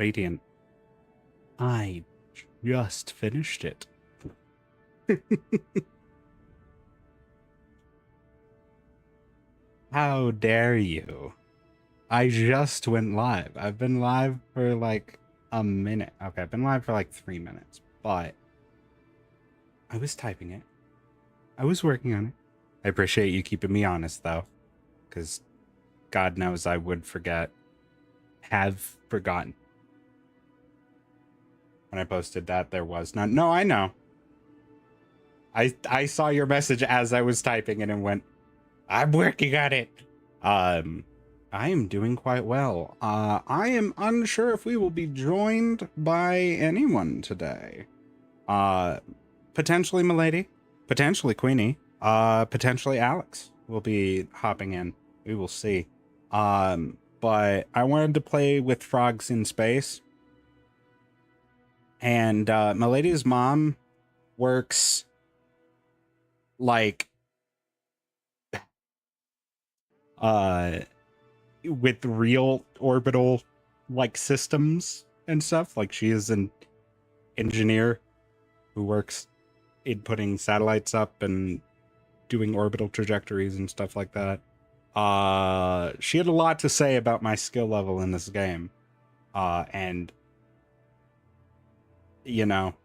Radiant. I just finished it. How dare you? I just went live. I've been live for like a minute. Okay, I've been live for like 3 minutes, but I was typing it. I was working on it. I appreciate you keeping me honest though, because God knows I would forget. Have forgotten. When I posted that, there was none. No, I know. I saw your message as I was typing it and went, I'm working on it. I am doing quite well. I am unsure if we will be joined by anyone today. Potentially Milady, potentially Queenie, potentially Alex will be hopping in. We will see. But I wanted to play with frogs in space. And Milady's mom works like with real orbital like systems and stuff. Like she is an engineer who works in putting satellites up and doing orbital trajectories and stuff like that. She had a lot to say about my skill level in this game. And you know,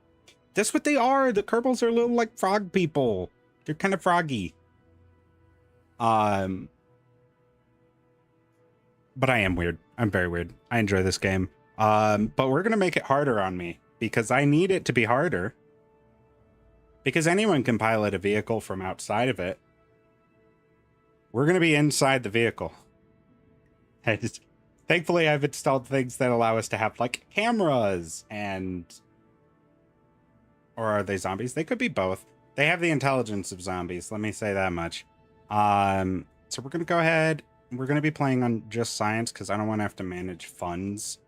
that's what they are. The Kerbals are little like frog people. They're kind of froggy. But I am weird. I'm very weird. I enjoy this game. But we're gonna make it harder on me because I need it to be harder. Because anyone can pilot a vehicle from outside of it. We're gonna be inside the vehicle. Thankfully, I've installed things that allow us to have like cameras and. Or are they zombies? They could be both. They have the intelligence of zombies. Let me say that much. So we're going to go ahead. We're going to be playing on just science because I don't want to have to manage funds.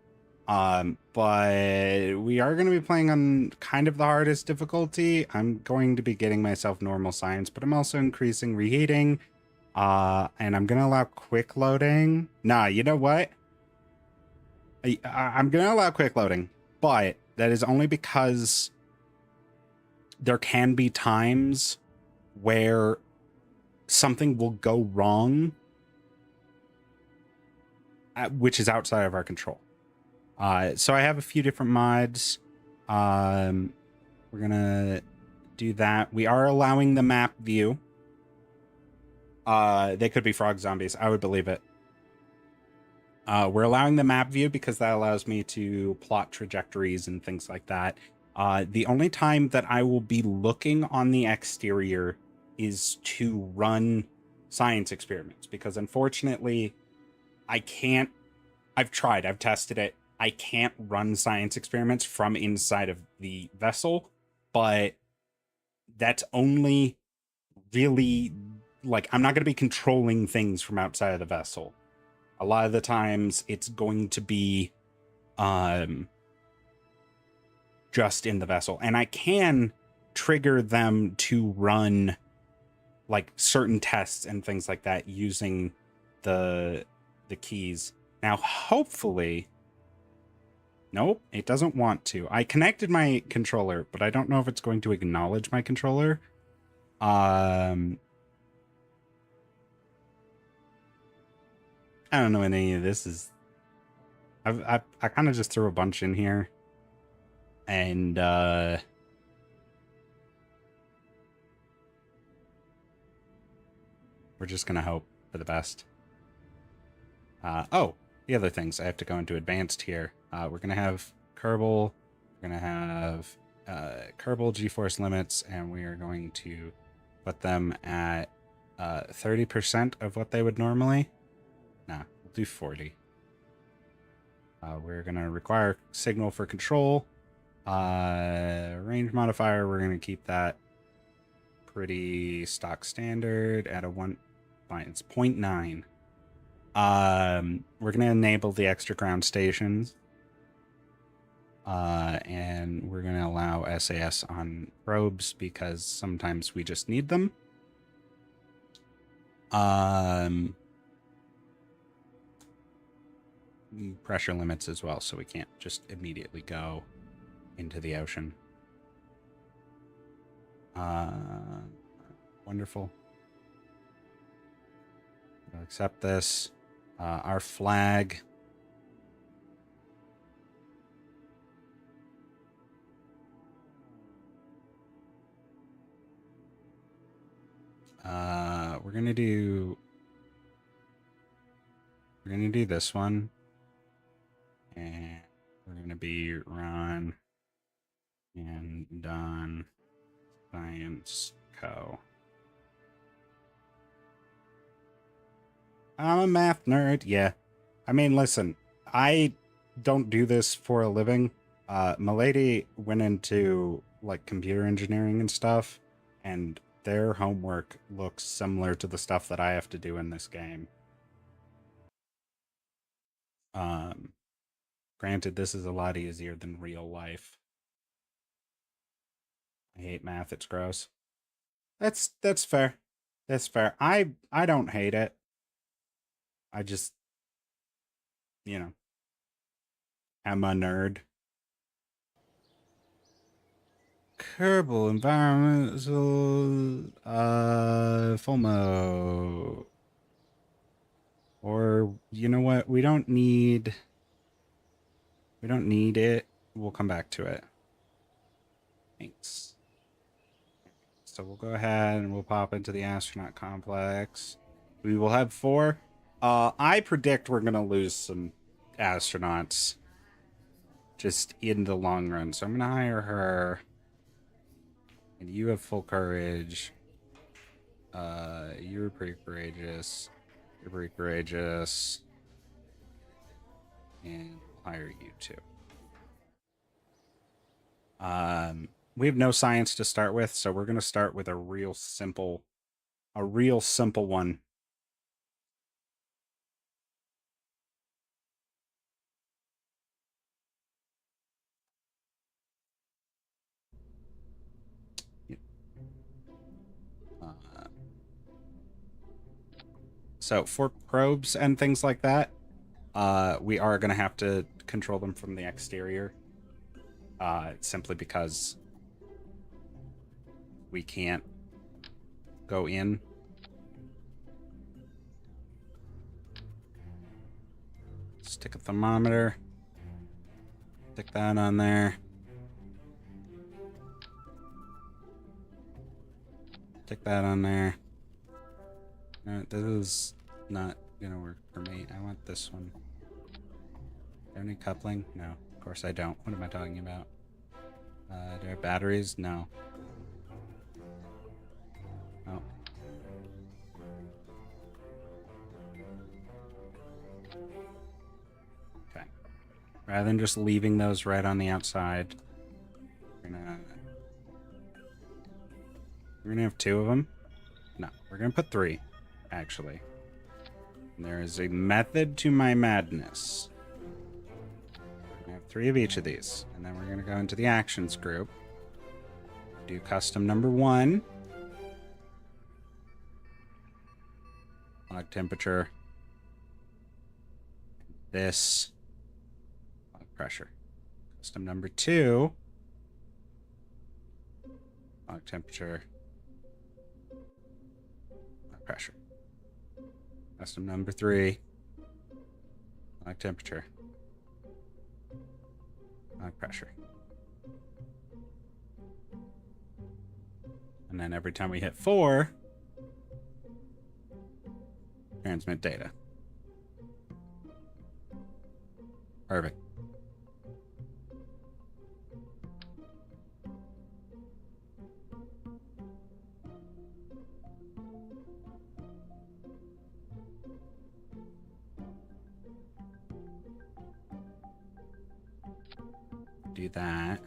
But we are going to be playing on kind of the hardest difficulty. I'm going to be getting myself normal science, but I'm also increasing reheating. And I'm going to allow quick loading. Nah, you know what? I'm going to allow quick loading, but that is only because there can be times where something will go wrong, which is outside of our control. So I have a few different mods. We're gonna do that. We are allowing the map view. They could be frog zombies. I would believe it. We're allowing the map view because that allows me to plot trajectories and things like that. The only time that I will be looking on the exterior is to run science experiments because unfortunately I can't. I've tried, I've tested it. I can't run science experiments from inside of the vessel, but that's only really like I'm not going to be controlling things from outside of the vessel. A lot of the times it's going to be just in the vessel, and I can trigger them to run like certain tests and things like that using the keys. Now hopefully, nope, it doesn't want to. I connected my controller, but I don't know if it's going to acknowledge my controller. I don't know what any of this is. I kind of just threw a bunch in here. And we're just gonna hope for the best. Oh, the other things I have to go into advanced here. We're gonna have Kerbal. We're gonna have Kerbal G-force limits, and we are going to put them at 30% of what they would normally. Nah, we'll do 40. We're gonna require signal for control. Range modifier, we're going to keep that pretty stock standard at a 1. Fine, it's 0.9. We're going to enable the extra ground stations. And we're going to allow SAS on probes because sometimes we just need them. pressure limits as well, so we can't just immediately go into the ocean. Wonderful. We'll accept this. Our flag. We're gonna do this one, and we're gonna be Ron and Don Science Co. I'm a math nerd. Yeah. I mean, listen, I don't do this for a living. Milady went into like computer engineering and stuff, and their homework looks similar to the stuff that I have to do in this game. Granted, this is a lot easier than real life. I hate math, it's gross. That's fair. That's fair. I don't hate it. I just, you know, am a nerd. Kerbal environmental FOMO. Or you know what? We don't need it. We'll come back to it. Thanks. So we'll go ahead and we'll pop into the astronaut complex. We will have 4. I predict we're gonna lose some astronauts just in the long run. So I'm gonna hire her. And you have full courage. You were pretty courageous. You're pretty courageous. And I'll hire you too. We have no science to start with, so we're gonna start with a real simple one. So for probes and things like that, we are going to have to control them from the exterior. Simply because we can't go in. Stick a thermometer. Stick that on there. Stick that on there. This is not gonna work for me. I want this one. Do I have any coupling? No, of course I don't. What am I talking about? Do I have batteries? No. Oh. Okay. Rather than just leaving those right on the outside, we're gonna have 2 of them. No, we're gonna put 3, actually. And there is a method to my madness. I have 3 of each of these, and then we're gonna go into the actions group. Do custom number 1. Log temperature. This. Log pressure. Custom number 2. Log temperature. Log pressure. Custom number 3. Log temperature. Log pressure. And then every time we hit 4, transmit data. Perfect. Do that.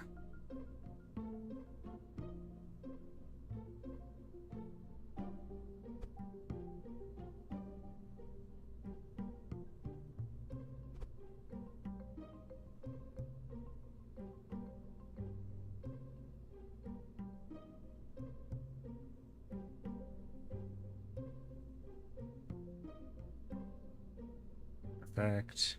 Perfect.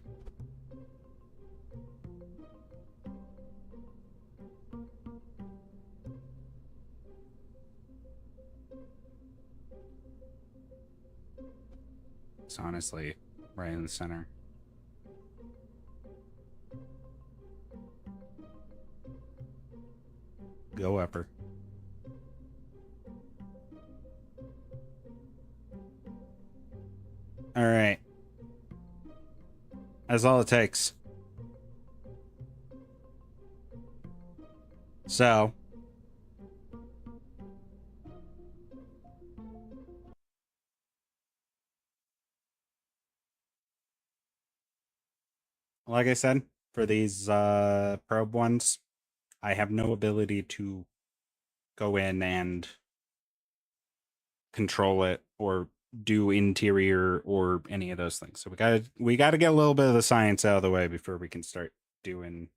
It's honestly right in the center. Go upper. All right. That's all it takes. So, like I said, for these probe ones, I have no ability to go in and control it or do interior or any of those things. So we gotta get a little bit of the science out of the way before we can start doing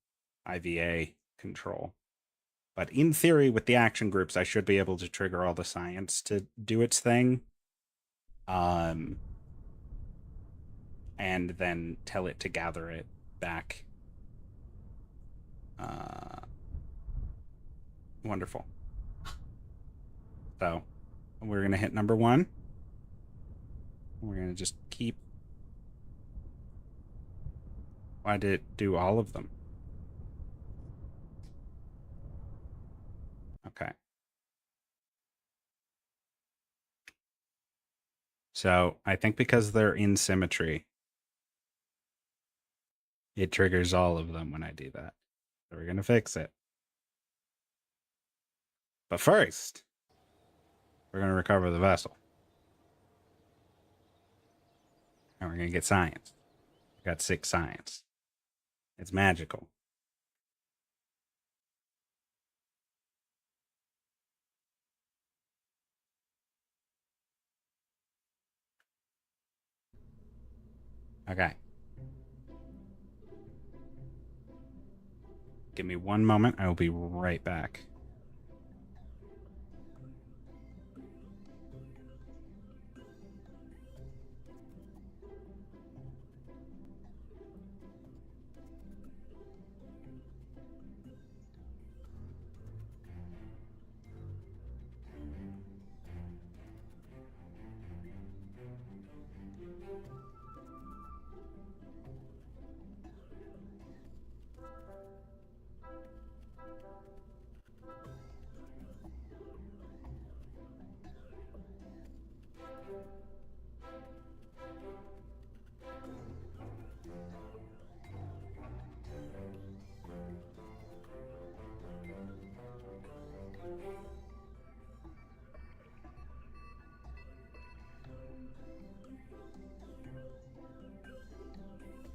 IVA control. But in theory, with the action groups, I should be able to trigger all the science to do its thing. And then tell it to gather it back. Wonderful. So we're gonna hit number 1. We're gonna just keep. Why did it do all of them? Okay. So I think because they're in symmetry, it triggers all of them when I do that. So we're gonna fix it. But first, we're gonna recover the vessel. And we're gonna get science. We got 6 science. It's magical. Okay. Give me 1 moment. I will be right back.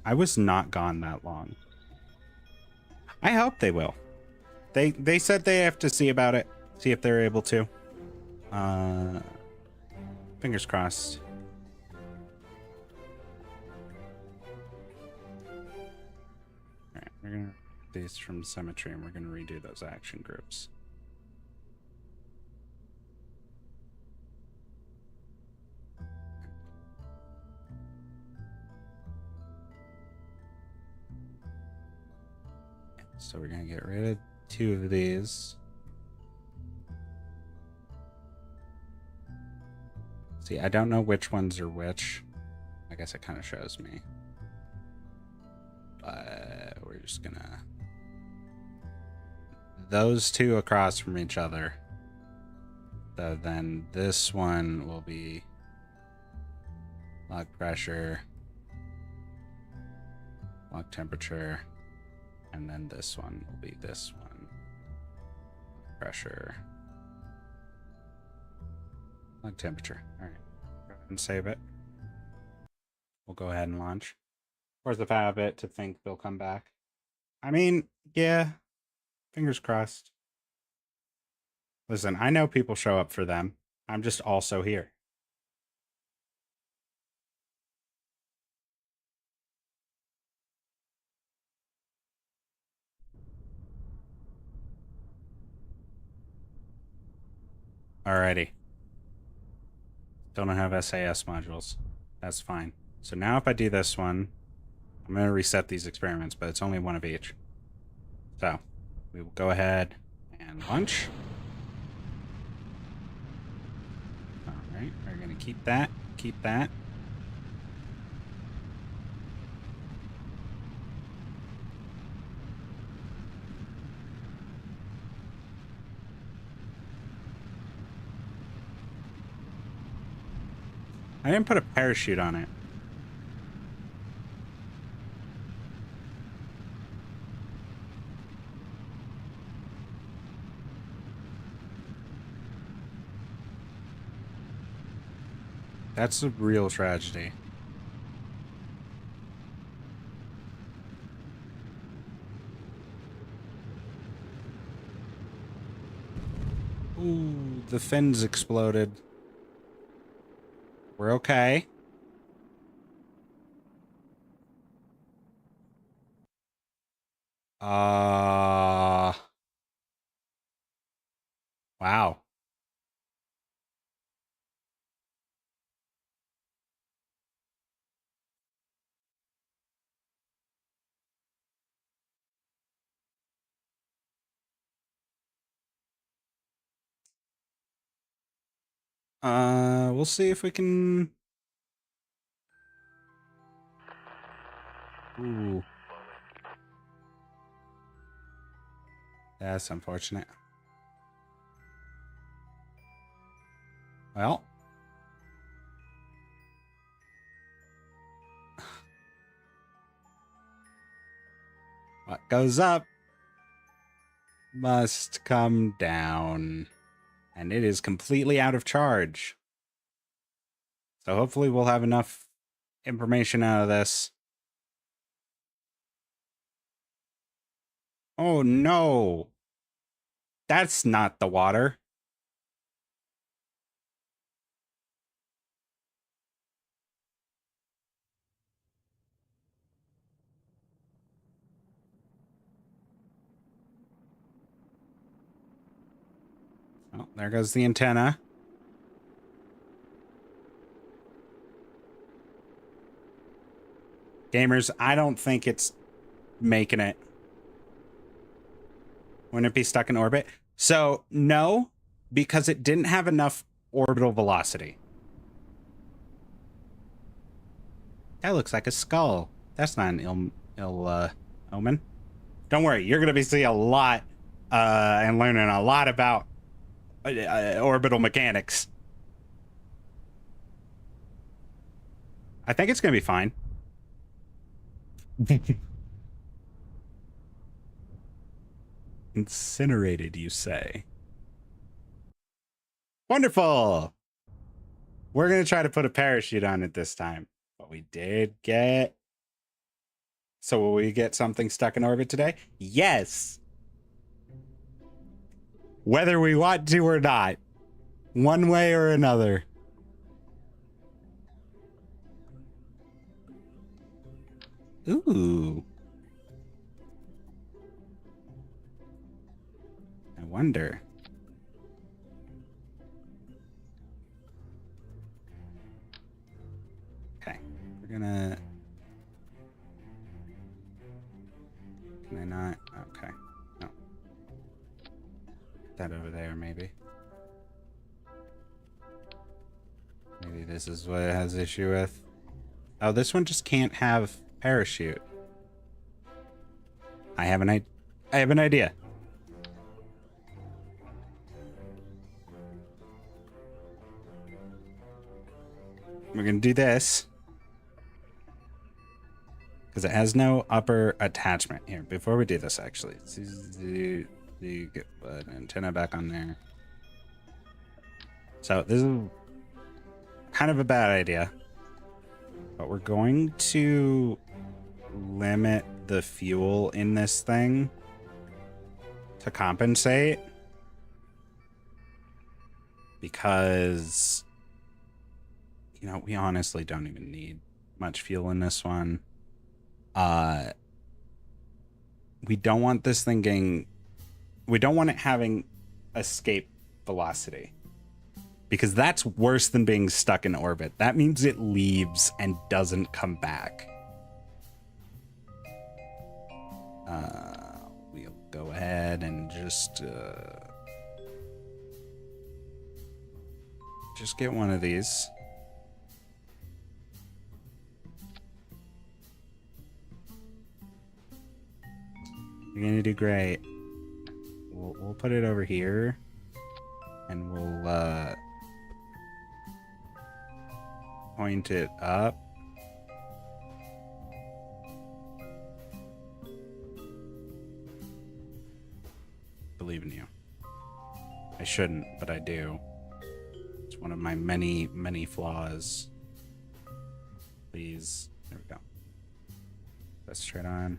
I was not gone that long. I hope they will. They said they have to see about it. See if they're able to. Fingers crossed. Alright, we're gonna these from symmetry and we're gonna redo those action groups. So we're gonna get rid of 2 of these. See, I don't know which ones are which. I guess it kind of shows me. But we're just gonna... Those 2 across from each other. So then this one will be log pressure, log temperature, and then this one will be this one. Pressure, log temperature. All right, go ahead and save it. We'll go ahead and launch. Where's the fab it to think they'll come back? I mean, yeah, fingers crossed. Listen, I know people show up for them. I'm just also here. Alrighty. Don't have SAS modules. That's fine. So now if I do this one, I'm going to reset these experiments, but it's only 1 of each. So we will go ahead and launch. All right, we're going to keep that, keep that. I didn't put a parachute on it. That's a real tragedy. Ooh, the fins exploded. We're okay. Wow. We'll see if we can... Ooh. That's unfortunate. Well. What goes up must come down. And it is completely out of charge. So hopefully we'll have enough information out of this. Oh no! That's not the water. Oh, there goes the antenna. Gamers, I don't think it's making it. Wouldn't it be stuck in orbit? So, no, because it didn't have enough orbital velocity. That looks like a skull. That's not an ill omen. Don't worry, you're going to be seeing a lot and learning a lot about orbital mechanics. I think it's going to be fine. Incinerated, you say? Wonderful! We're going to try to put a parachute on it this time. But we did get... So will we get something stuck in orbit today? Yes! Whether we want to or not. One way or another. Ooh. I wonder. Okay. We're gonna... Can I not? Okay. No. Put that over there, maybe. Maybe this is what it has issue with. Oh, this one just can't have parachute. I have an idea. We're gonna do this because it has no upper attachment. Here, before we do this, actually, get an antenna back on there. So this is kind of a bad idea, but we're going to limit the fuel in this thing to compensate, because, you know, we honestly don't even need much fuel in this one. We don't want this thing getting... We don't want it having escape velocity, because that's worse than being stuck in orbit. That means it leaves and doesn't come back. We'll go ahead and just get one of these. You're gonna do great. We'll put it over here, and we'll point it up. Believe in you. I shouldn't, but I do. It's one of my many, many flaws. Please. There we go. That's straight on.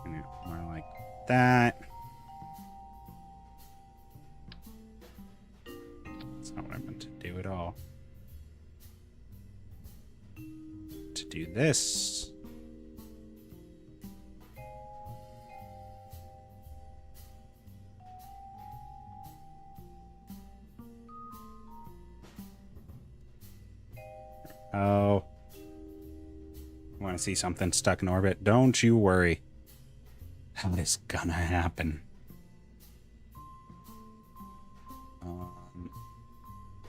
And more like that. That's not what I meant to do at all. To do this. Oh. You want to see something stuck in orbit? Don't you worry. That is gonna happen.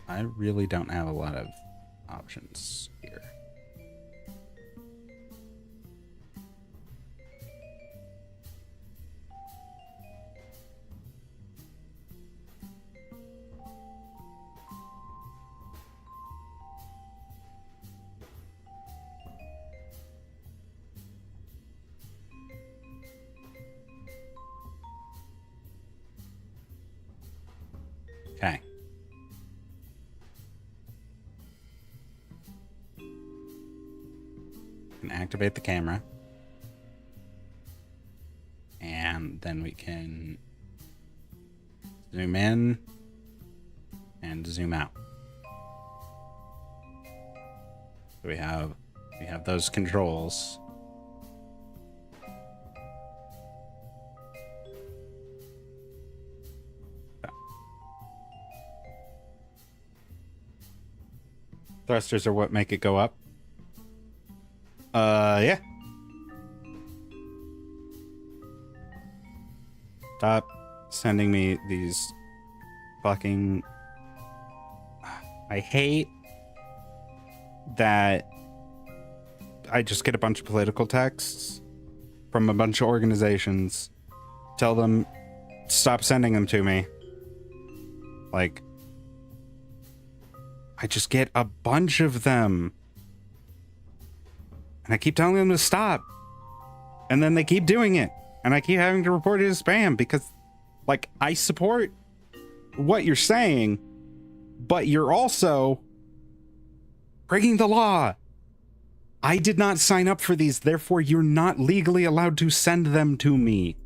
I really don't have a lot of options here. Okay. Can activate the camera. And then we can zoom in and zoom out. So we have those controls. Thrusters are what make it go up. Yeah. Stop sending me these fucking... I hate that I just get a bunch of political texts from a bunch of organizations. Tell them, stop sending them to me. Like... I just get a bunch of them. And I keep telling them to stop. And then they keep doing it. And I keep having to report it as spam because, like, I support what you're saying, but you're also breaking the law. I did not sign up for these, therefore you're not legally allowed to send them to me.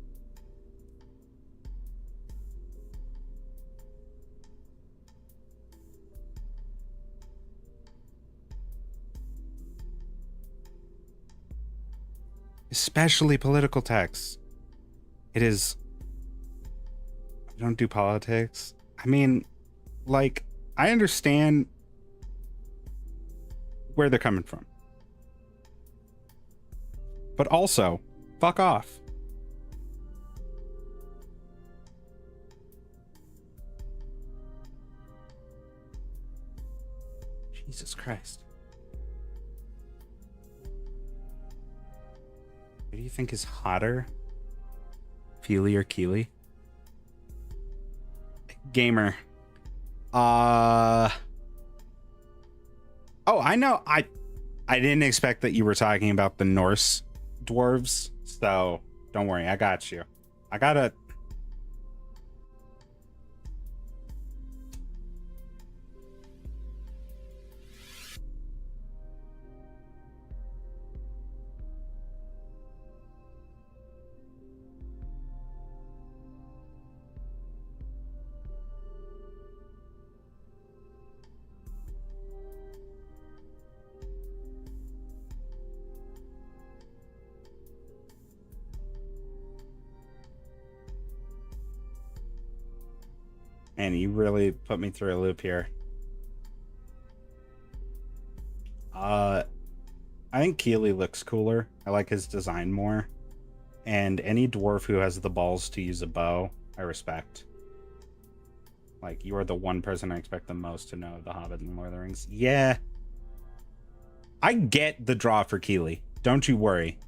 Especially political texts. It is... I don't do politics. I mean, like, I understand where they're coming from. But also, fuck off. Jesus Christ. Who do you think is hotter? Feely or Keely? Gamer. Oh, I know. I didn't expect that you were talking about the Norse dwarves. So don't worry, I got you. I gotta... Man, you really put me through a loop here. I think Keely looks cooler. I like his design more. And any dwarf who has the balls to use a bow, I respect. Like, you are the one person I expect the most to know The Hobbit and Lord of the Rings. Yeah. I get the draw for Keely. Don't you worry.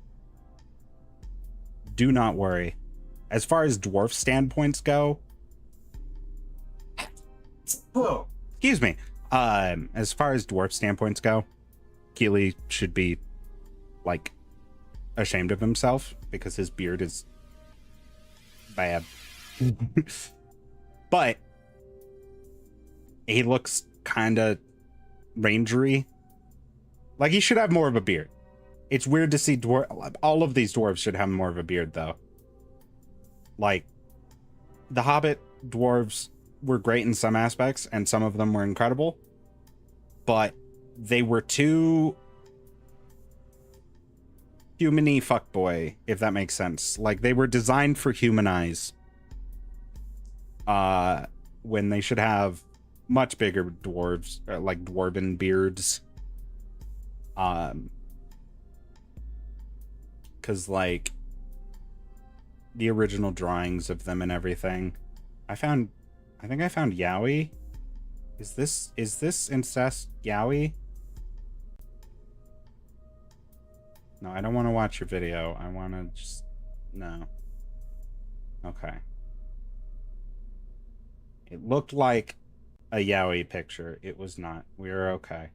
Do not worry. As far as dwarf standpoints go... Whoa. Excuse me. As far as dwarf standpoints go, Keely should be like ashamed of himself because his beard is bad. But he looks kind of rangery. Like, he should have more of a beard. It's weird to see all of these dwarves should have more of a beard, though. Like, the Hobbit dwarves were great in some aspects, and some of them were incredible. But they were too human-y fuckboy, if that makes sense. Like, they were designed for human eyes. When they should have much bigger dwarves, like dwarven beards. Because, like, the original drawings of them and everything, I think I found Yowie. Is this incest Yowie? No, I don't want to watch your video. I want to just... No. Okay. It looked like a Yowie picture. It was not. We were okay.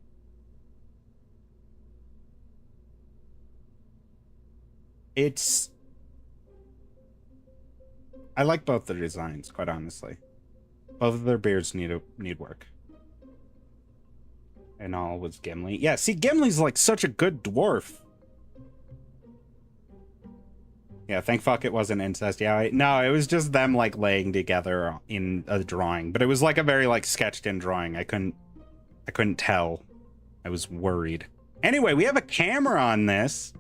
It's... I like both the designs, quite honestly. Both of their beards need work. And all was Gimli. Yeah, see, Gimli's like such a good dwarf. Yeah, thank fuck it wasn't incest. Yeah, no, it was just them like laying together in a drawing, but it was like a very like sketched in drawing. I couldn't tell. I was worried. Anyway, we have a camera on this,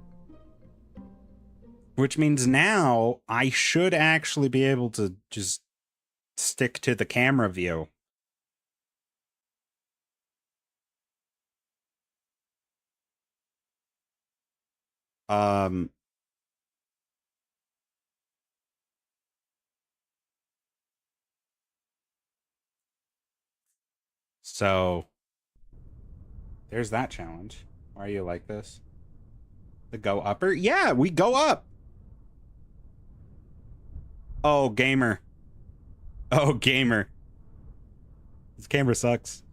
which means now I should actually be able to just stick to the camera view. So there's that challenge. Why are you like this? The go upper? Yeah, we go up. Oh, gamer. Oh, gamer. This camera sucks.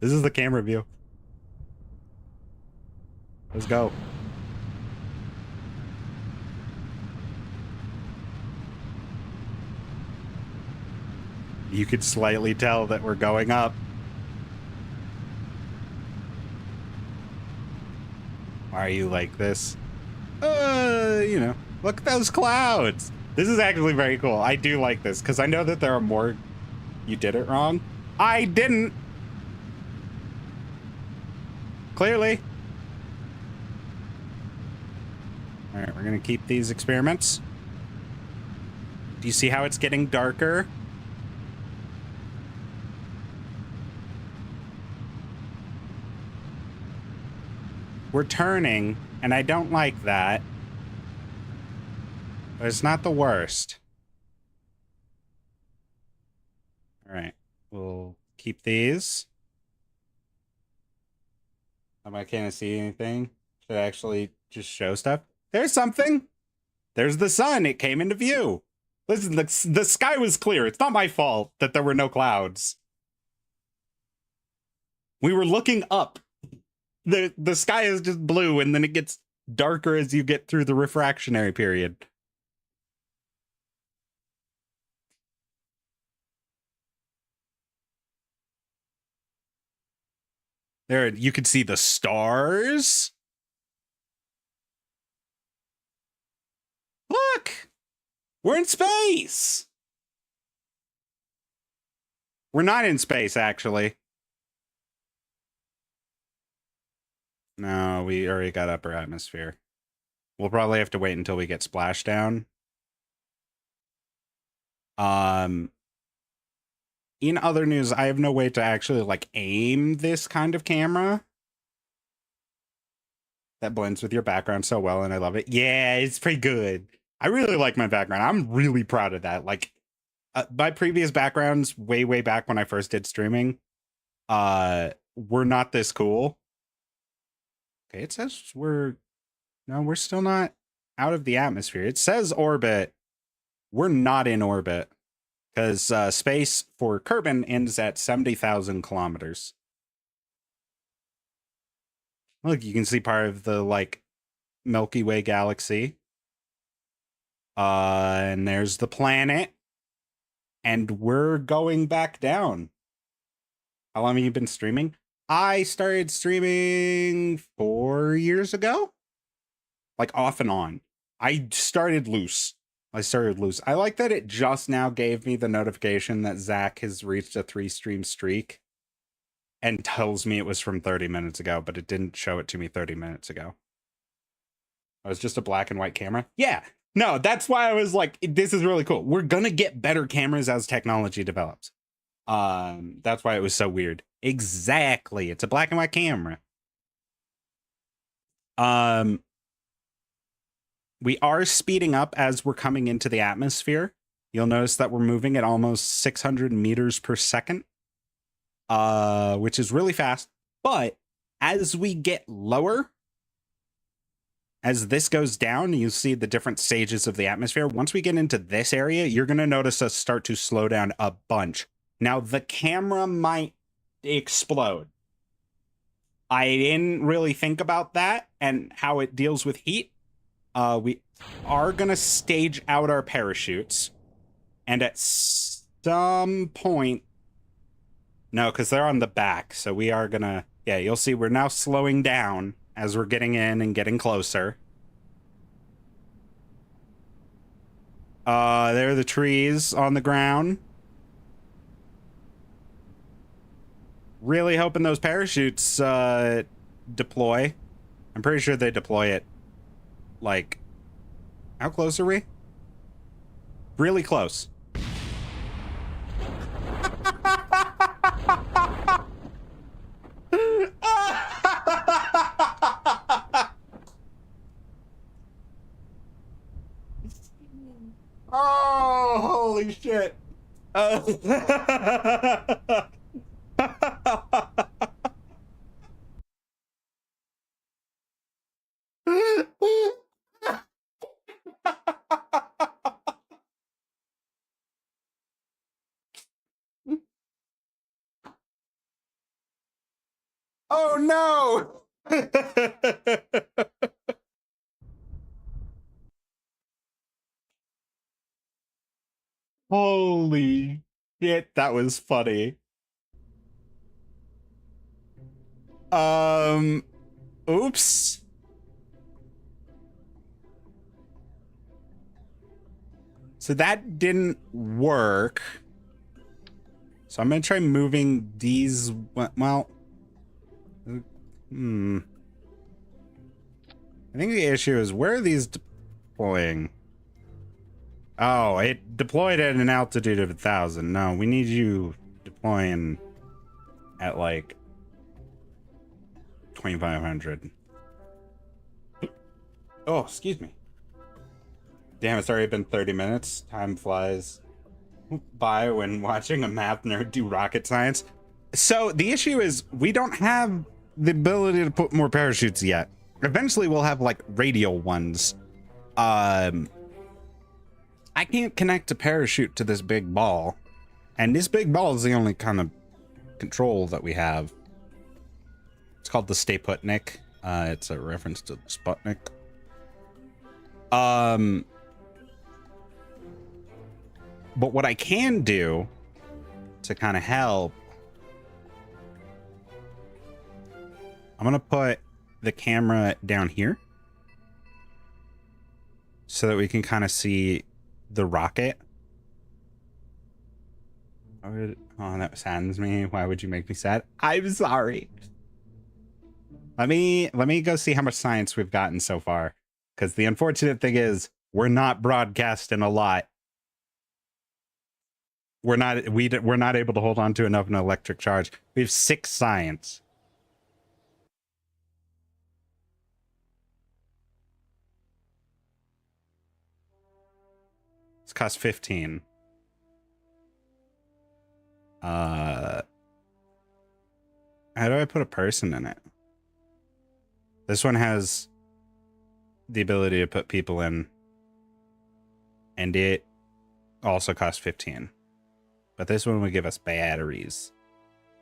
This is the camera view. Let's go. You could slightly tell that we're going up. Why are you like this? You know, look at those clouds. This is actually very cool. I do like this because I know that there are more. You did it wrong. I didn't. Clearly. All right, we're going to keep these experiments. Do you see how it's getting darker? We're turning, and I don't like that. But it's not the worst. All right, we'll keep these. I can't see anything. Should I actually just show stuff? There's something. There's the sun. It came into view. Listen, the sky was clear. It's not my fault that there were no clouds. We were looking up. The sky is just blue, and then it gets darker as you get through the refractionary period. There, you can see the stars. Look! We're in space! We're not in space, actually. No, we already got upper atmosphere. We'll probably have to wait until we get splashdown. In other news, I have no way to actually, like, aim this kind of camera. That blends with your background so well, and I love it. Yeah, it's pretty good. I really like my background. I'm really proud of that. Like, my previous backgrounds, way back when I first did streaming, were not this cool. Okay, it says we're still not out of the atmosphere. It says orbit. We're not in orbit. because space for Kerbin ends at 70,000 kilometers. Look, you can see part of the like Milky Way galaxy. And there's the planet. And we're going back down. How long have you been streaming? I started streaming 4 years ago. Like off and on. I started loose. I like that it just now gave me the notification that Zach has reached a 3-stream streak and tells me it was from 30 minutes ago, but it didn't show it to me 30 minutes ago. It was just a black and white camera. Yeah. No, that's why I was like, this is really cool. We're gonna get better cameras as technology develops. That's why it was so weird. Exactly. It's a black and white camera. We are speeding up as we're coming into the atmosphere. You'll notice that we're moving at almost 600 meters per second, which is really fast. But as we get lower, as this goes down, you see the different stages of the atmosphere. Once we get into this area, you're going to notice us start to slow down a bunch. Now, the camera might explode. I didn't really think about that and how it deals with heat. We are going to stage out our parachutes. And at some point... No, because they're on the back. So we are going to... Yeah, you'll see we're now slowing down as we're getting in and getting closer. There are the trees on the ground. Really hoping those parachutes deploy. I'm pretty sure they deploy it. Like, how close are we? Really close. Oh, holy shit. Oh no! Holy shit, that was funny. Oops. So that didn't work. So I'm gonna try moving these, well, I think the issue is, where are these deploying? Oh, it deployed at an altitude of 1,000. No, we need you deploying at like 2,500. Oh, excuse me. Damn, it's already been 30 minutes. Time flies by when watching a math nerd do rocket science. So the issue is we don't have the ability to put more parachutes yet. Eventually we'll have like radial ones. I can't connect a parachute to this big ball. And this big ball is the only kind of control that we have. It's called the Stay Put Nick. It's a reference to Sputnik. But what I can do to kind of help, I'm going to put the camera down here so that we can kind of see the rocket. Oh, that saddens me. Why would you make me sad? I'm sorry. Let me go see how much science we've gotten so far. Because the unfortunate thing is we're not broadcasting a lot. We're not able to hold on to enough of an electric charge. We have 6 science. It's cost 15. How do I put a person in it? This one has the ability to put people in, and it also costs 15. but this one will give us batteries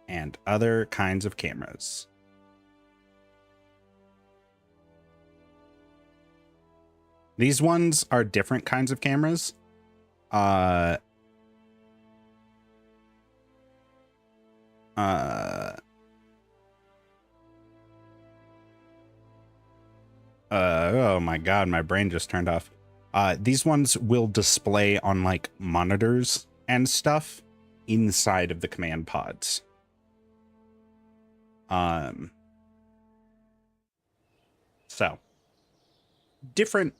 and other kinds of cameras. These ones are different kinds of cameras. Oh my god, my brain just turned off. These ones will display on like monitors and stuff inside of the command pods. So different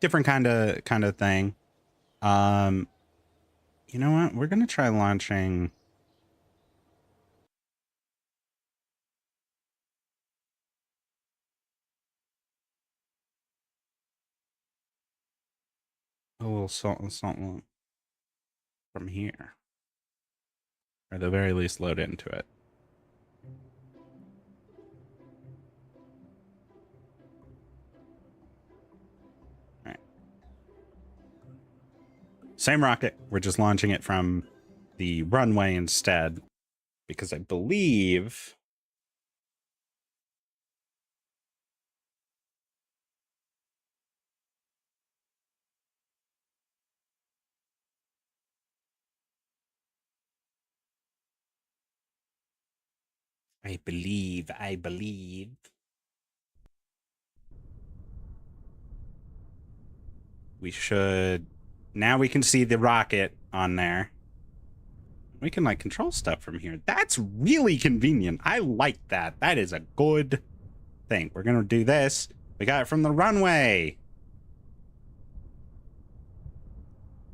kind of thing. You know what? We're gonna try launching. A little salt from here, or at the very least load into it. All right. Same rocket. We're just launching it from the runway instead, because I believe I believe we should. Now we can see the rocket on there. We can like control stuff from here. That's really convenient. I like that. That is a good thing. We're gonna do this. We got it from the runway.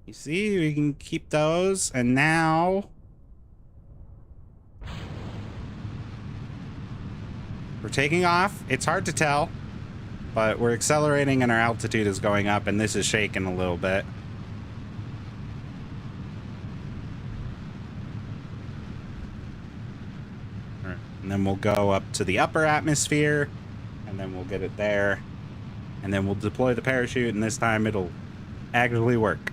You see, we can keep those, and now we're taking off. It's hard to tell, but we're accelerating and our altitude is going up, and this is shaking a little bit. All right. And then we'll go up to the upper atmosphere, and then we'll get it there, and then we'll deploy the parachute, and this time it'll actually work.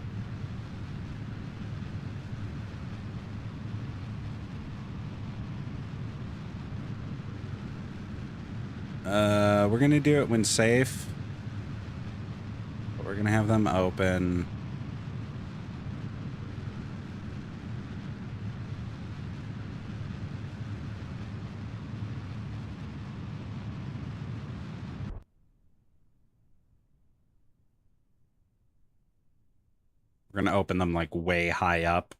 We're gonna do it when safe. But we're gonna have them open. We're gonna open them like way high up.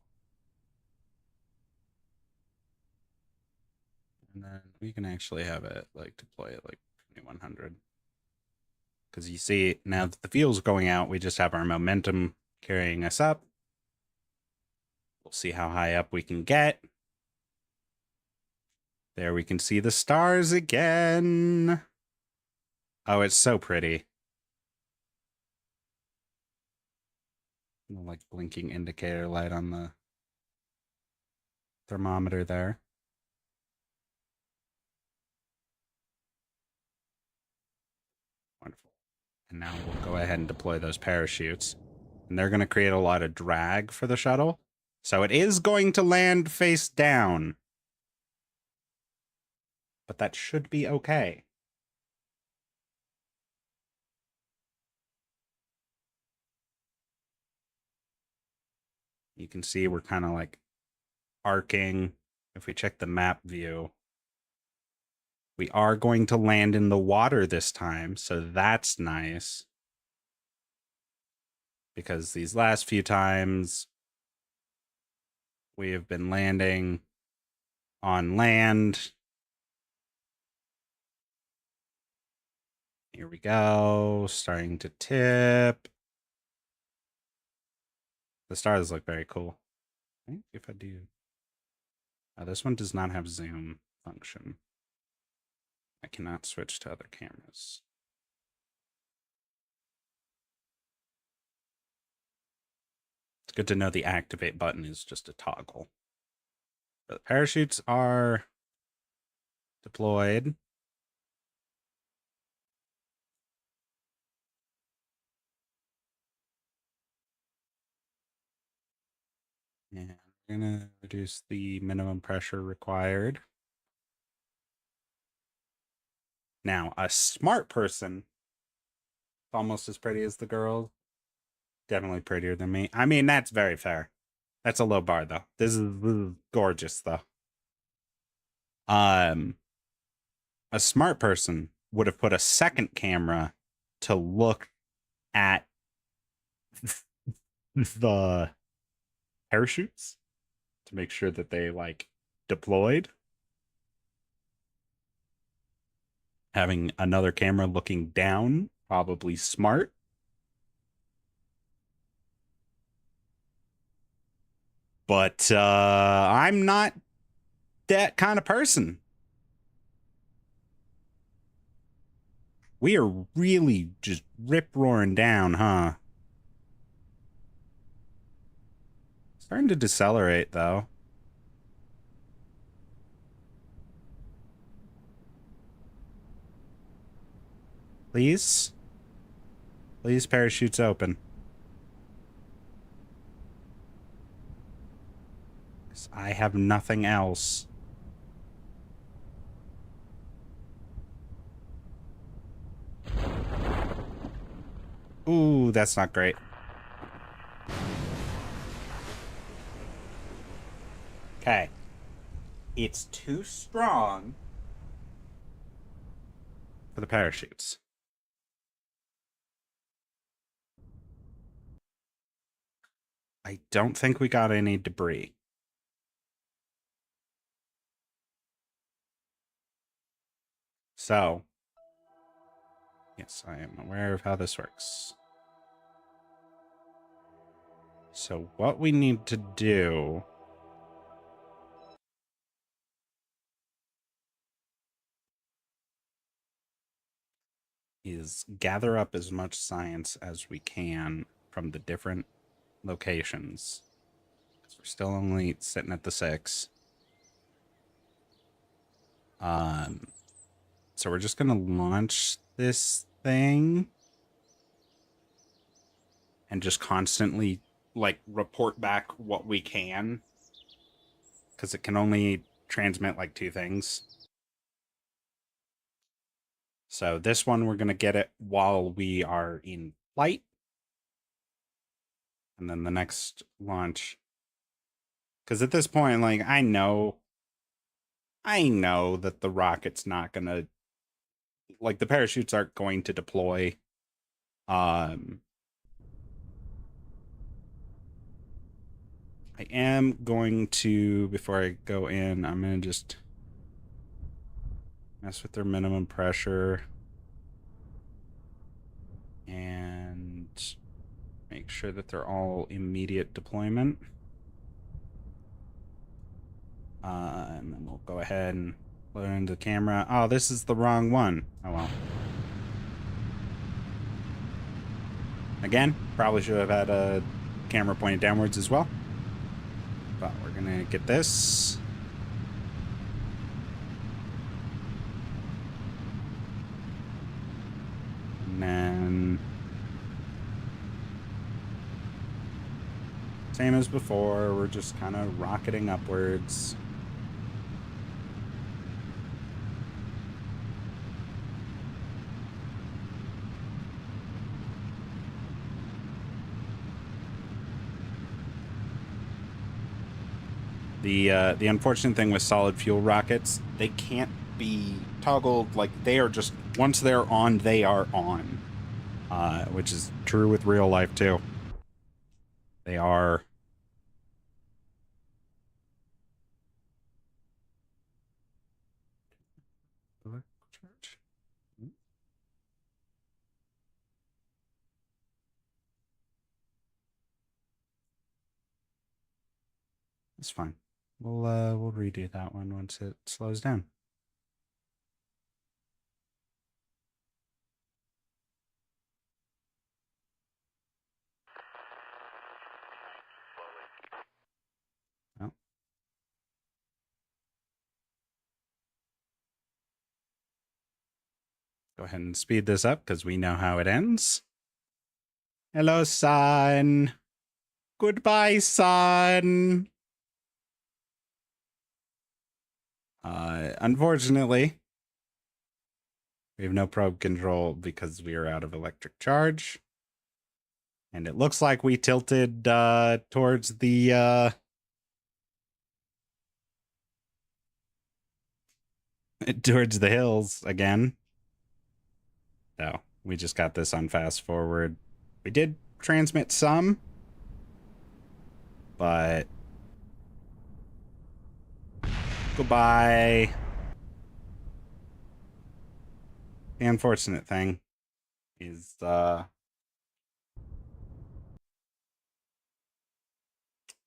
And then we can actually have it like deploy it like 2100. Because you see, now that the fuel's going out, we just have our momentum carrying us up. We'll see how high up we can get. There we can see the stars again. Oh, it's so pretty. Like blinking indicator light on the thermometer there. Wonderful. And now we'll go ahead and deploy those parachutes. And they're going to create a lot of drag for the shuttle. So it is going to land face down. But that should be okay. You can see we're kind of like arcing. If we check the map view, we are going to land in the water this time, so that's nice. Because these last few times we have been landing on land. Here we go, starting to tip. The stars look very cool. I think if I do... this one does not have zoom function. I cannot switch to other cameras. It's good to know the activate button is just a toggle. The parachutes are deployed. And we're gonna reduce the minimum pressure required. Now, a smart person, almost as pretty as the girl, definitely prettier than me. I mean, that's very fair. That's a low bar, though. This is gorgeous, though. Um, a smart person would have put a second camera to look at the parachutes to make sure that they like deployed. Having another camera looking down, probably smart. But I'm not that kind of person. We are really just rip roaring down, huh? Starting to decelerate though. Please? Please, parachutes open. 'Cause I have nothing else. Ooh, that's not great. Okay. It's too strong for the parachutes. I don't think we got any debris. So, yes, I am aware of how this works. So what we need to do is gather up as much science as we can from the different locations. We're still only sitting at the 6. So we're just gonna launch this thing and just constantly like report back what we can, because it can only transmit like 2 things. So this one we're gonna get it while we are in flight, and then the next launch, because at this point, like I know that the rocket's not gonna, like, the parachutes aren't going to deploy. I am going to, before I go in, I'm gonna just mess with their minimum pressure and make sure that they're all immediate deployment. And then we'll go ahead and load into the camera. Oh, this is the wrong one. Oh well. Again, probably should have had a camera pointed downwards as well. But we're gonna get this. And then same as before, we're just kind of rocketing upwards. The unfortunate thing with solid fuel rockets, they can't be toggled. Like, they are just, once they're on, they are on. Which is true with real life too. They are. It's fine. We'll redo that one once it slows down. Well, go ahead and speed this up because we know how it ends. Hello, son. Goodbye, son. Unfortunately, we have no probe control because we are out of electric charge. And it looks like we tilted towards the towards the hills again. So we just got this on fast forward. We did transmit some, but goodbye. The unfortunate thing is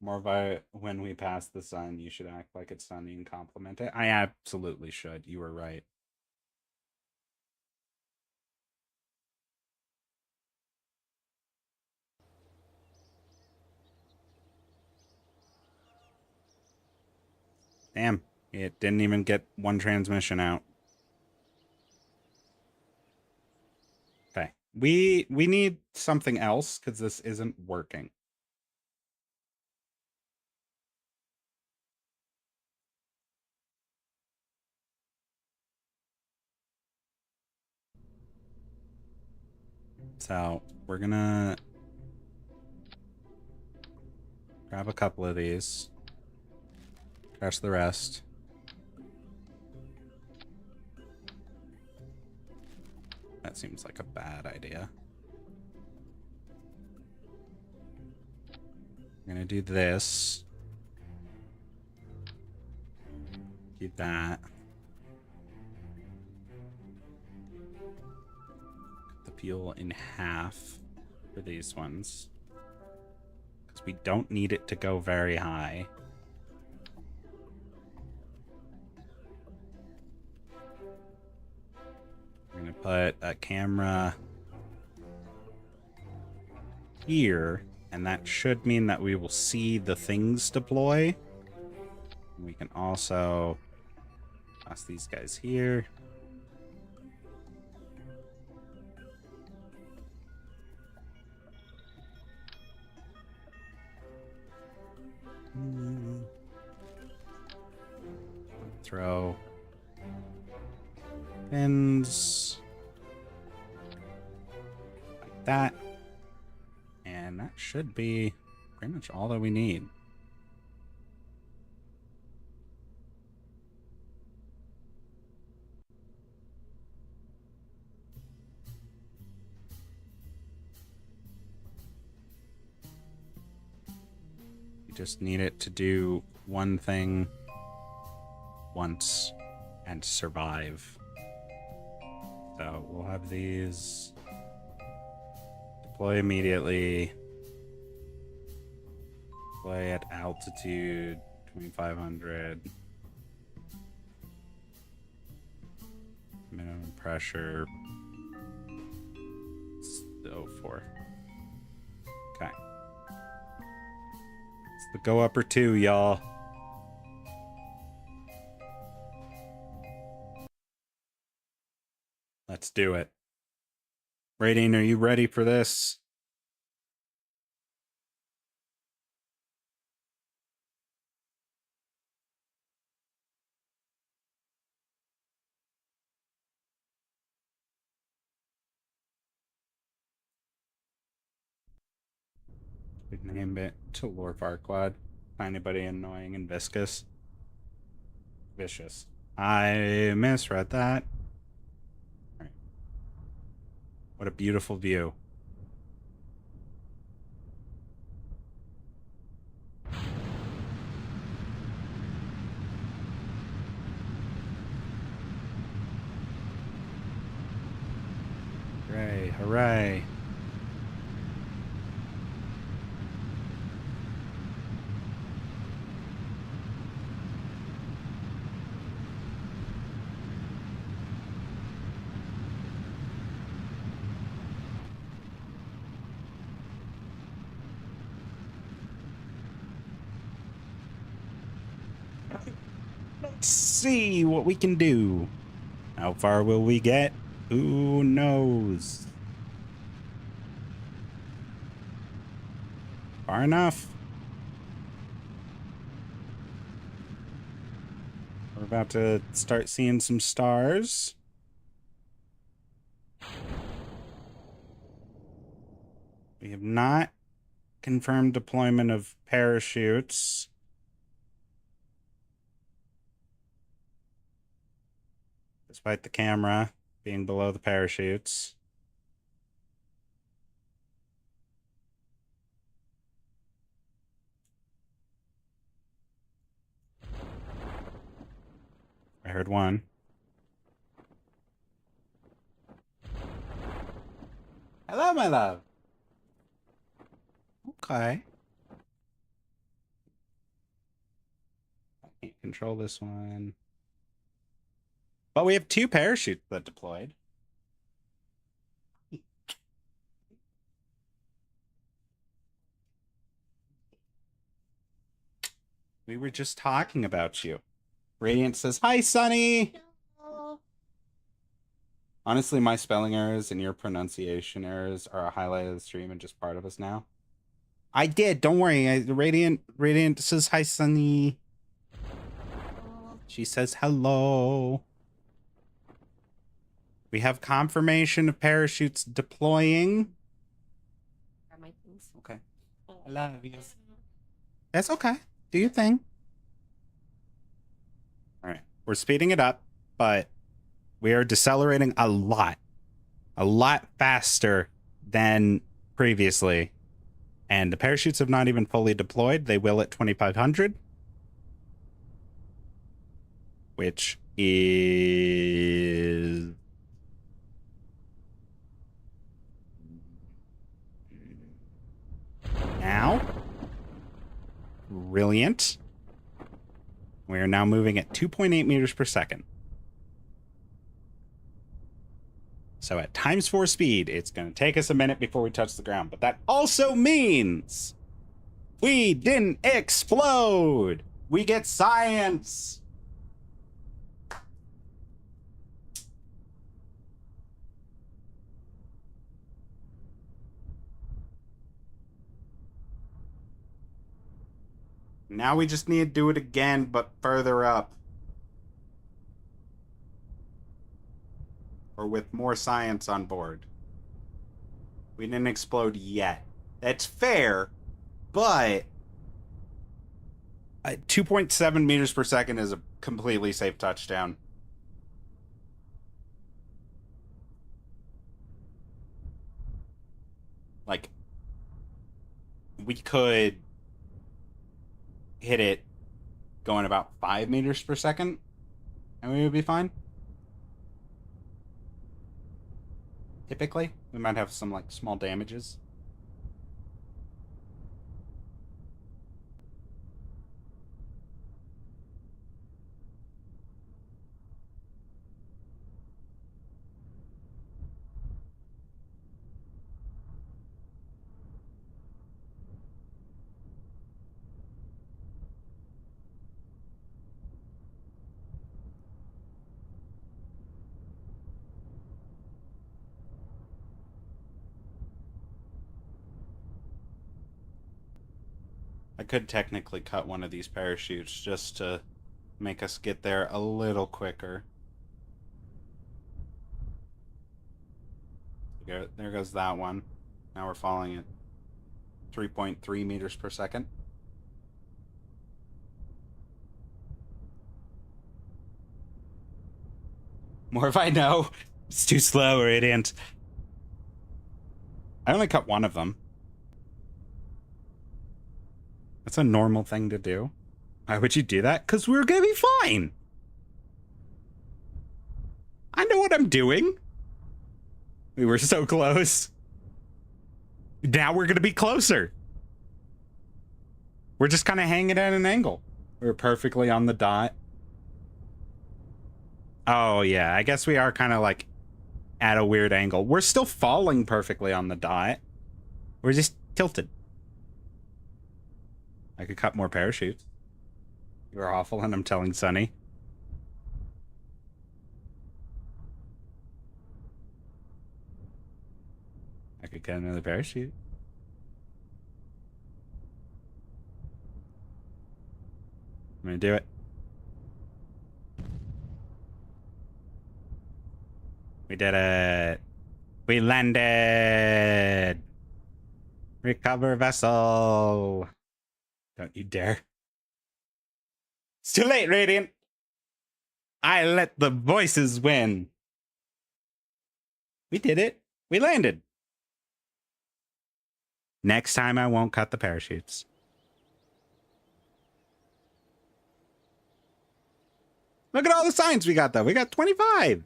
more by when we pass the sun, you should act like it's sunny and compliment it. I absolutely should. You were right. Damn, it didn't even get one transmission out. Okay, we need something else because this isn't working. So we're gonna grab a couple of these, trash the rest. That seems like a bad idea. We're gonna do this. Keep that. Cut the fuel in half for these ones. Because we don't need it to go very high. We're gonna put a camera here, and that should mean that we will see the things deploy. We can also toss these guys here. Throw pins like that. And that should be pretty much all that we need. You just need it to do one thing once and survive. So we'll have these deploy immediately. Deploy at altitude 2500. Minimum pressure 04. Okay. It's the go upper 2, y'all. Let's do it. Rating, are you ready for this? We'd name it to Lord Farquaad. Find anybody annoying and viscous. Vicious. I misread that. All right. What a beautiful view. Hooray, hooray. Let's see what we can do. How far will we get? Who knows? Far enough. We're about to start seeing some stars. We have not confirmed deployment of parachutes. Despite the camera being below the parachutes. I heard one. Hello, my love. Okay. I can't control this one. But we have 2 parachutes that deployed. We were just talking about you. Radiant says, "Hi, Sunny." Hello. Honestly, my spelling errors and your pronunciation errors are a highlight of the stream and just part of us now. I did. Don't worry. Radiant says, "Hi, Sunny." She says, "Hello." We have confirmation of parachutes deploying. Are my things? Okay. I love you. That's okay. Do your thing. All right. We're speeding it up, but we are decelerating a lot faster than previously. And the parachutes have not even fully deployed. They will at 2,500, which is now. Brilliant. We are now moving at 2.8 meters per second. So at times 4 speed, it's going to take us a minute before we touch the ground. But that also means we didn't explode. We get science. Now we just need to do it again, but further up. Or with more science on board. We didn't explode yet. That's fair, but 2.7 meters per second is a completely safe touchdown. Like, we could hit it going about 5 meters per second, and we would be fine. Typically, we might have some, like, small damages. I could technically cut one of these parachutes just to make us get there a little quicker. There goes that one. Now we're falling at 3.3 meters per second. More if I know. It's too slow, Radiant. I only cut one of them. That's a normal thing to do. Why would you do that? Because we're gonna be fine. I know what I'm doing. We were so close. Now we're gonna be closer. We're just kind of hanging at an angle. We're perfectly on the dot. Oh, yeah. I guess we are kind of like at a weird angle. We're still falling perfectly on the dot. We're just tilted. I could cut more parachutes. You're awful, and I'm telling Sunny. I could cut another parachute. Let me do it. We did it. We landed. Recover vessel. Don't you dare. It's too late, Radiant. I let the voices win. We did it. We landed. Next time I won't cut the parachutes. Look at all the signs we got, though. We got 25.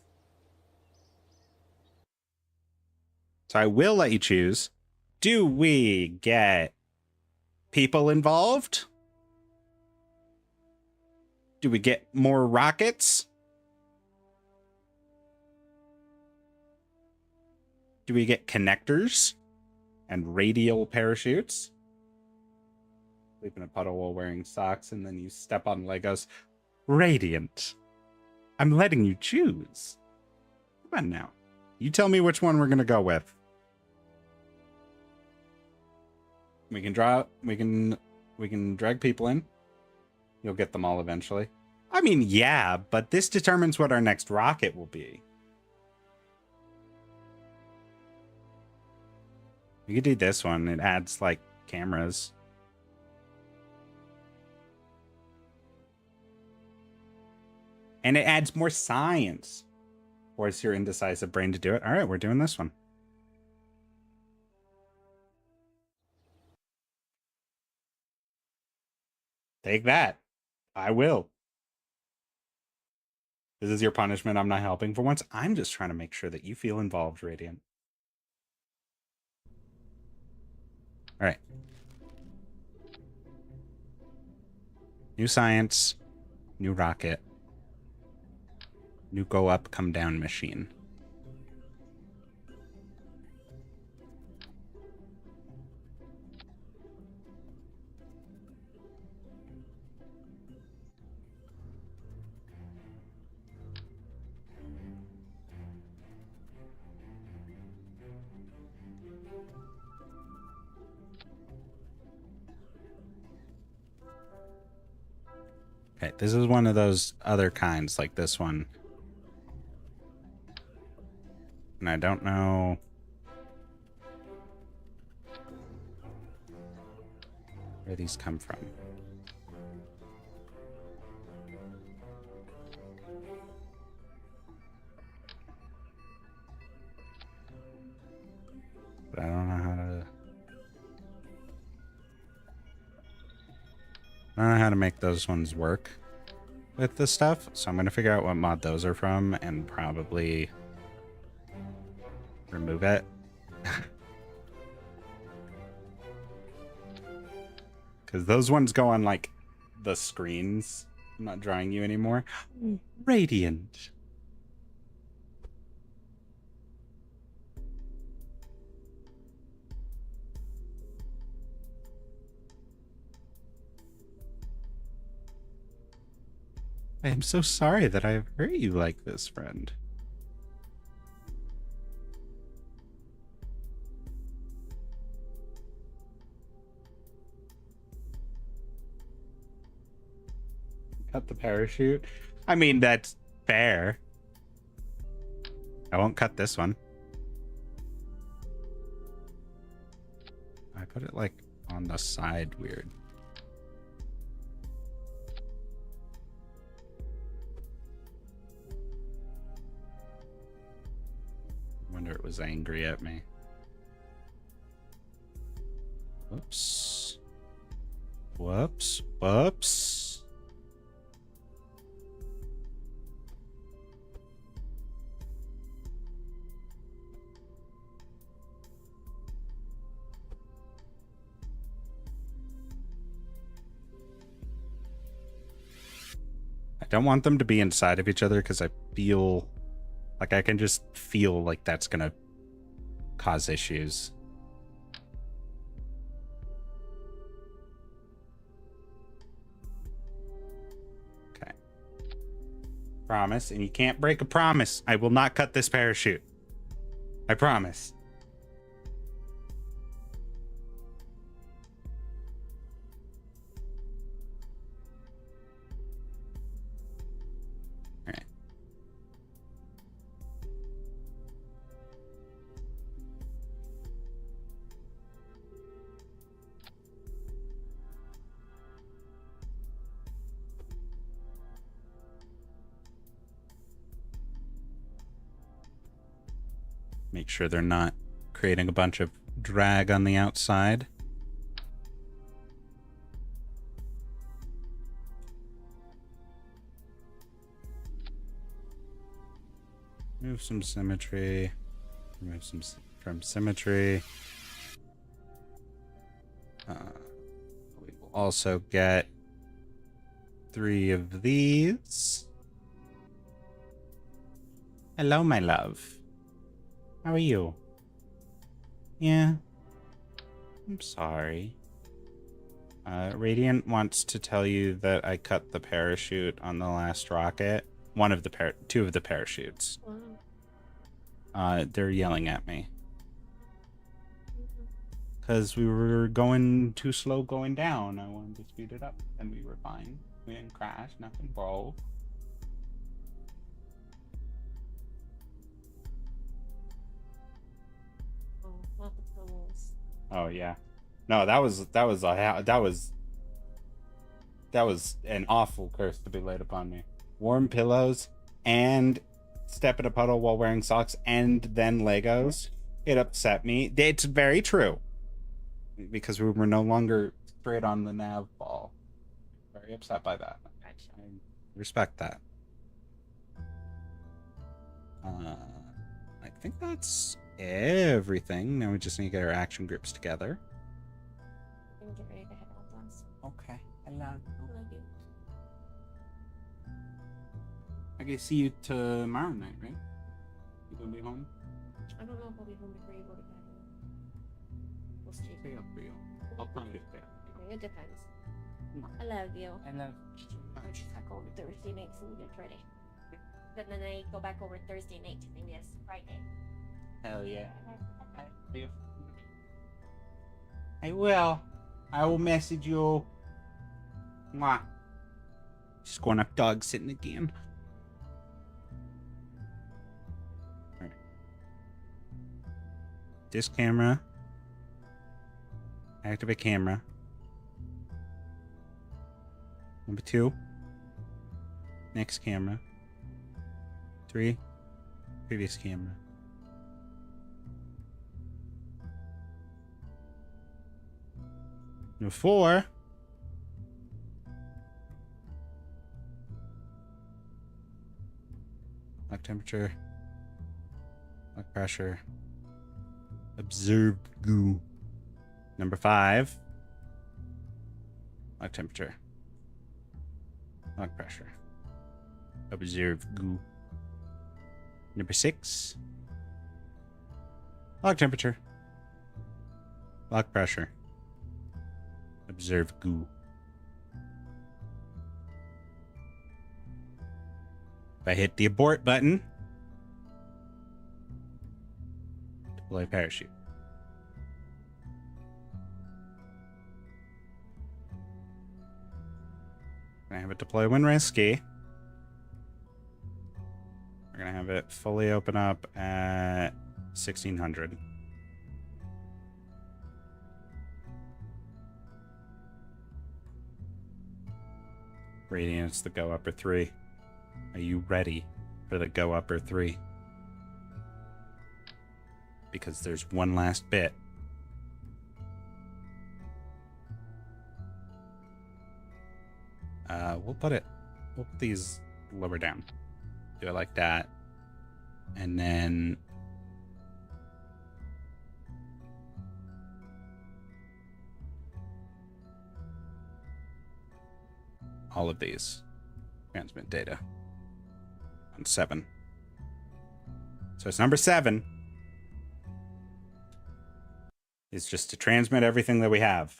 So I will let you choose. Do we get people involved? Do we get more rockets? Do we get connectors and radial parachutes? Sleep in a puddle while wearing socks and then you step on Legos. Radiant. I'm letting you choose. Come on now. You tell me which one we're going to go with. We can drag people in. You'll get them all eventually. I mean, yeah, but this determines what our next rocket will be. You could do this one. It adds, like, cameras. And it adds more science. Force your indecisive brain to do it. All right, we're doing this one. Take that. I will. This is your punishment. I'm not helping for once. I'm just trying to make sure that you feel involved, Radiant. All right. New science. New rocket. New go up, come down machine. Okay, this is one of those other kinds, like this one. And I don't know where these come from. But I don't know how to... I don't know how to make those ones work with this stuff. So I'm going to figure out what mod those are from and probably remove it. Because those ones go on, like, the screens. I'm not drawing you anymore. Radiant. I am so sorry that I have hurt you like this, friend. Cut the parachute. I mean, that's fair. I won't cut this one. I put it like on the side weird. Wonder it was angry at me. Whoops. Whoops. Whoops. I don't want them to be inside of each other because I feel like I can just feel like that's gonna cause issues. Okay. Promise, and you can't break a promise. I will not cut this parachute. I promise. Make sure they're not creating a bunch of drag on the outside. Remove some symmetry. Remove some from symmetry. We will also get 3 of these. Hello, my love. How are you? Yeah. I'm sorry. Radiant wants to tell you that I cut the parachute on the last rocket. Two of the parachutes. They're yelling at me. Because we were going too slow going down. I wanted to speed it up, and we were fine. We didn't crash, nothing broke. Oh yeah, no, that was an awful curse to be laid upon me. Warm pillows and step in a puddle while wearing socks and then Legos. It upset me. It's very true. Because we were no longer straight on the nav ball. Very upset by that. Gotcha. I respect that. I think that's everything. Now we just need to get our action groups together. I'm gonna get ready to head out, Blast. Okay. I love you. I can see you tomorrow night, right? You gonna be home? I don't know if I'll be home before you go to bed. We'll see. Stay up for you. I'll probably stay up. Okay, it depends. I love you. I love I'll just back over Thursday night so we get ready. Then I go back over Thursday night to maybe it's Friday. Hell yeah. I will. I will message you. Mwah. Just going up dog sitting again. Alright. This camera. Activate camera. Number 2. Next camera. 3. Previous camera. Number 4. Lock temperature. Lock pressure. Observe goo. Number 5. Lock temperature. Lock pressure. Observe goo. Number 6. Lock temperature. Lock pressure. Observe goo. If I hit the abort button, deploy parachute. We're gonna have it deploy when risky. We're gonna have it fully open up at 1600. Radiance, the go upper 3. Are you ready for the go upper 3? Because there's one last bit. We'll put these lower down. Do it like that. And then all of these transmit data on 7. So it's number 7 is just to transmit everything that we have.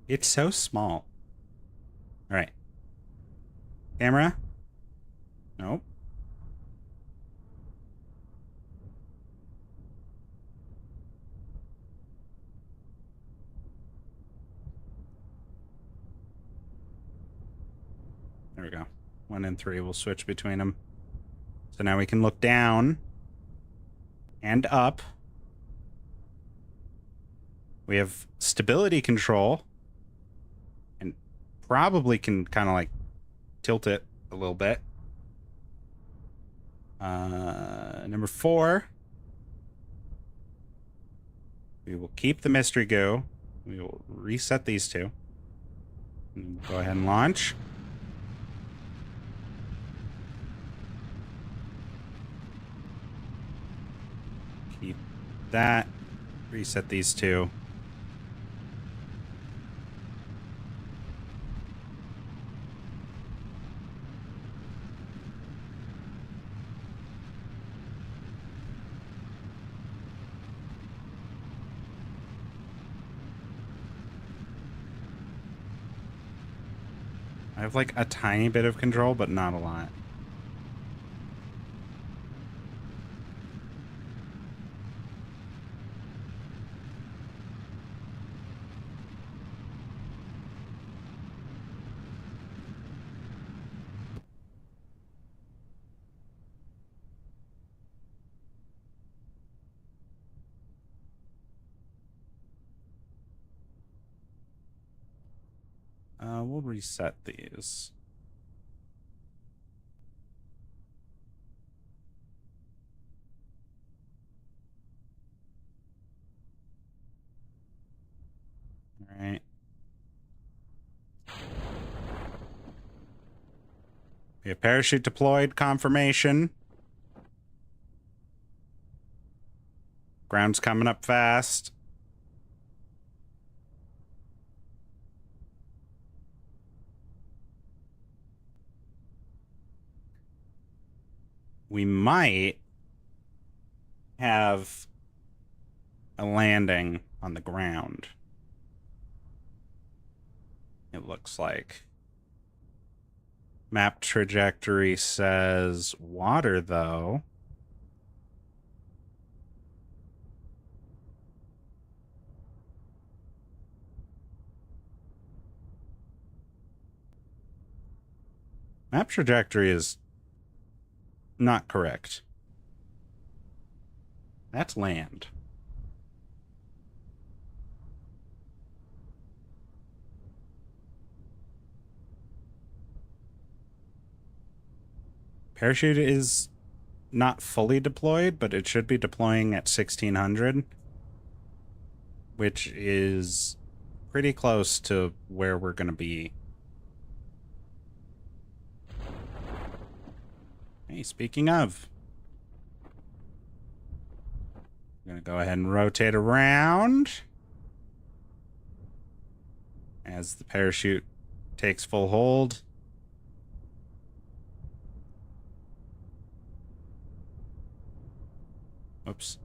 It's so small. All right. Camera? Nope. There we go. 1 and 3. We'll switch between them. So now we can look down and up. We have stability control. And probably can kind of like tilt it a little bit. Number 4. We will keep the mystery goo. We will reset these two. And go ahead and launch. Keep that. Reset these two. I have like a tiny bit of control, but not a lot. We'll reset these. All right. We have parachute deployed, confirmation. Ground's coming up fast. We might have a landing on the ground. It looks like. Map trajectory says water, though. Map trajectory is not correct. That's land. Parachute is not fully deployed, but it should be deploying at 1600, which is pretty close to where we're going to be. Hey, speaking of, I'm going to go ahead and rotate around as the parachute takes full hold. Oops.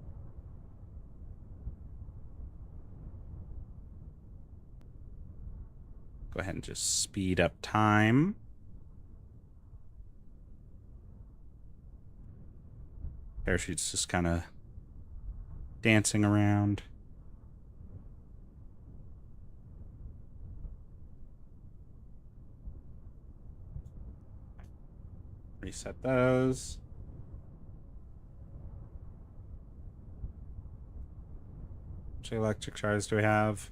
Go ahead and just speed up time. Parachute's just kind of dancing around. Reset those. How much electric charge do we have?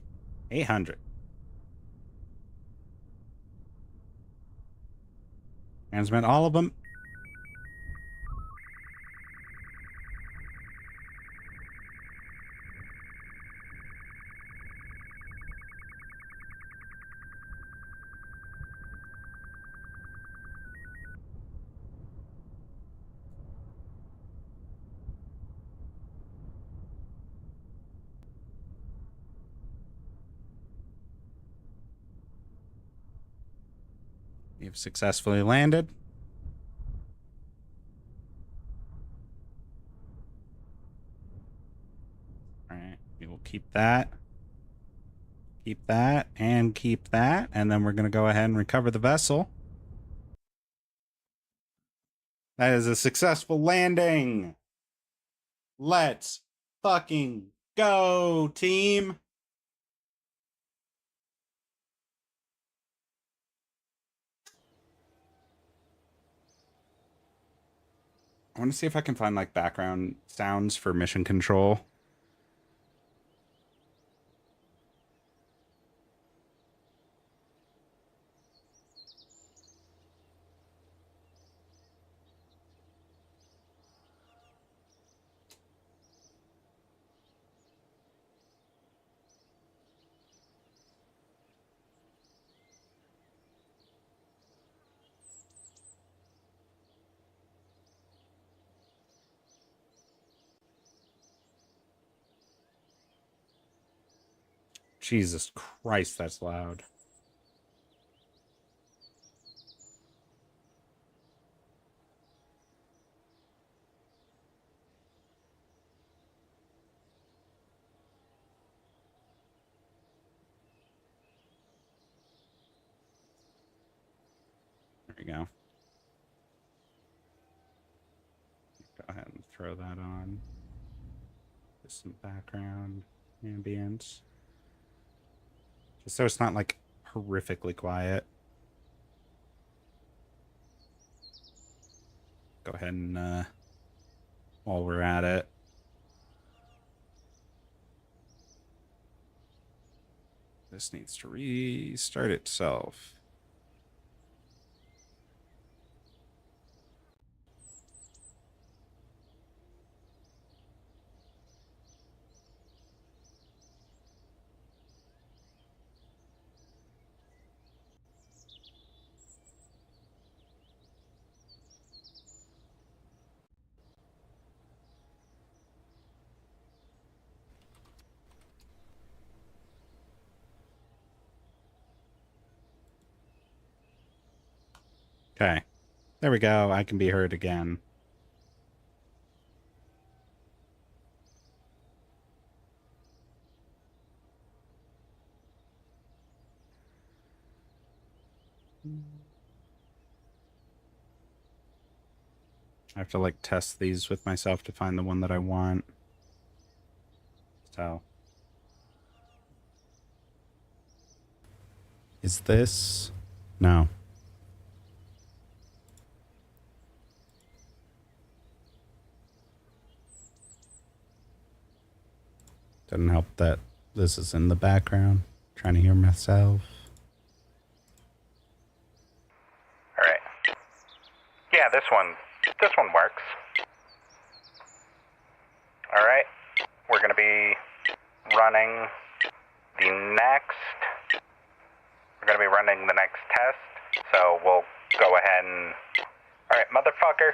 800. Transmit all of them. You've successfully landed. All right, we will keep that. Keep that and keep that. And then we're going to go ahead and recover the vessel. That is a successful landing. Let's fucking go, team. I want to see if I can find like background sounds for mission control. Jesus Christ, that's loud. There we go. Go ahead and throw that on. Just some background ambience. Just so it's not like horrifically quiet. Go ahead and while we're at it. This needs to restart itself. Okay. There we go. I can be heard again. I have to like test these with myself to find the one that I want. So. Is this? No. Doesn't help that this is in the background. Trying to hear myself. All right. Yeah, this one works. All right. We're going to be running the next test. So we'll go ahead and... All right, motherfucker.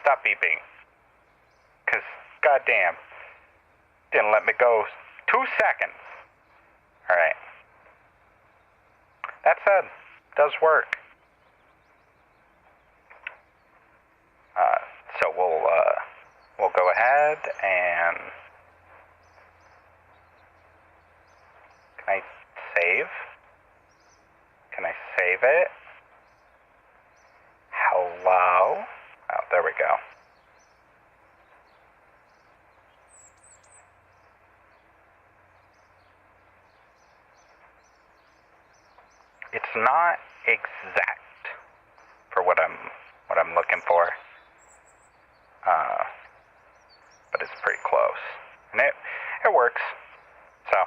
Stop beeping. Because, goddamn, didn't let me go 2 seconds. All right. That said, it does work. So we'll go ahead and... Can I save? Can I save it? Hello? Oh, there we go. It's not exact for what I'm looking for. But it's pretty close. And it works. So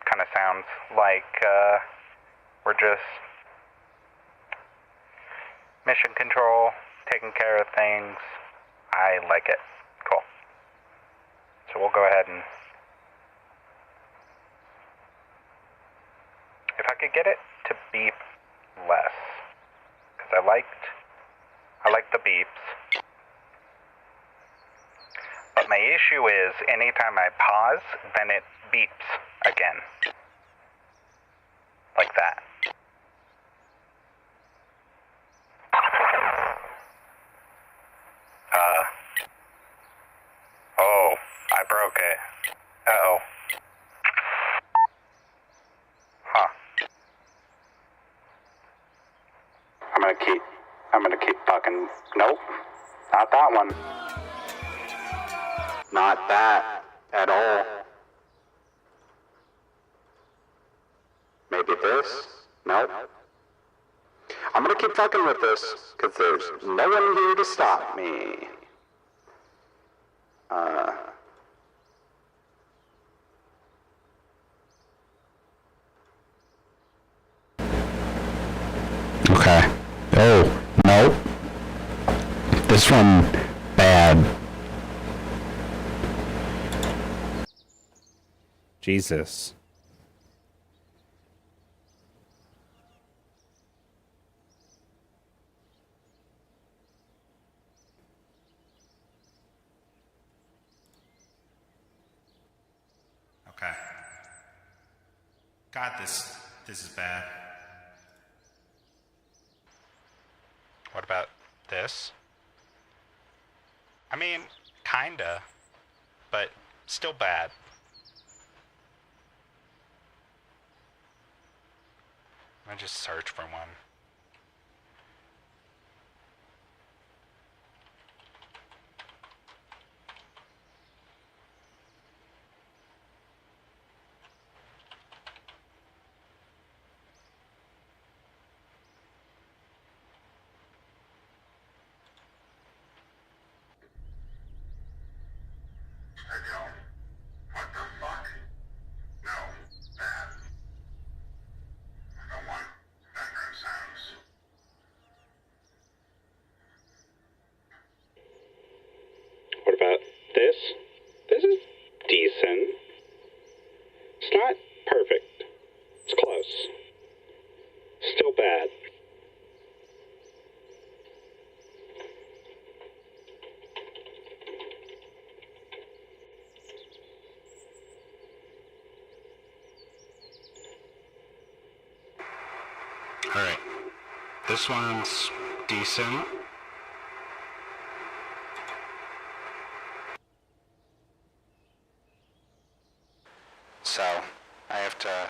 kind of sounds like we're just mission control, taking care of things. I like it. Cool. So we'll go ahead and... If I could get it to beep less, because I like the beeps. But my issue is anytime I pause, then it beeps again. Like that. Oh, I broke it. Uh-oh. Huh. I'm gonna keep fucking... Nope. Not that one. Not that at all. Maybe this? Nope. I'm gonna keep fucking with this, because there's no one here to stop me. Okay. Oh, no. This one, bad. Jesus. Okay. God, this is bad. What about this? I mean, kinda, but still bad. I'm gonna just search for one. What about this? This is decent. It's not perfect. It's close. Still bad. Alright. This one's decent. So, I have to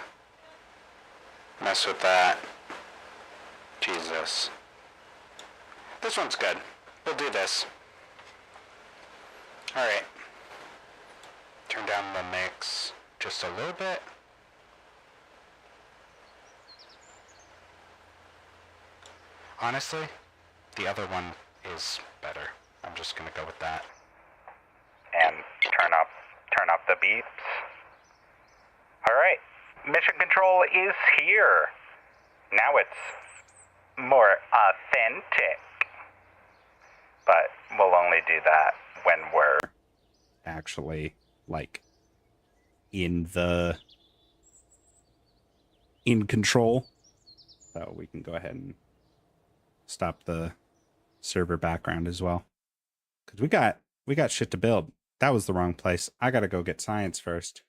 mess with that. Jesus. This one's good. We'll do this. Alright. Turn down the mix just a little bit. Honestly, the other one is better. I'm just gonna go with that. And turn up the beeps. Alright, mission control is here. Now it's more authentic. But we'll only do that when we're Actually, like, in control. So we can go ahead and stop the server background as well. Because we got shit to build. That was the wrong place. I gotta go get science first.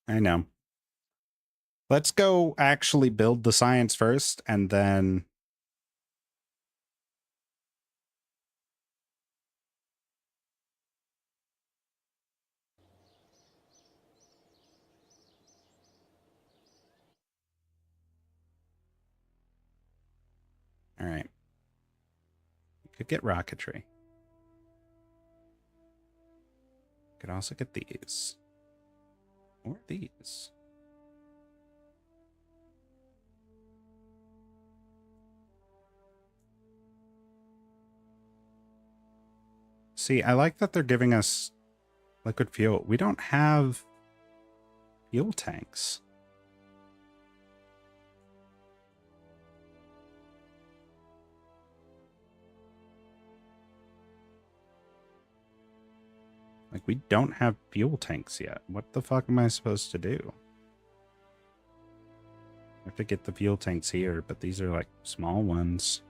I know. Let's go actually build the science first, and then all right. We could get rocketry. Could also get these. Or these. See, I like that they're giving us liquid fuel. We don't have fuel tanks. Like, we don't have fuel tanks yet. What the fuck am I supposed to do? I have to get the fuel tanks here, but these are like small ones.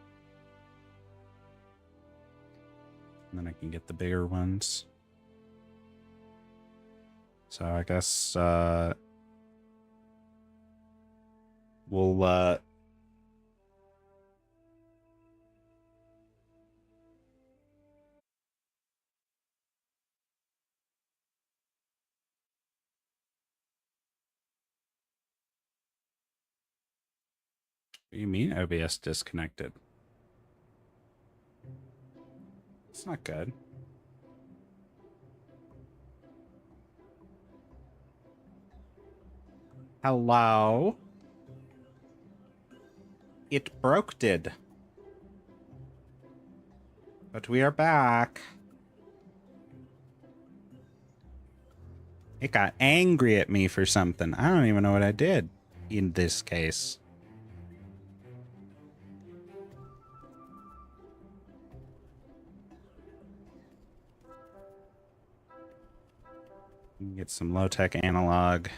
And then I can get the bigger ones. So I guess we'll what do you mean OBS disconnected? It's not good. Hello? It broke did. But we are back. It got angry at me for something. I don't even know what I did in this case. Get some low-tech analog.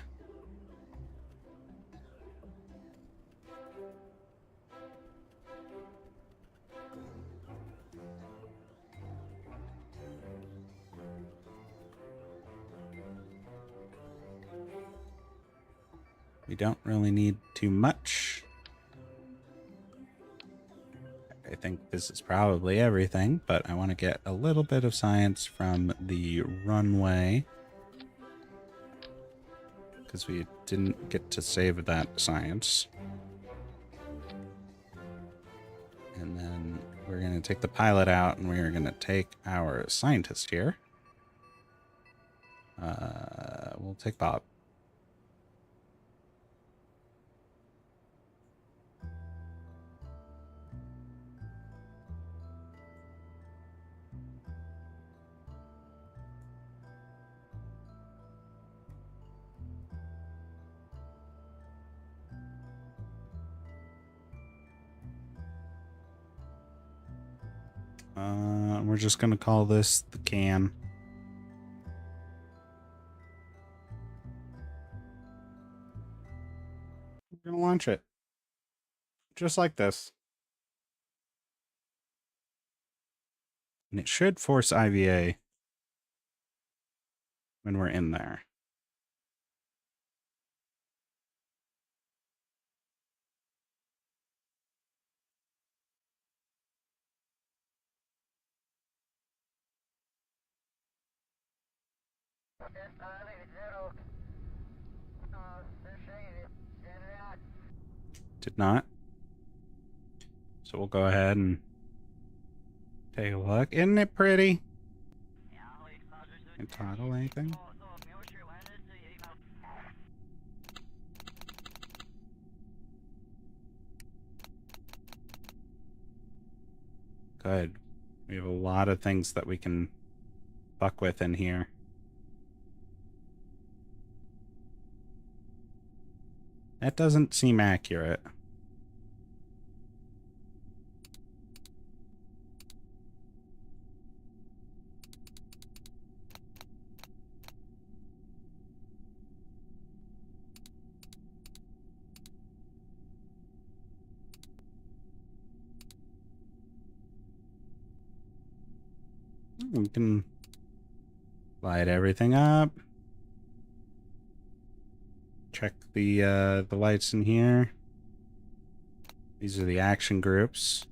We don't really need too much. I think this is probably everything, but I want to get a little bit of science from the runway, because we didn't get to save that science. And then we're going to take the pilot out, and we're going to take our scientist here. We'll take Bob. We're just going to call this the can. We're going to launch it. Just like this. And it should force IVA when we're in there. Did not. So we'll go ahead and take a look. Isn't it pretty? Can toggle anything? Good. We have a lot of things that we can fuck with in here. That doesn't seem accurate. We can light everything up. Check the lights in here. These are the action groups.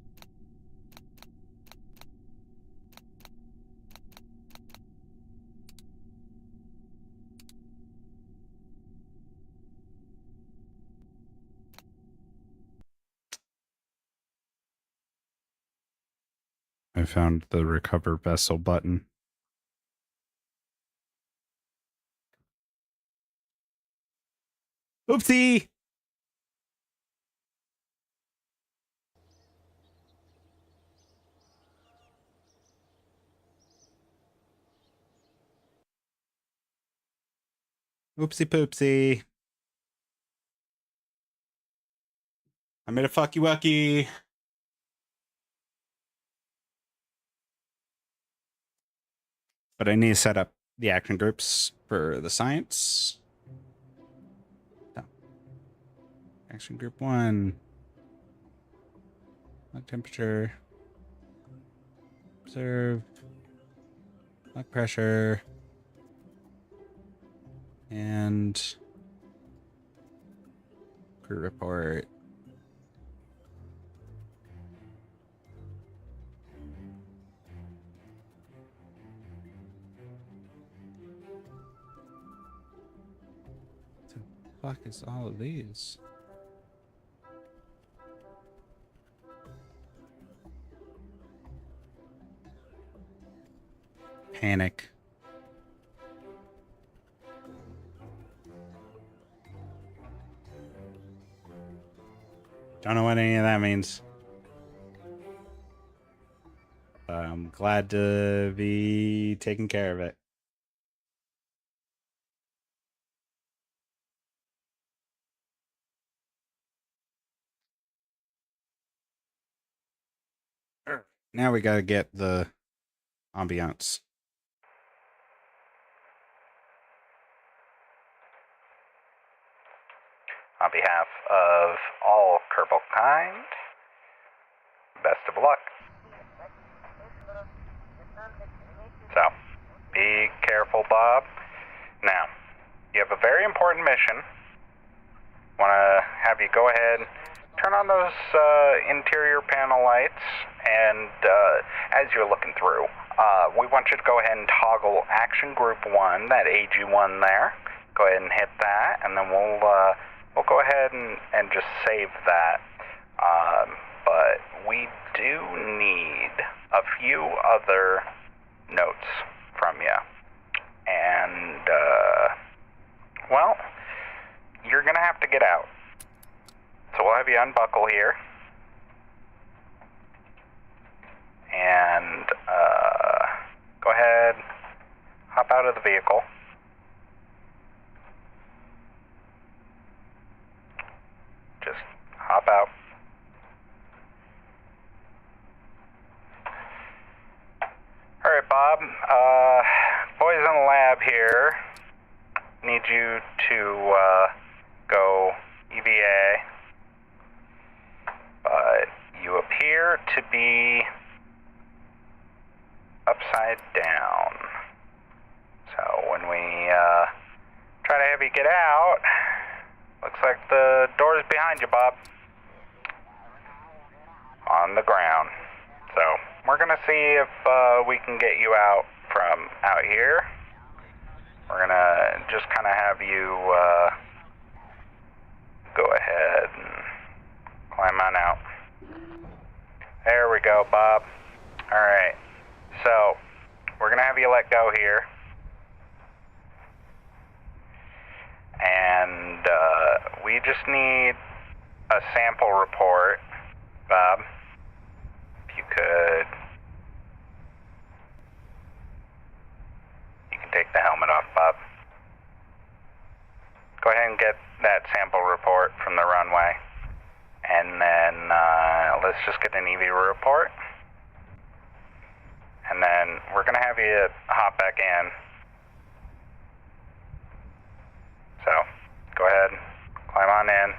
I found the recover vessel button. Oopsie! Oopsie poopsie. I made a fucky wucky. But I need to set up the action groups for the science. No. Action group 1. Blood temperature. Observe. Blood pressure. And crew report. What the fuck is all of these? panic. Don't know what any of that means. I'm glad to be taking care of it. Now we gotta get the ambiance. On behalf of all Kerbal kind, best of luck. So, be careful, Bob. Now, you have a very important mission. Want to have you go ahead, turn on those interior panel lights, and as you're looking through, we want you to go ahead and toggle Action Group 1, that AG1 there. Go ahead and hit that, and then we'll go ahead and just save that. But we do need a few other notes from you. And, well, you're going to have to get out. So we'll have you unbuckle here. And, go ahead, hop out of the vehicle. Just hop out. All right, Bob. Boys in the lab here need you to go EVA, but you appear to be upside down. So when we try to have you get out, looks like the door's behind you, Bob. On the ground. So we're gonna see if we can get you out from out here. We're gonna just kind of have you go ahead and climb on out. There we go, Bob. All right. So we're gonna have you let go here. And we just need a sample report, Bob. If you could, you can take the helmet off, Bob. Go ahead and get that sample report from the runway. And then let's just get an EV report. And then we're going to have you hop back in. So, go ahead, climb on in.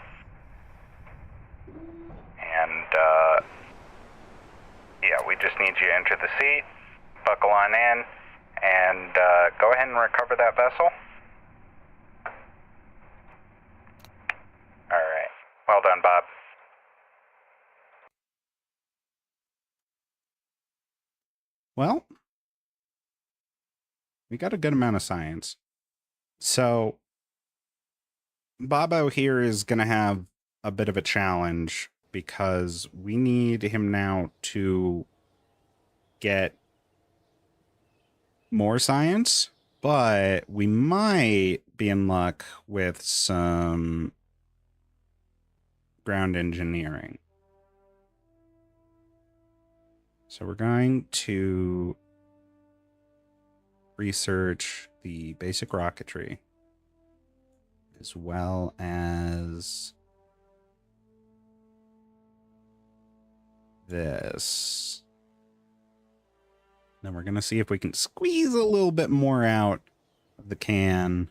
And, yeah, we just need you to enter the seat, buckle on in, and go ahead and recover that vessel. All right. Well done, Bob. Well, we got a good amount of science. So, Bobo here is going to have a bit of a challenge because we need him now to get more science, but we might be in luck with some ground engineering. So we're going to research the basic rocketry as well as this. Then we're going to see if we can squeeze a little bit more out of the can.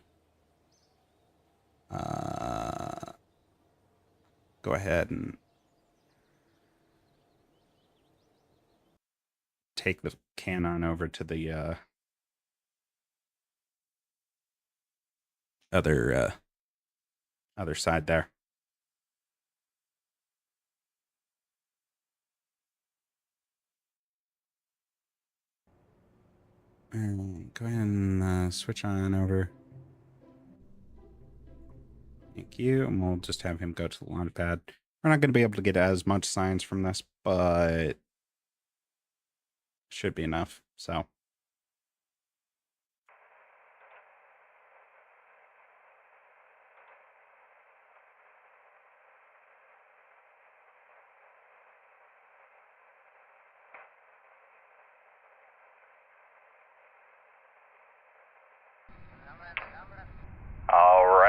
Go ahead and take the can on over to the other side there. All right, go ahead and switch on over. Thank you. And we'll just have him go to the launch pad. We're not going to be able to get as much science from this, but should be enough. So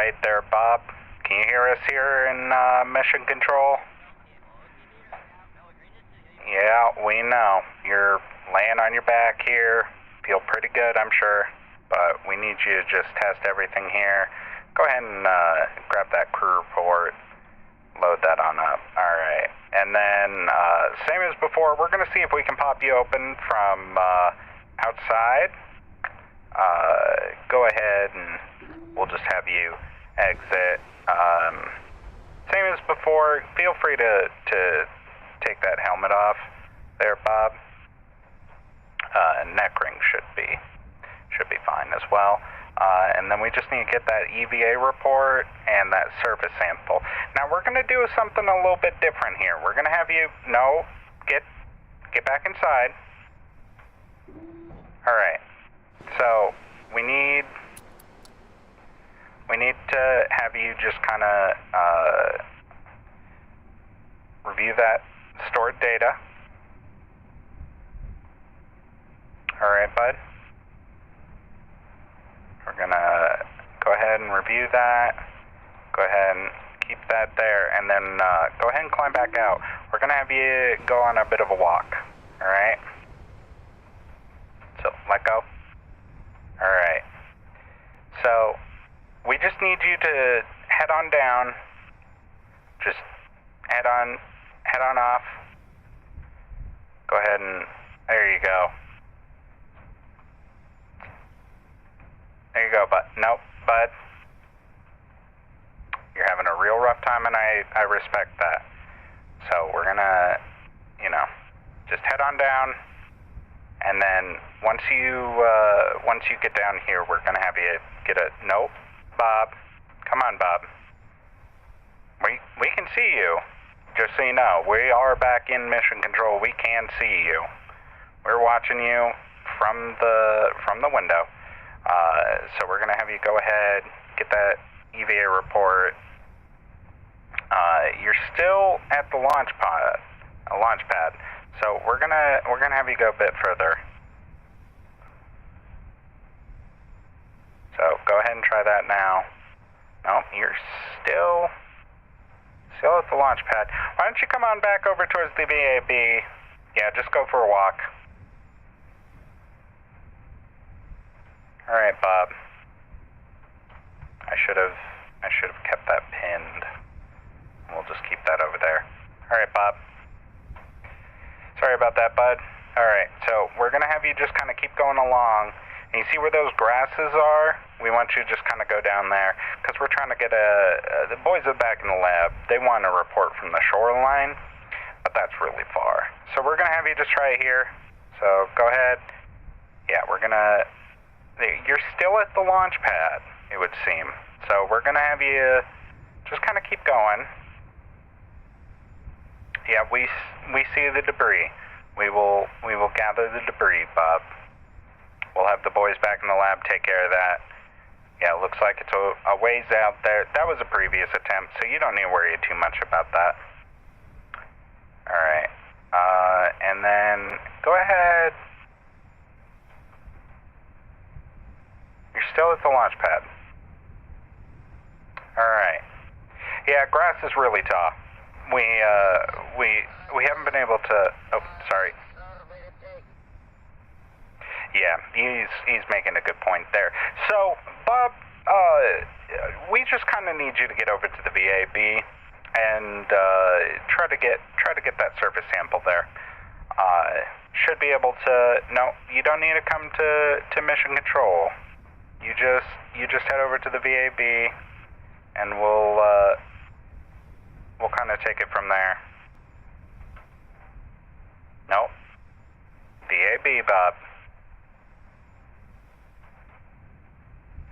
right there, Bob? Can you hear us here in Mission Control? Yeah, we know. You're laying on your back here. Feel pretty good, I'm sure. But we need you to just test everything here. Go ahead and grab that crew report. Load that on up. Alright. And then, same as before, we're going to see if we can pop you open from outside. Go ahead and we'll just have you exit. Same as before, feel free to take that helmet off there, Bob. Neck ring should be fine as well. And then we just need to get that EVA report and that surface sample. Now we're going to do something a little bit different here. We're going to have you, no, get back inside. All right. So we need to have you just kind of review that stored data. All right, bud. We're gonna go ahead and review that. Go ahead and keep that there, and then go ahead and climb back out. We're gonna have you go on a bit of a walk. All right. So let go. All right. So we just need you to head on down. Just head on off. Go ahead and there you go. There you go, bud. Nope, bud. You're having a real rough time, and I respect that. So we're gonna, just head on down, and then once you get down here, we're gonna have you get a nope, Bob. Come on, Bob. We can see you. Just so you know, we are back in Mission Control. We can see you. We're watching you from the window. So we're gonna have you go ahead, get that EVA report. You're still at the launch pad. So we're gonna have you go a bit further. So go ahead and try that now. No, you're still at the launch pad. Why don't you come on back over towards the VAB? Yeah, just go for a walk. All right, Bob. I should have kept that pinned. We'll just keep that over there. All right, Bob. Sorry about that, bud. All right, so we're gonna have you just kind of keep going along. And you see where those grasses are? We want you to just kind of go down there because we're trying to get the boys are back in the lab. They want a report from the shoreline, but that's really far. So we're gonna have you just try it here. So go ahead. Yeah, you're still at the launch pad, it would seem. So we're gonna have you just kind of keep going. Yeah, we see the debris. We will gather the debris, Bob. We'll have the boys back in the lab take care of that. Yeah, it looks like it's a ways out there. That was a previous attempt, so you don't need to worry too much about that. All right. And then go ahead. You're still at the launch pad. All right. Yeah, grass is really tough. We haven't been able to. Oh, sorry. Yeah, he's making a good point there. So, Bob, we just kind of need you to get over to the VAB and try to get that surface sample there. Should be able to. No, you don't need to come to Mission Control. You just head over to the VAB, and we'll kind of take it from there. No, VAB, Bob.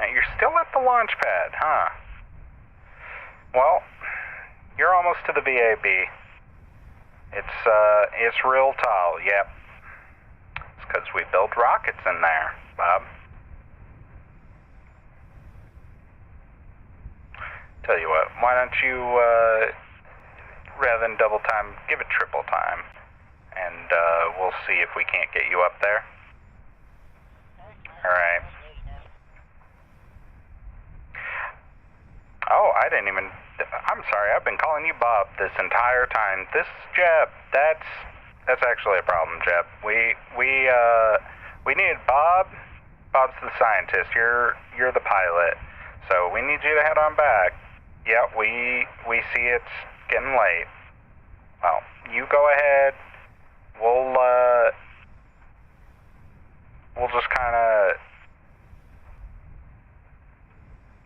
Now you're still at the launch pad, huh? Well, you're almost to the VAB. It's real tall. Yep. It's because we built rockets in there, Bob. Tell you what, why don't you, rather than double time, give it triple time, and we'll see if we can't get you up there. All right. I didn't even... I'm sorry, I've been calling you Bob this entire time. This Jeb, that's actually a problem, Jeb. We need Bob. Bob's the scientist. You're the pilot. So we need you to head on back. Yeah, we see it's getting late. Well, you go ahead. We'll just kind of...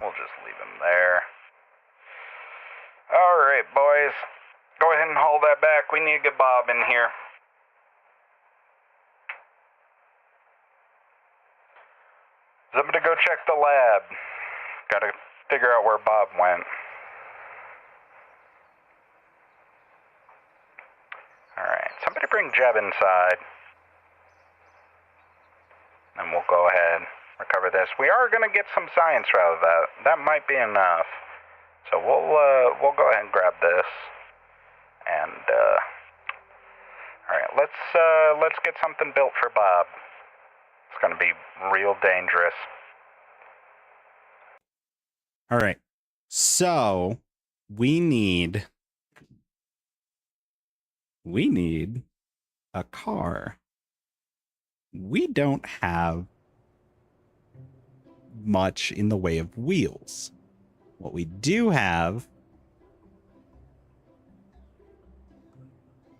We'll just leave him there. Alright, boys. Go ahead and haul that back. We need to get Bob in here. Somebody go check the lab. Gotta figure out where Bob went. Alright, somebody bring Jeb inside. And we'll go ahead and recover this. We are gonna get some science out of that. That might be enough. So we'll go ahead and grab this. And alright, let's get something built for Bob. It's gonna be real dangerous. All right. So we need a car. We don't have much in the way of wheels. What we do have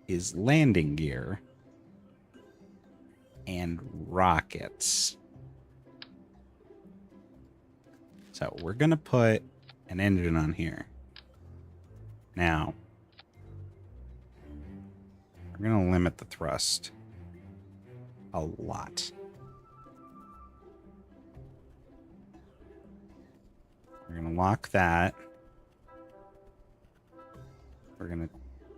is landing gear and rockets. So we're going to put an engine on here. Now, we're going to limit the thrust a lot. We're going to lock that. We're going to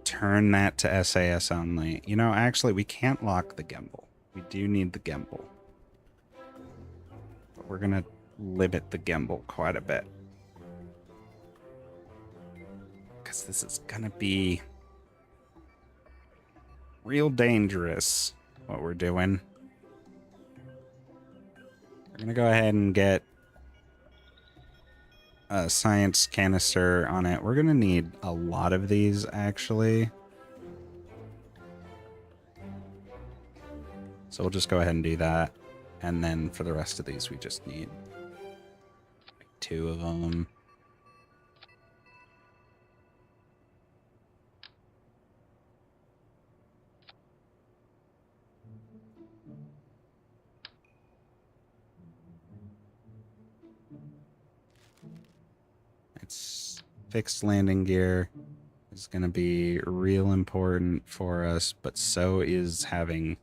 turn that to SAS only. You know, actually, we can't lock the gimbal. We do need the gimbal. But we're going to limit the gimbal quite a bit. Because this is going to be real dangerous, what we're doing. We're going to go ahead and get a science canister on it. We're going to need a lot of these, actually. So we'll just go ahead and do that. And then for the rest of these, we just need like 2 of them. It's fixed landing gear is going to be real important for us, but so is having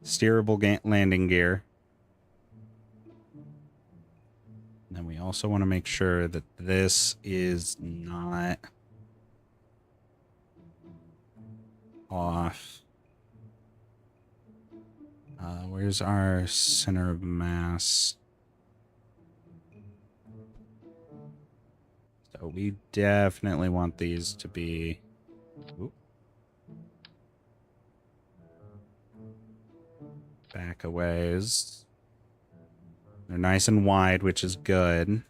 steerable landing gear. And then we also want to make sure that this is not off. Where's our center of mass? So we definitely want these to be... Oop. Back a ways. They're nice and wide, which is good.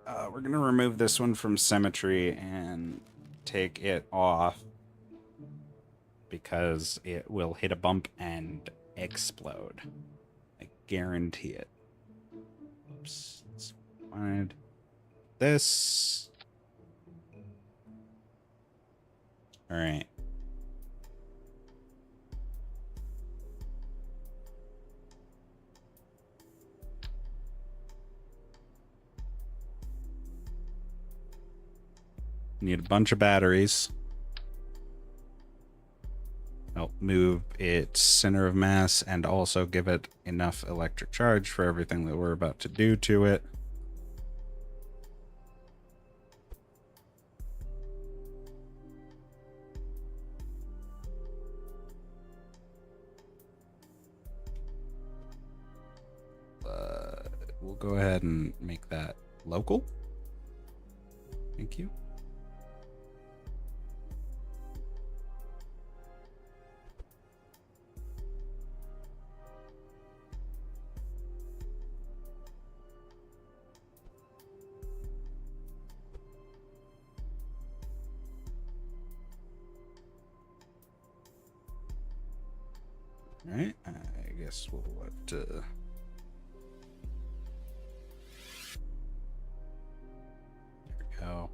We're going to remove this one from symmetry and take it off because it will hit a bump and explode. I guarantee it. Oops. Let's find this. All right. Need a bunch of batteries. Help move its center of mass and also give it enough electric charge for everything that we're about to do to it. We'll go ahead and make that local. Thank you. Right? I guess we'll let. There we go.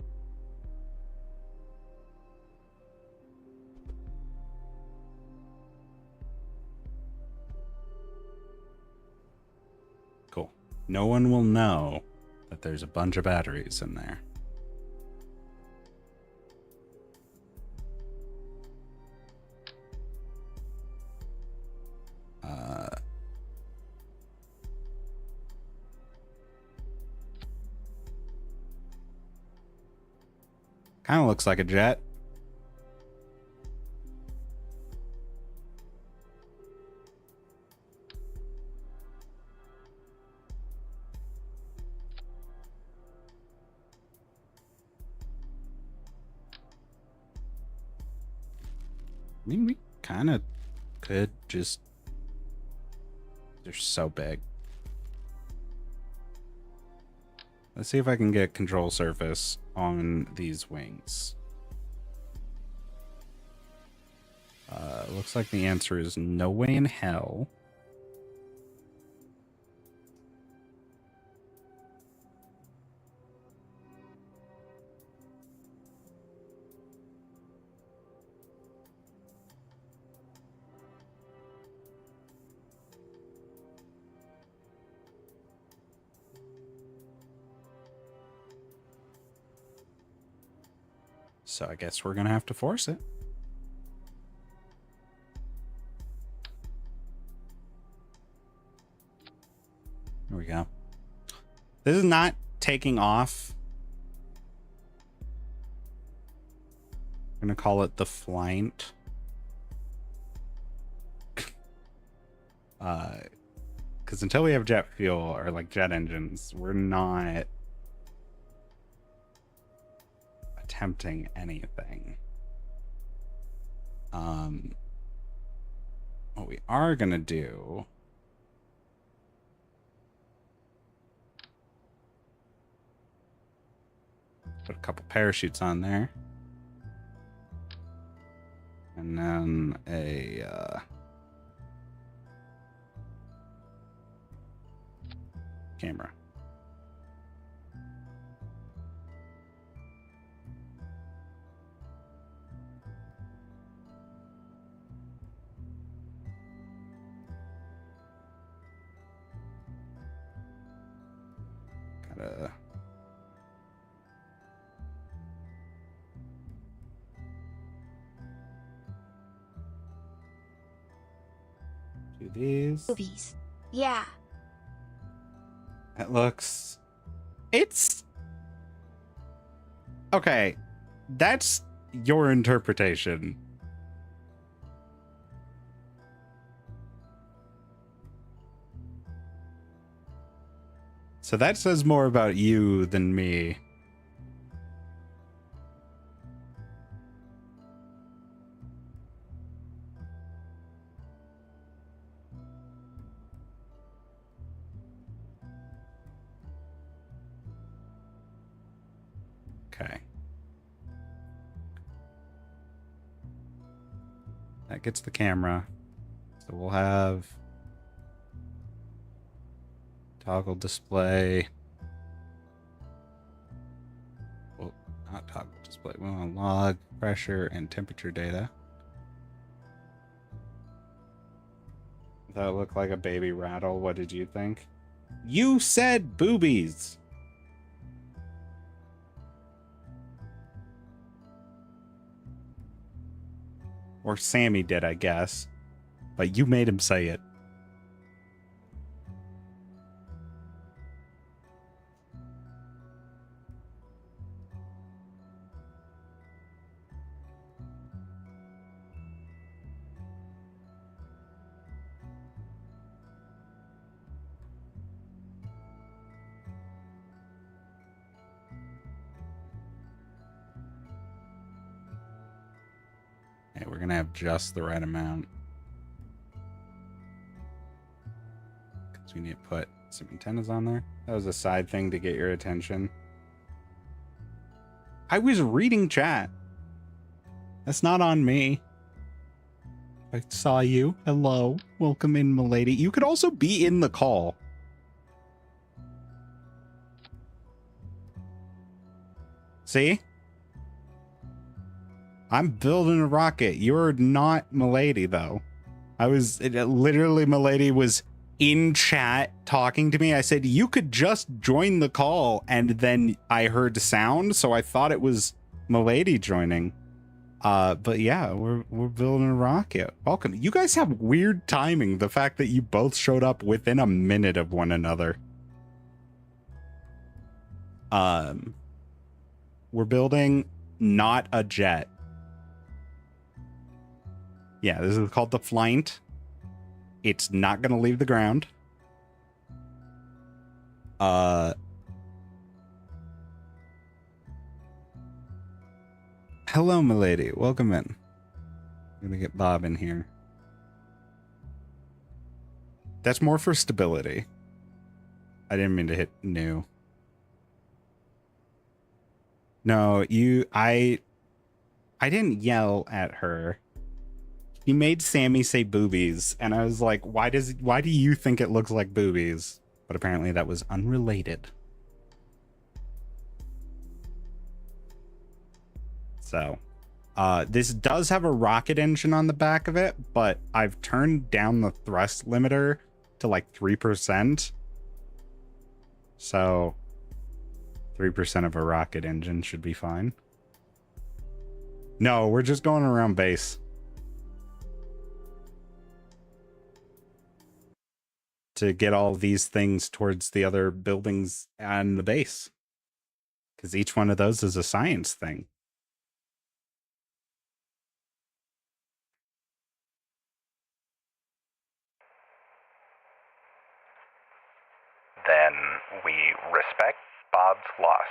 Cool. No one will know that there's a bunch of batteries in there. Kind of looks like a jet. I mean, we kind of could just... They're so big. Let's see if I can get control surface on these wings. Looks like the answer is no way in hell. So I guess we're gonna have to force it. There we go. This is not taking off. I'm gonna call it the flight. Because until we have jet fuel or like jet engines, we're not attempting anything. What we are gonna do put a couple parachutes on there, and then a camera. Gotta do these. Movies. Yeah. It looks... It's... Okay. That's your interpretation. So that says more about you than me. Okay. That gets the camera. So we'll have toggle display. Well, not toggle display. We want log pressure and temperature data. That looked like a baby rattle. What did you think? You said boobies. Or Sammy did, I guess. But you made him say it. Okay, we're gonna have just the right amount. Because we need to put some antennas on there. That was a side thing to get your attention. I was reading chat. That's not on me. I saw you. Hello. Welcome in, milady. You could also be in the call. See? I'm building a rocket. You're not milady, though. Literally, milady was in chat talking to me. I said, you could just join the call, and then I heard sound, so I thought it was milady joining. But yeah, we're building a rocket. Welcome. You guys have weird timing. The fact that you both showed up within a minute of one another. We're building not a jet. Yeah, this is called the Flight. It's not gonna leave the ground. Hello, milady. Welcome in. I'm gonna get Bob in here. That's more for stability. I didn't mean to hit new. No, I didn't yell at her. He made Sammy say boobies, and I was like, why do you think it looks like boobies? But apparently that was unrelated. So, this does have a rocket engine on the back of it, but I've turned down the thrust limiter to like 3%. So 3% of a rocket engine should be fine. No, we're just going around base. To get all these things towards the other buildings and the base. Because each one of those is a science thing. Then we respect Bob's loss.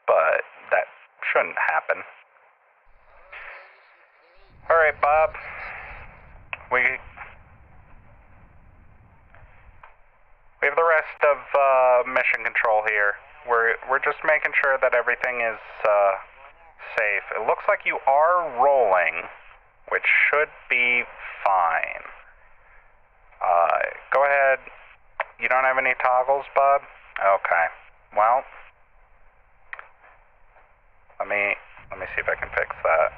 But that shouldn't happen. Alright, Bob. We have the rest of mission control here. We're just making sure that everything is safe. It looks like you are rolling, which should be fine. Go ahead. You don't have any toggles, Bob? Okay. Well, let me see if I can fix that.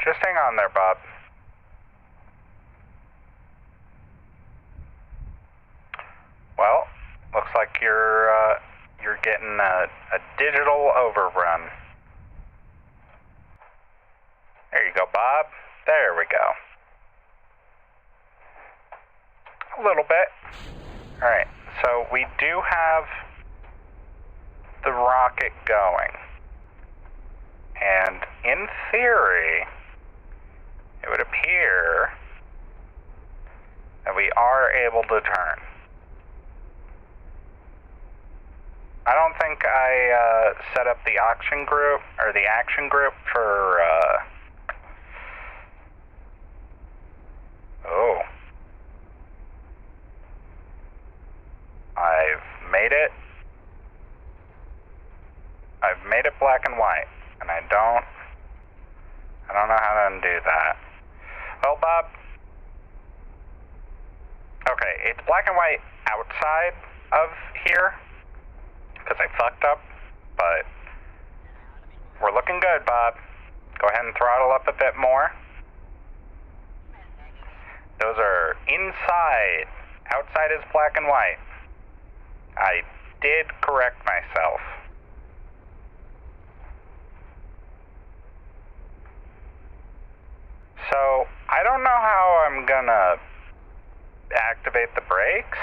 Just hang on there, Bob. Well, looks like you're getting a digital overrun. There you go, Bob. There we go. A little bit. All right, so we do have the rocket going. And in theory, it would appear that we are able to turn. I don't think I set up the action group for oh. I've made it black and white, and I don't know how to undo that. Well, Bob. Okay, it's black and white outside of here, because I fucked up, but we're looking good, Bob. Go ahead and throttle up a bit more. Those are inside. Outside is black and white. I did correct myself. So, I don't know how I'm gonna activate the brakes.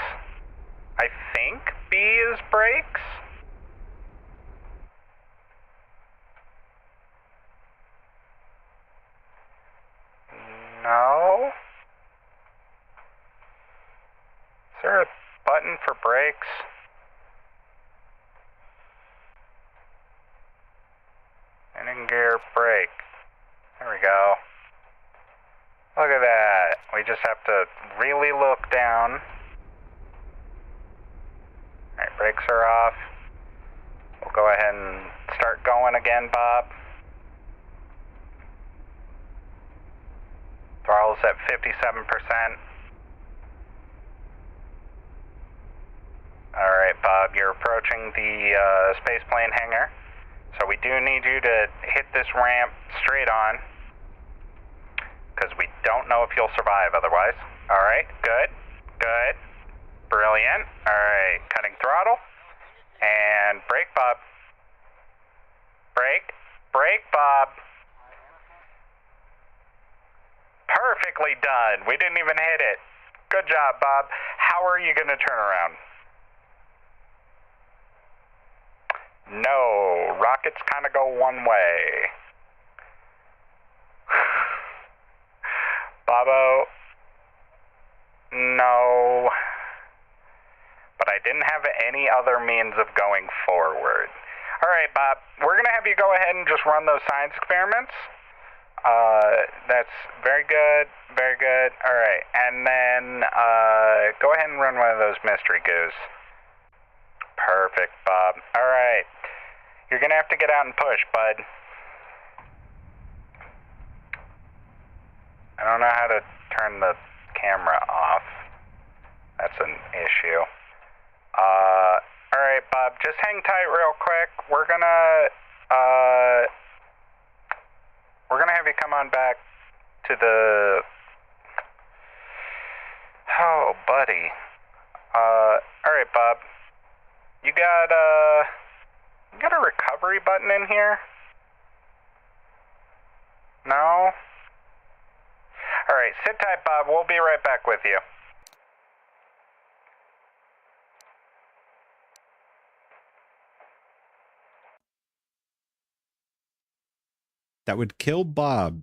I think B is brakes. No? Is there a button for brakes? Landing gear, brake. There we go. Look at that. We just have to really look down. Alright, brakes are off. go ahead and start going again, Bob. Throttle's at 57%. Alright, Bob, you're approaching the spaceplane hangar. So we do need you to hit this ramp straight on, because we don't know if you'll survive otherwise. Alright, good, good, brilliant. Alright, cutting throttle, and brake, Bob. Brake, brake, Bob. Perfectly done. We didn't even hit it. Good job, Bob. How are you going to turn around? No, rockets kind of go one way. Bobo, no. But I didn't have any other means of going forward. Alright, Bob, we're going to have you go ahead and just run those science experiments. That's very good, very good. Alright, and then go ahead and run one of those mystery goos. Perfect, Bob. Alright. You're gonna have to get out and push, bud. I don't know how to turn the camera off. That's an issue. Alright, Bob, just hang tight real quick. We're gonna have you come on back to the... Oh, buddy. Alright, Bob. You got a recovery button in here? No? Alright, sit tight, Bob. We'll be right back with you. That would kill Bob.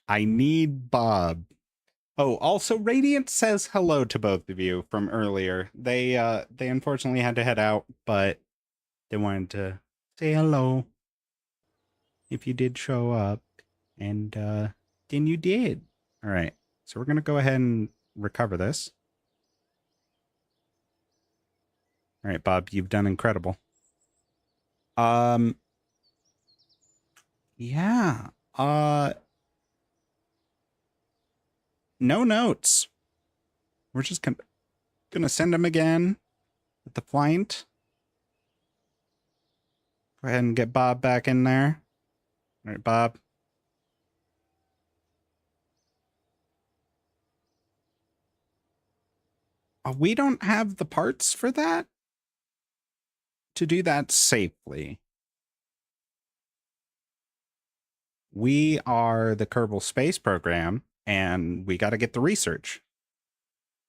I need Bob. Oh, also Radiant says hello to both of you from earlier. They unfortunately had to head out, but they wanted to say hello if you did show up. And then you did. All right. So we're going to go ahead and recover this. All right, Bob, you've done incredible. Yeah. No notes. We're just gonna send him again with the flight. Go ahead and get Bob back in there. All right, Bob. We don't have the parts for that to do that safely. We are the Kerbal Space Program, and we got to get the research.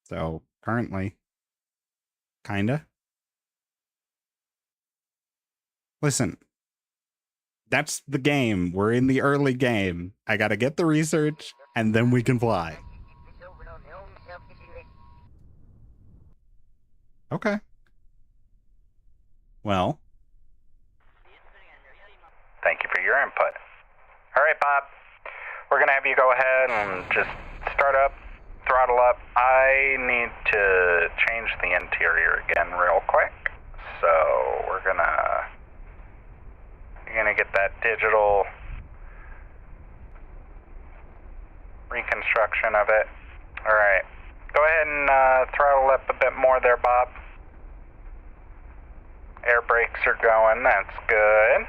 So currently, kinda. Listen, that's the game. We're in the early game. I got to get the research, and then we can fly. Okay. Well. Thank you for your input. All right, Bob. We're going to have you go ahead and just start up, throttle up. I need to change the interior again real quick. So you're going to get that digital reconstruction of it. All right. Go ahead and throttle up a bit more there, Bob. Air brakes are going. That's good.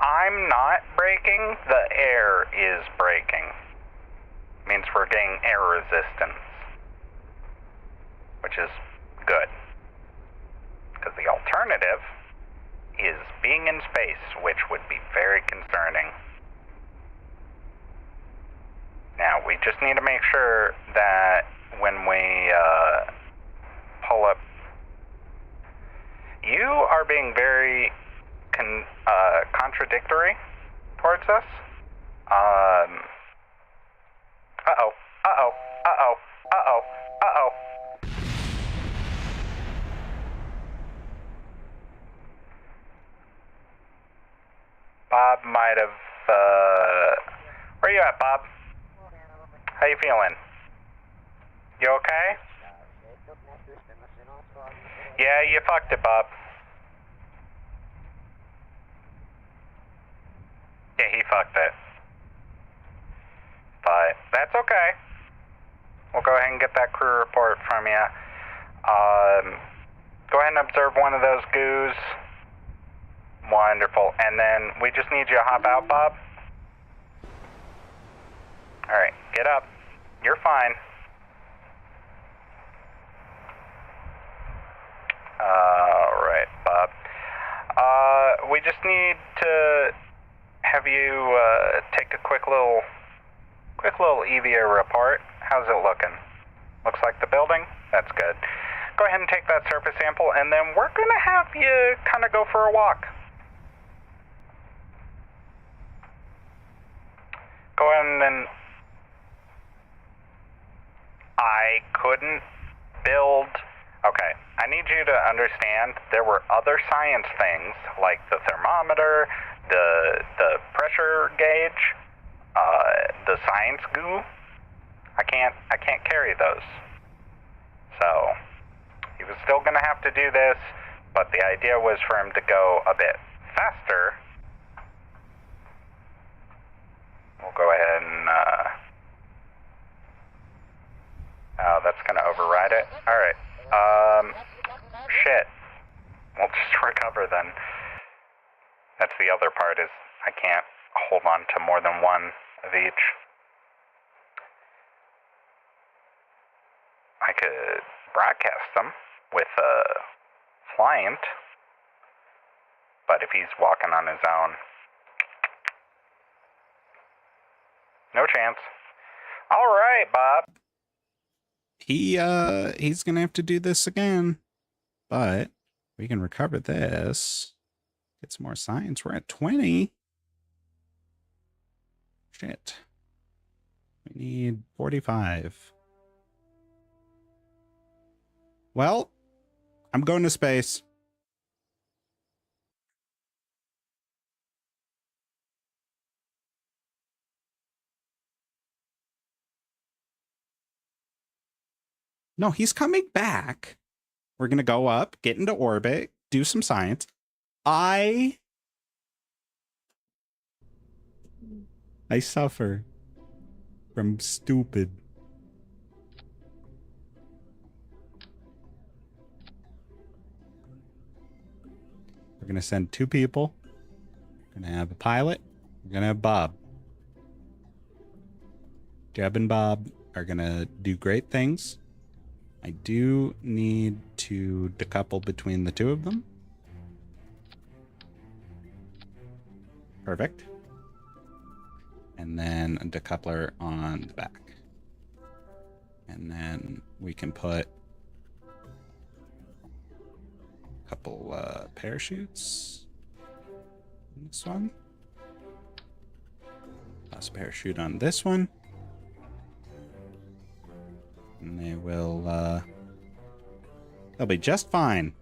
I'm not braking. The air is braking. Means we're getting air resistance, which is good. Because the alternative is being in space, which would be very concerning. Now, we just need to make sure that when we pull up... You are being very contradictory towards us. Uh-oh. Uh-oh. Uh-oh. Uh-oh. Uh-oh. Bob might have... Where you at, Bob? How you feeling? You okay? Yeah, you fucked it, bub. Yeah, he fucked it. But that's okay. We'll go ahead and get that crew report from you. Go ahead and observe one of those goos. Wonderful. And then we just need you to hop out, Bob. Alright, get up. You're fine. Alright, Bob. We just need to have you take a quick little IVA report. How's it looking? Looks like the building? That's good. Go ahead and take that surface sample, and then we're gonna have you kind of go for a walk. Go ahead and I couldn't build. Okay, I need you to understand there were other science things like the thermometer, the pressure gauge, the science goo. I can't carry those. So he was still gonna have to do this, but the idea was for him to go a bit faster. We'll go ahead and oh, that's gonna override it. Alright. Shit. We'll just recover then. That's the other part, is I can't hold on to more than one of each. I could broadcast them with a client, but if he's walking on his own, no chance. All right, Bob. He's gonna have to do this again, but we can recover this. Get some more science. We're at 20. Shit. We need 45. Well, I'm going to space. No, he's coming back. We're going to go up, get into orbit, do some science. I suffer from stupid. We're going to send 2 people. We're going to have a pilot. We're going to have Bob. Jeb and Bob are going to do great things. I do need to decouple between the 2 of them. Perfect. And then a decoupler on the back. And then we can put a couple parachutes on this one. Plus a parachute on this one. And they will, they'll be just fine.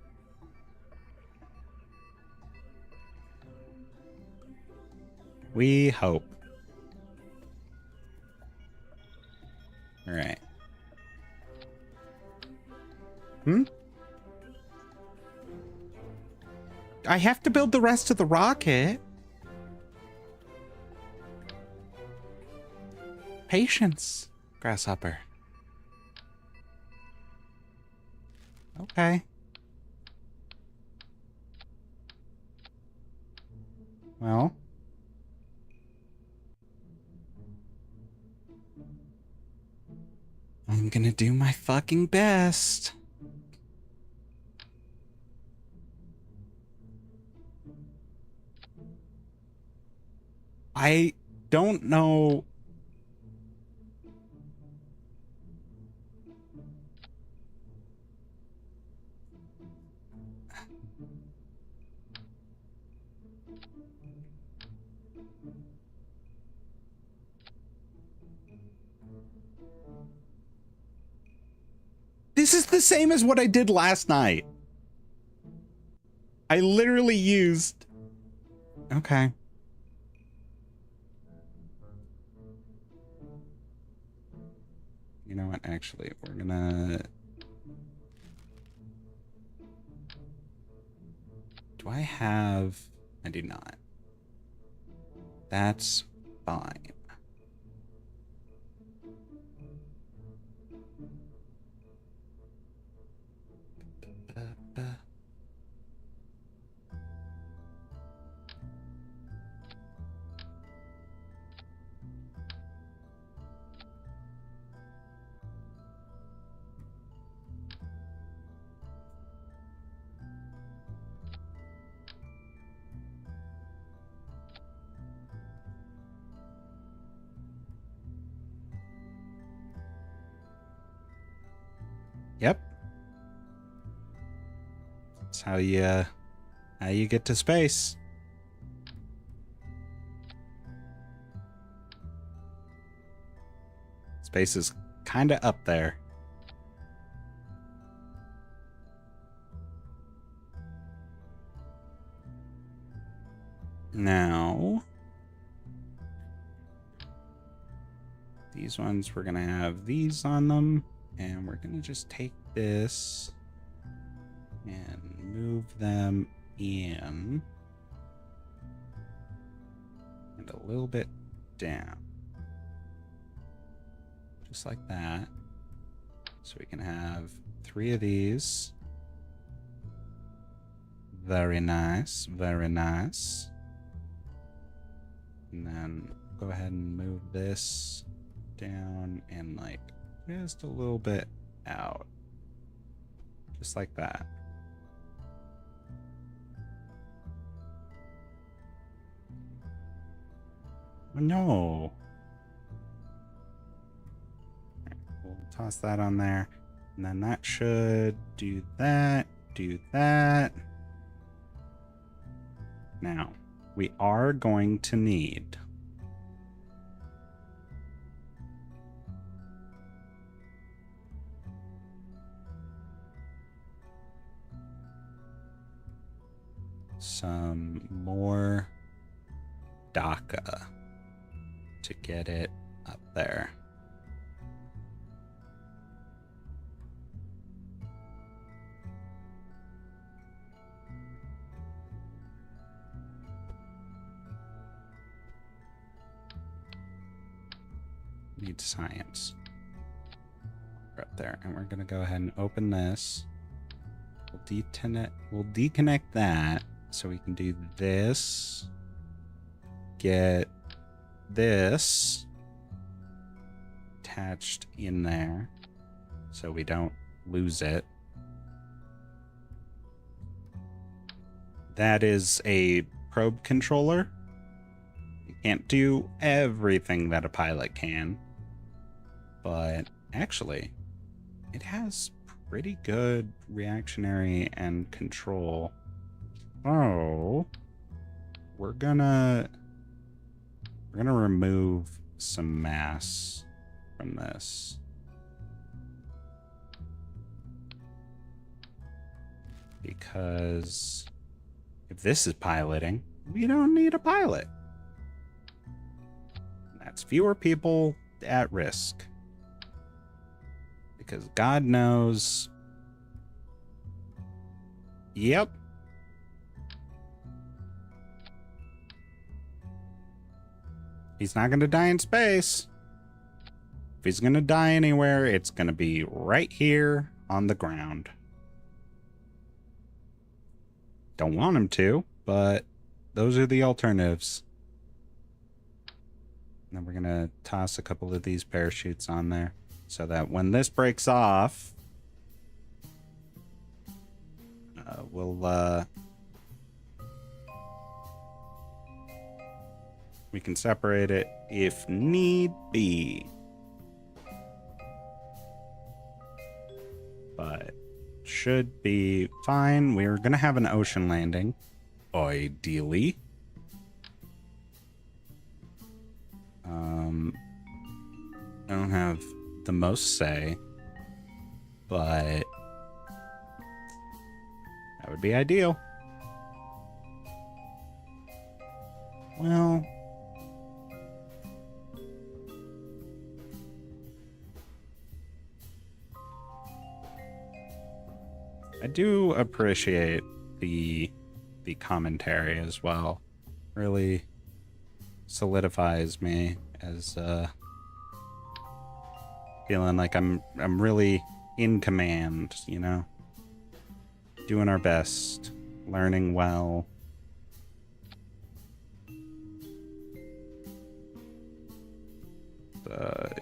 We hope. All right. I have to build the rest of the rocket. Patience, Grasshopper. Okay. Well. I'm gonna do my fucking best. I don't know. This is the same as what I did last night. I literally used... Okay. You know what? Actually, we're gonna... Do I have... I do not. That's fine. Yep. That's how you get to space. Space is kind of up there. Now, these ones, we're going to have these on them. And we're going to just take this and move them in. And a little bit down. Just like that. So we can have 3 of these. Very nice, very nice. And then go ahead and move this down and like just a little bit out. Just like that. No. We'll toss that on there. And then that should do that, do that. Now, we are going to need some more DACA to get it up there. Need science. We're up there, and we're gonna go ahead and open this. We'll deconnect that so we can do this. Get this attached in there so we don't lose it. That is a probe controller. You can't do everything that a pilot can, but actually it has pretty good reactionary and control. Oh, we're gonna remove some mass from this. Because if this is piloting, we don't need a pilot. That's fewer people at risk. Because God knows... Yep. He's not going to die in space. If he's going to die anywhere, it's going to be right here on the ground. Don't want him to, but those are the alternatives. And then we're going to toss a couple of these parachutes on there so that when this breaks off, we can separate it if need be. But should be fine. We're going to have an ocean landing, ideally. I don't have the most say, but that would be ideal. Well, I do appreciate the commentary as well. Really solidifies me as feeling like I'm really in command, you know? Doing our best, learning well.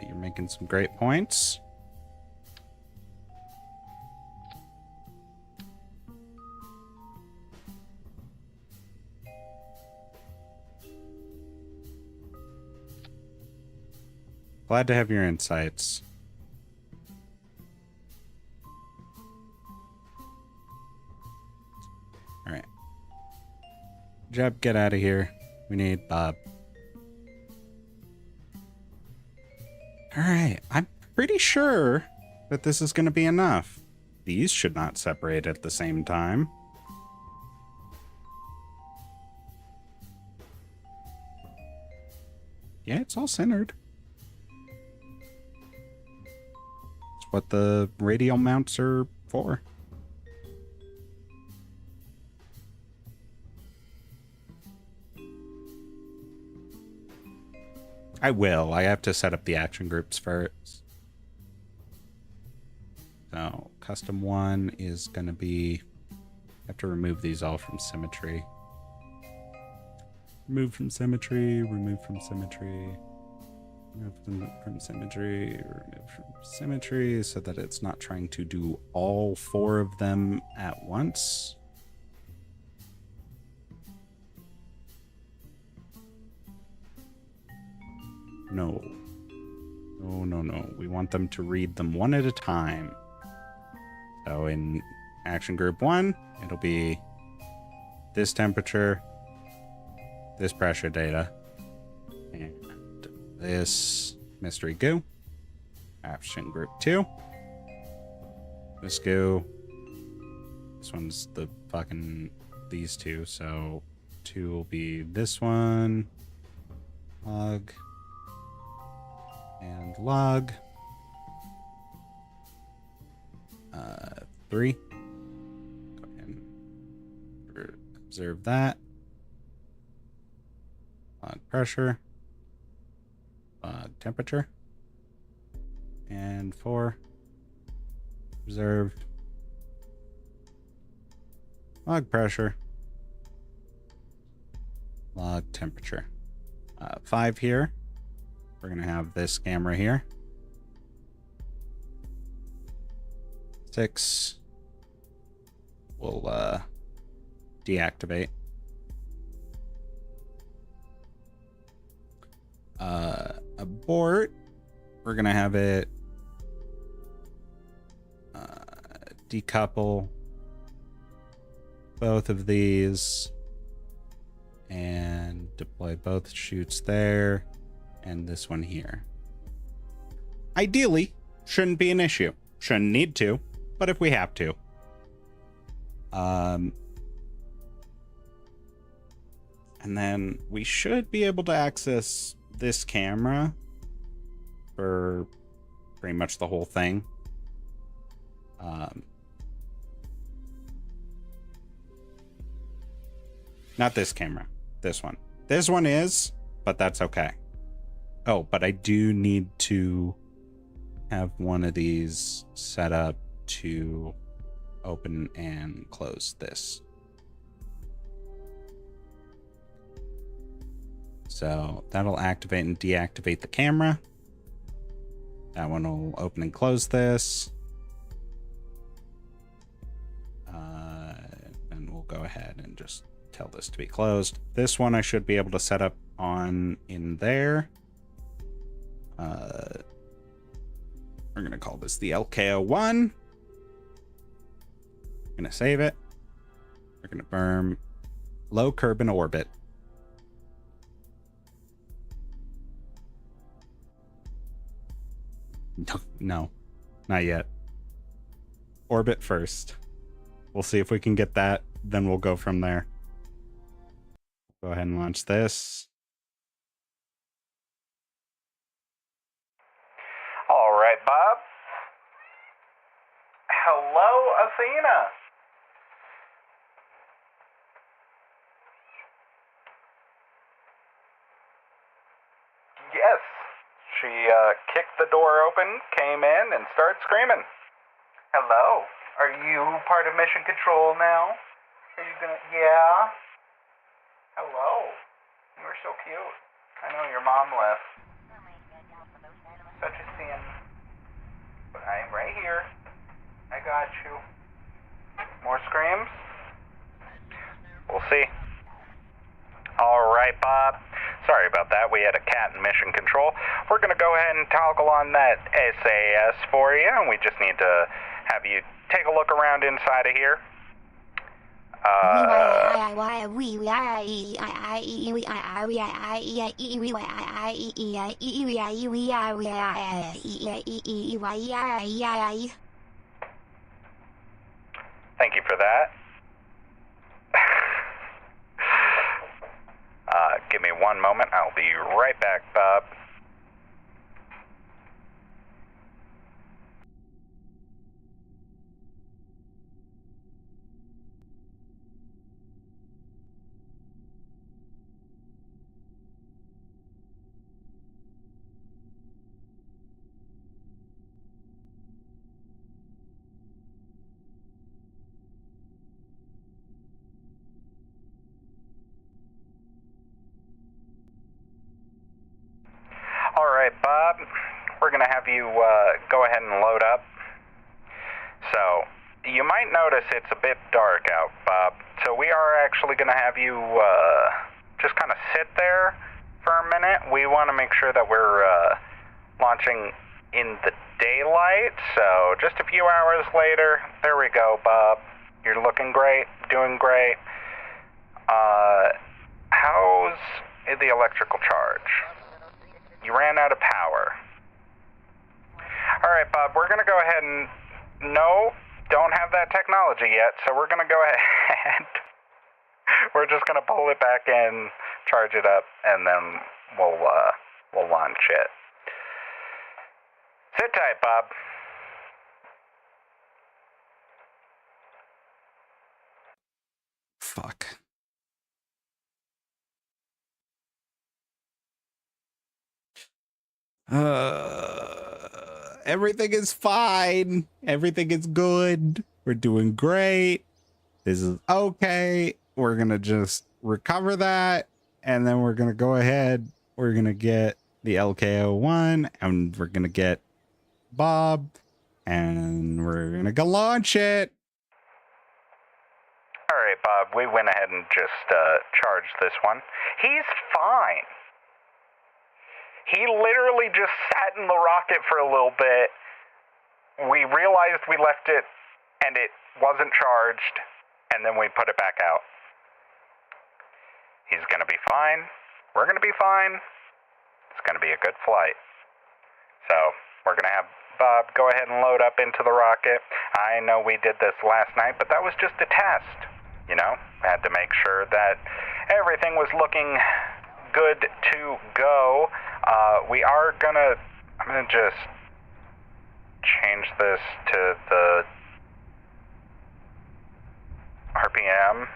You're making some great points. Glad to have your insights. All right. Jeb, get out of here. We need Bob. All right. I'm pretty sure that this is going to be enough. These should not separate at the same time. Yeah, it's all centered. It's what the radial mounts are for. I will. I have to set up the action groups first. So, custom 1 is going to be... I have to remove these all from symmetry. Remove from symmetry, remove from symmetry. Remove them from symmetry, remove from symmetry, so that it's not trying to do all 4 of them at once. No. No, no, no. We want them to read them one at a time. So in action group 1, it'll be this temperature, this pressure data, and this mystery goo. Action group 2. This goo. This one's the fucking these two, so 2 will be this one. Log. And log. 3. Go ahead and observe that. Log pressure. Log temperature. And 4. Observed. Log pressure. Log temperature. 5 here. We're going to have this camera here. 6. We'll deactivate. Abort. We're going to have it decouple both of these and deploy both chutes there and this one here. Ideally, shouldn't be an issue. Shouldn't need to, but if we have to. And then we should be able to access this camera for pretty much the whole thing. Not this camera. This one. This one is, but that's okay. Oh, but I do need to have one of these set up to open and close this. So that'll activate and deactivate the camera. That one will open and close this. And we'll go ahead and just tell this to be closed. This one I should be able to set up on in there. We're going to call this the LKO1. We're going to save it. We're going to burn low Kerbal orbit. No, not yet. Orbit first. We'll see if we can get that. Then we'll go from there. Go ahead and launch this. All right, Bob. Hello, Athena. Yes. She kicked the door open, came in, and started screaming. Hello. Are you part of Mission Control now? Are you gonna... Yeah? Hello. You're so cute. I know your mom left. Such a sin. But I'm right here. I got you. More screams? We'll see. Alright, Bob. Sorry about that. We had a cat in Mission Control. We're going to go ahead and toggle on that SAS for you, and we just need to have you take a look around inside of here. Thank you for that. Give me one moment. I'll be right back, Bob. Alright, Bob, we're going to have you go ahead and load up. So, you might notice it's a bit dark out, Bob, so we are actually going to have you just kind of sit there for a minute. We want to make sure that we're launching in the daylight, so just a few hours later, there we go, Bob. You're looking great, doing great. How's the electrical charge? You ran out of power. Alright, Bob, we're going to go ahead and... No, don't have that technology yet, so we're going to go ahead. We're just going to pull it back in, charge it up, and then we'll launch it. Sit tight, Bob. Fuck. Everything is fine. Everything is good. We're doing great. This is okay. We're gonna just recover that, and then we're gonna go ahead. We're gonna get the LKO1, and we're gonna get Bob, and we're gonna go launch it. All right, Bob, we went ahead and just charged this one. He's fine. He literally just sat in the rocket for a little bit. We realized we left it and it wasn't charged, and then we put it back out. He's gonna be fine. We're gonna be fine. It's gonna be a good flight. So, we're gonna have Bob go ahead and load up into the rocket. I know we did this last night, but that was just a test. You know, had to make sure that everything was looking good to go. I'm gonna just change this to the RPM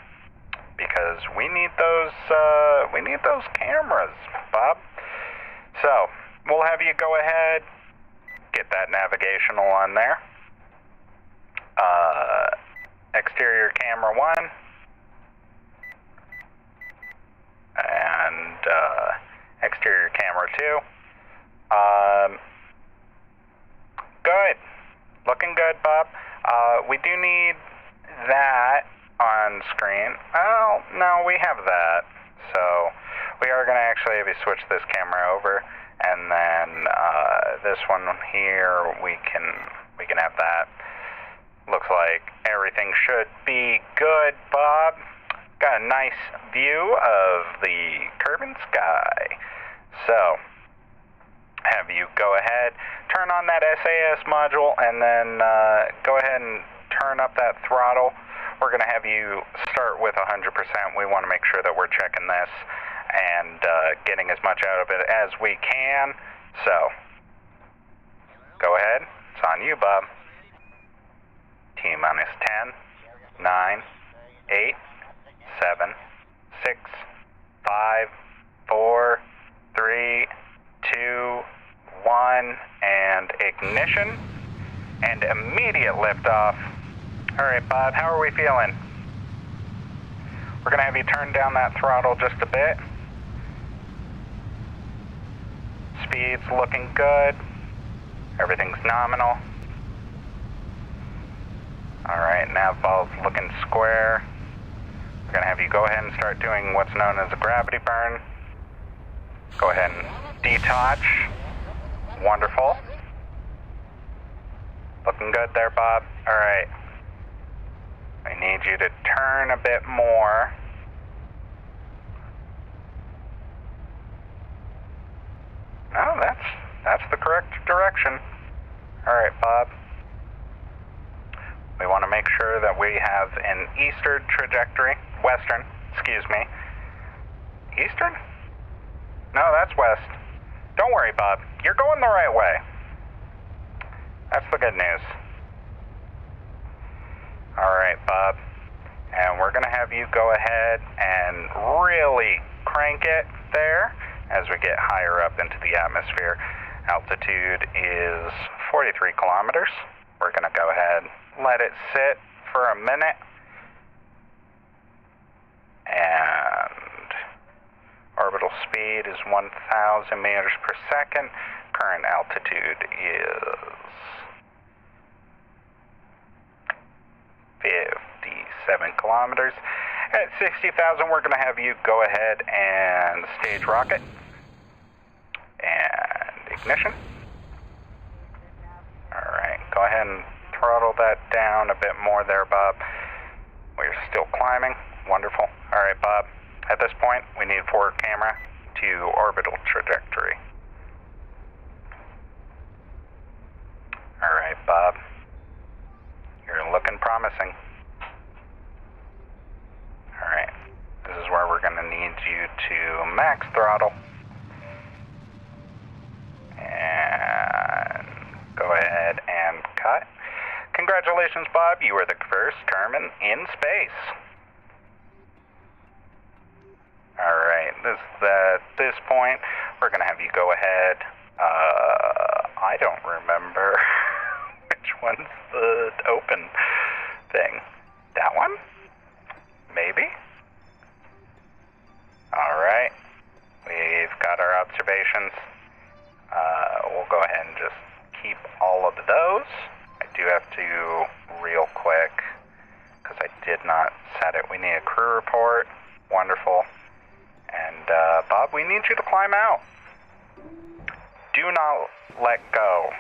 because we need those cameras, Bob. So, we'll have you go ahead, get that navigational on there. Exterior camera 1. And exterior camera 2. Good. Looking good, Bob. We do need that on screen. Well, no, we have that. So we are going to actually have you switch this camera over, and then this one here we can have that. Looks like everything should be good, Bob. Got a nice view of the Kerbal sky. So, have you go ahead, turn on that SAS module, and then go ahead and turn up that throttle. We're going to have you start with 100%. We want to make sure that we're checking this and getting as much out of it as we can. So, go ahead. It's on you, Bob. T-minus 10, 9, 8, 7, 6, 5, 4, 3, 2, 1, and ignition, and immediate liftoff. All right, Bob, how are we feeling? We're gonna have you turn down that throttle just a bit. Speed's looking good. Everything's nominal. All right, nav ball's looking square. We're gonna have you go ahead and start doing what's known as a gravity burn. Go ahead and detach. Wonderful. Looking good there, Bob. All right. I need you to turn a bit more. No, that's the correct direction. All right, Bob. We want to make sure that we have an eastern trajectory. Western, excuse me. Eastern? No, that's west. Don't worry, Bob. You're going the right way. That's the good news. All right, Bob. And we're going to have you go ahead and really crank it there as we get higher up into the atmosphere. Altitude is 43 kilometers. We're going to go ahead, let it sit for a minute. And orbital speed is 1,000 meters per second. Current altitude is 57 kilometers. At 60,000, we're going to have you go ahead and stage rocket. And ignition. All right, go ahead and throttle that down a bit more there, Bob. We're still climbing. Wonderful. All right, Bob. At this point, we need forward camera to orbital trajectory. All right, Bob. You're looking promising. All right. This is where we're going to need you to max throttle. And go ahead and cut. Congratulations, Bob. You are the first Kerman in space. All right. At this point, we're going to have you go ahead. I don't remember which one's the open thing. That one? Maybe? All right. We've got our observations. We'll go ahead and just keep all of those. I do have to, real quick, because I did not set it. We need a crew report. Wonderful. And, Bob, we need you to climb out. Do not let go.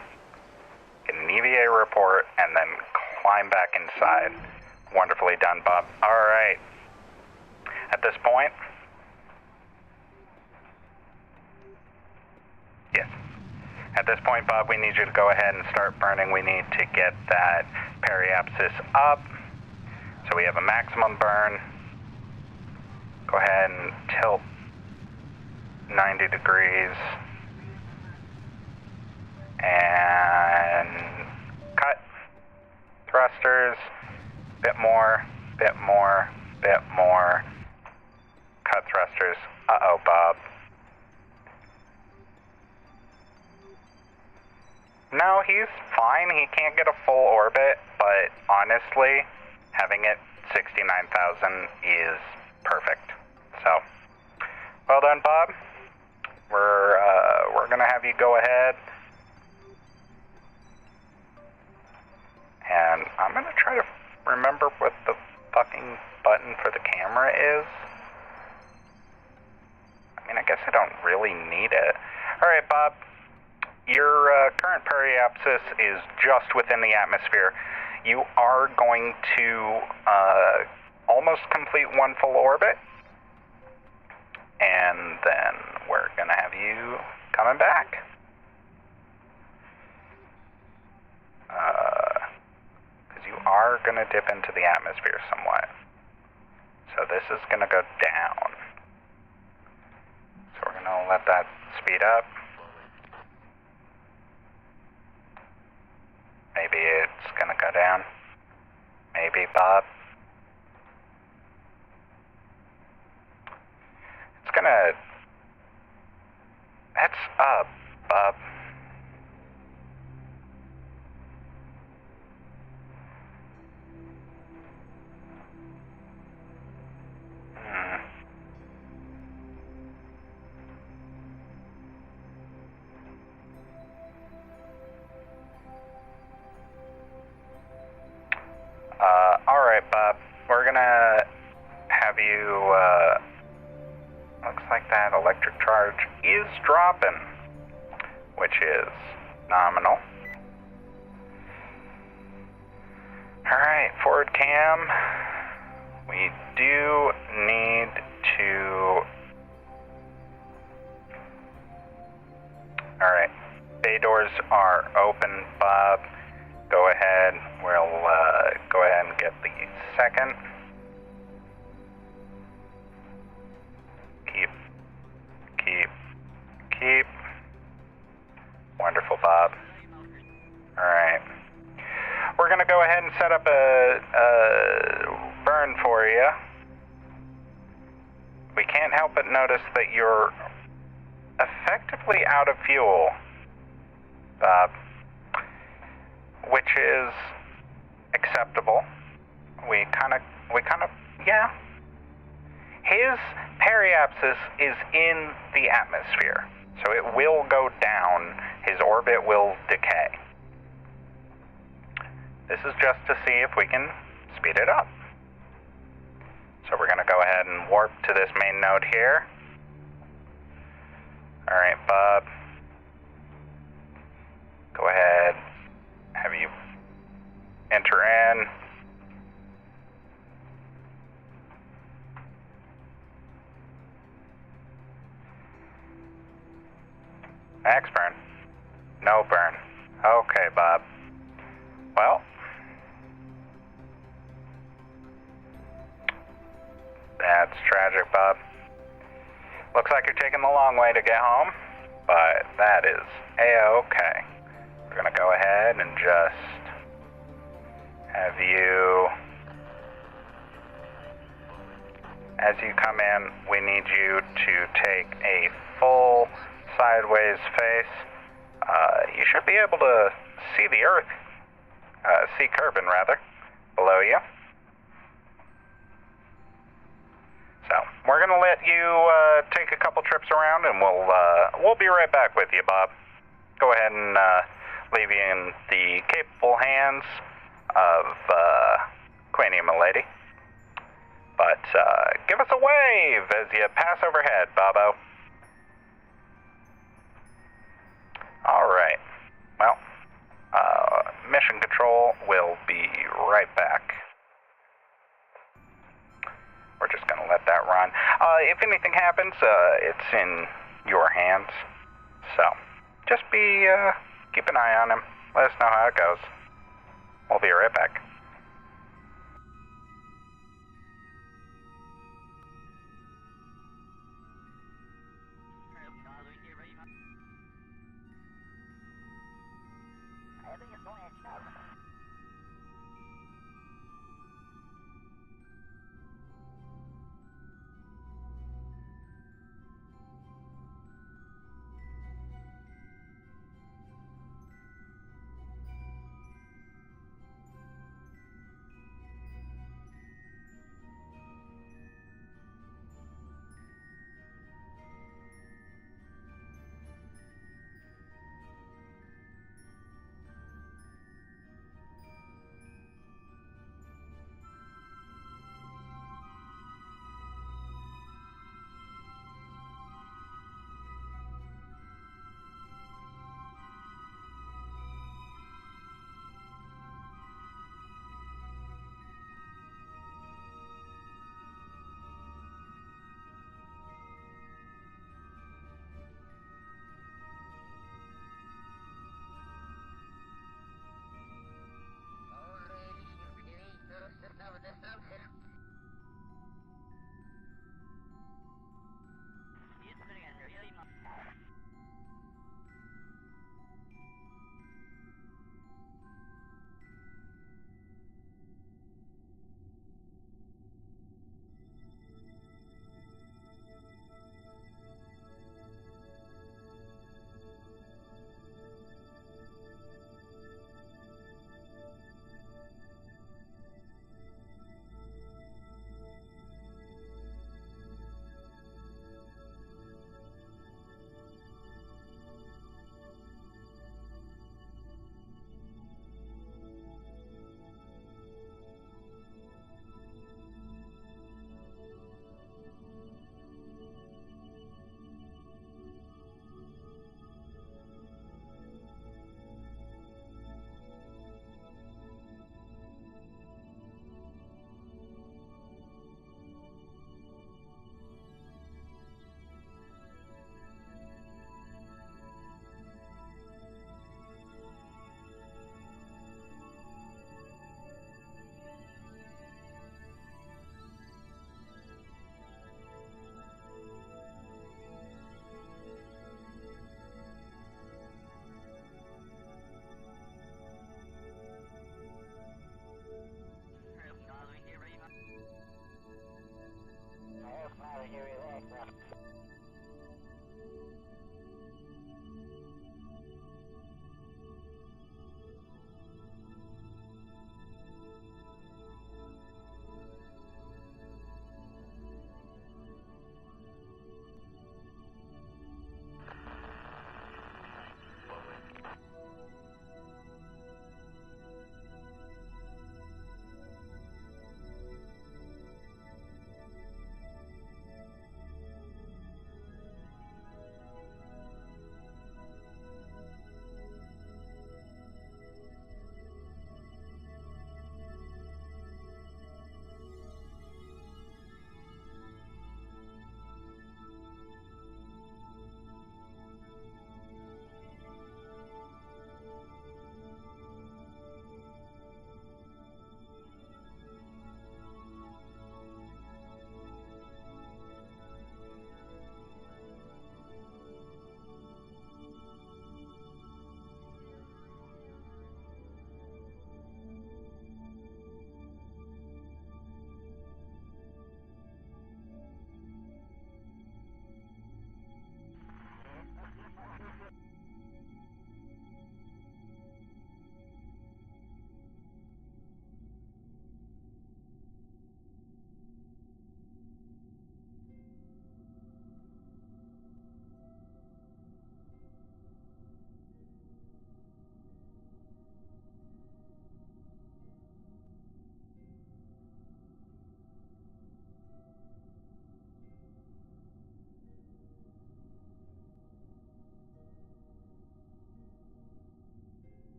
Get an EVA report and then climb back inside. Wonderfully done, Bob. All right. At this point, yes. At this point, Bob, we need you to go ahead and start burning. We need to get that periapsis up. So we have a maximum burn. Go ahead and tilt 90 degrees. And cut. Thrusters. Bit more, bit more, bit more. Cut thrusters. Uh-oh, Bob. No, he's fine. He can't get a full orbit, but honestly, having it 69,000 is perfect. So, well done, Bob. We're gonna have you go ahead, and I'm gonna try to remember what the fucking button for the camera is. I mean, I guess I don't really need it. All right, Bob. Your current periapsis is just within the atmosphere. You are going to almost complete one full orbit, and then we're going to have you coming back. Because you are going to dip into the atmosphere somewhat. So this is going to go down. So we're going to let that speed up. Maybe it's gonna go down. Maybe, Bob. It's gonna... That's up, Bob. looks like that electric charge is dropping, which is nominal. Alright, forward cam. We do need to... Alright, bay doors are open, Bob. Go ahead, we'll go ahead and get the second. Keep. Wonderful, Bob. Alright. We're gonna go ahead and set up a burn for you. We can't help but notice that you're effectively out of fuel, Bob, which is acceptable. We kind of, yeah. His periapsis is in the atmosphere, so it will go down. His orbit will decay. This is just to see if we can speed it up. So we're going to go ahead and warp to this main node here. All right, Bob. Go ahead. Have you enter in. Max burn. No burn. Okay, Bob. Well, that's tragic, Bob. Looks like you're taking the long way to get home, but that is A-okay. We're gonna go ahead and just have you, as you come in, we need you to take a full sideways face. You should be able to see the Earth, see Kerbal rather, below you. So we're gonna let you take a couple trips around, and we'll be right back with you, Bob. Go ahead and leave you in the capable hands of Queenie, milady. But give us a wave as you pass overhead, Bobo. All right. Well, mission control will be right back. We're just going to let that run. If anything happens, it's in your hands. So, just keep an eye on him. Let us know how it goes. We'll be right back.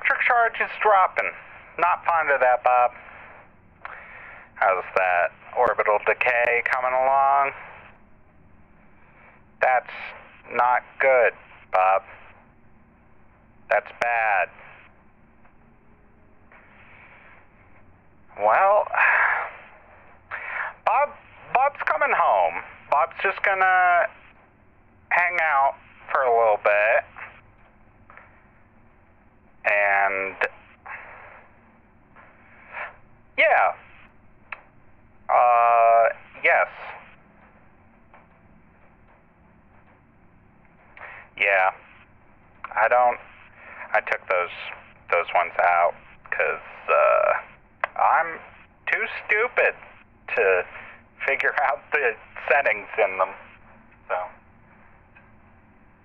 electric charge is dropping. Not fond of that, Bob. How's that orbital decay coming along? That's not good, Bob. That's bad. Well, Bob's coming home. Bob's just gonna hang out for a little bit. And yeah. Yes. Yeah. I took those ones out because I'm too stupid to figure out the settings in them. So,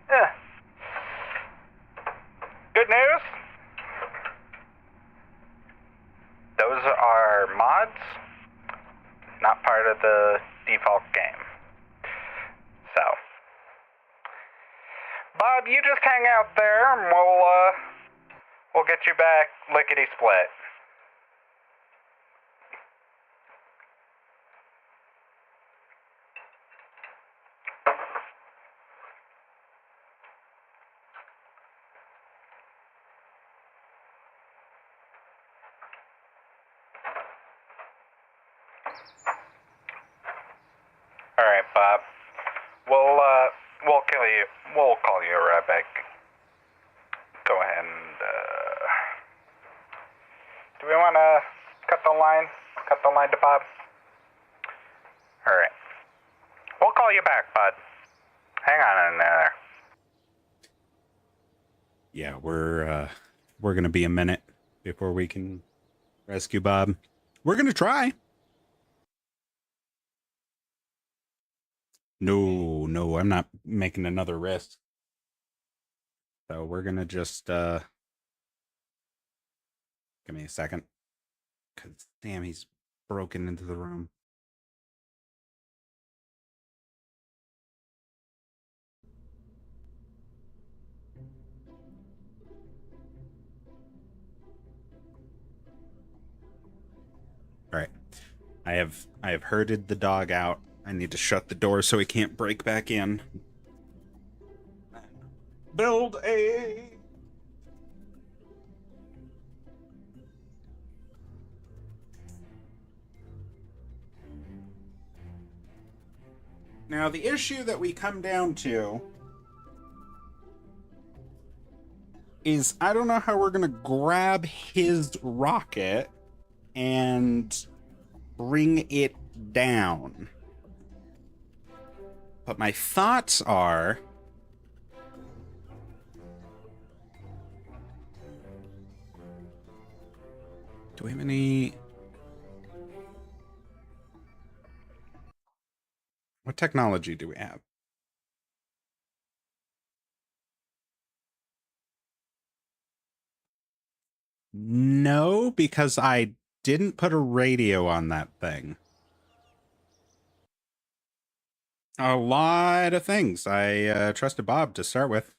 yeah. Good news. Those are mods, not part of the default game. So, Bob, you just hang out there and we'll get you back lickety split. All right, Bob. We'll kill you. We'll call you right back. Go ahead and do we want to cut the line? Cut the line to Bob? All right. We'll call you back, bud. Hang on in there. Yeah, we're gonna be a minute before we can rescue Bob. We're gonna try. No, I'm not making another risk. So we're gonna just give me a second. Cause damn, he's broken into the room. All right. I have herded the dog out. I need to shut the door so he can't break back in. Build a... Now, the issue that we come down to is I don't know how we're going to grab his rocket and bring it down. But my thoughts are... Do we have any... What technology do we have? No, because I didn't put a radio on that thing. A lot of things. I trusted Bob to start with.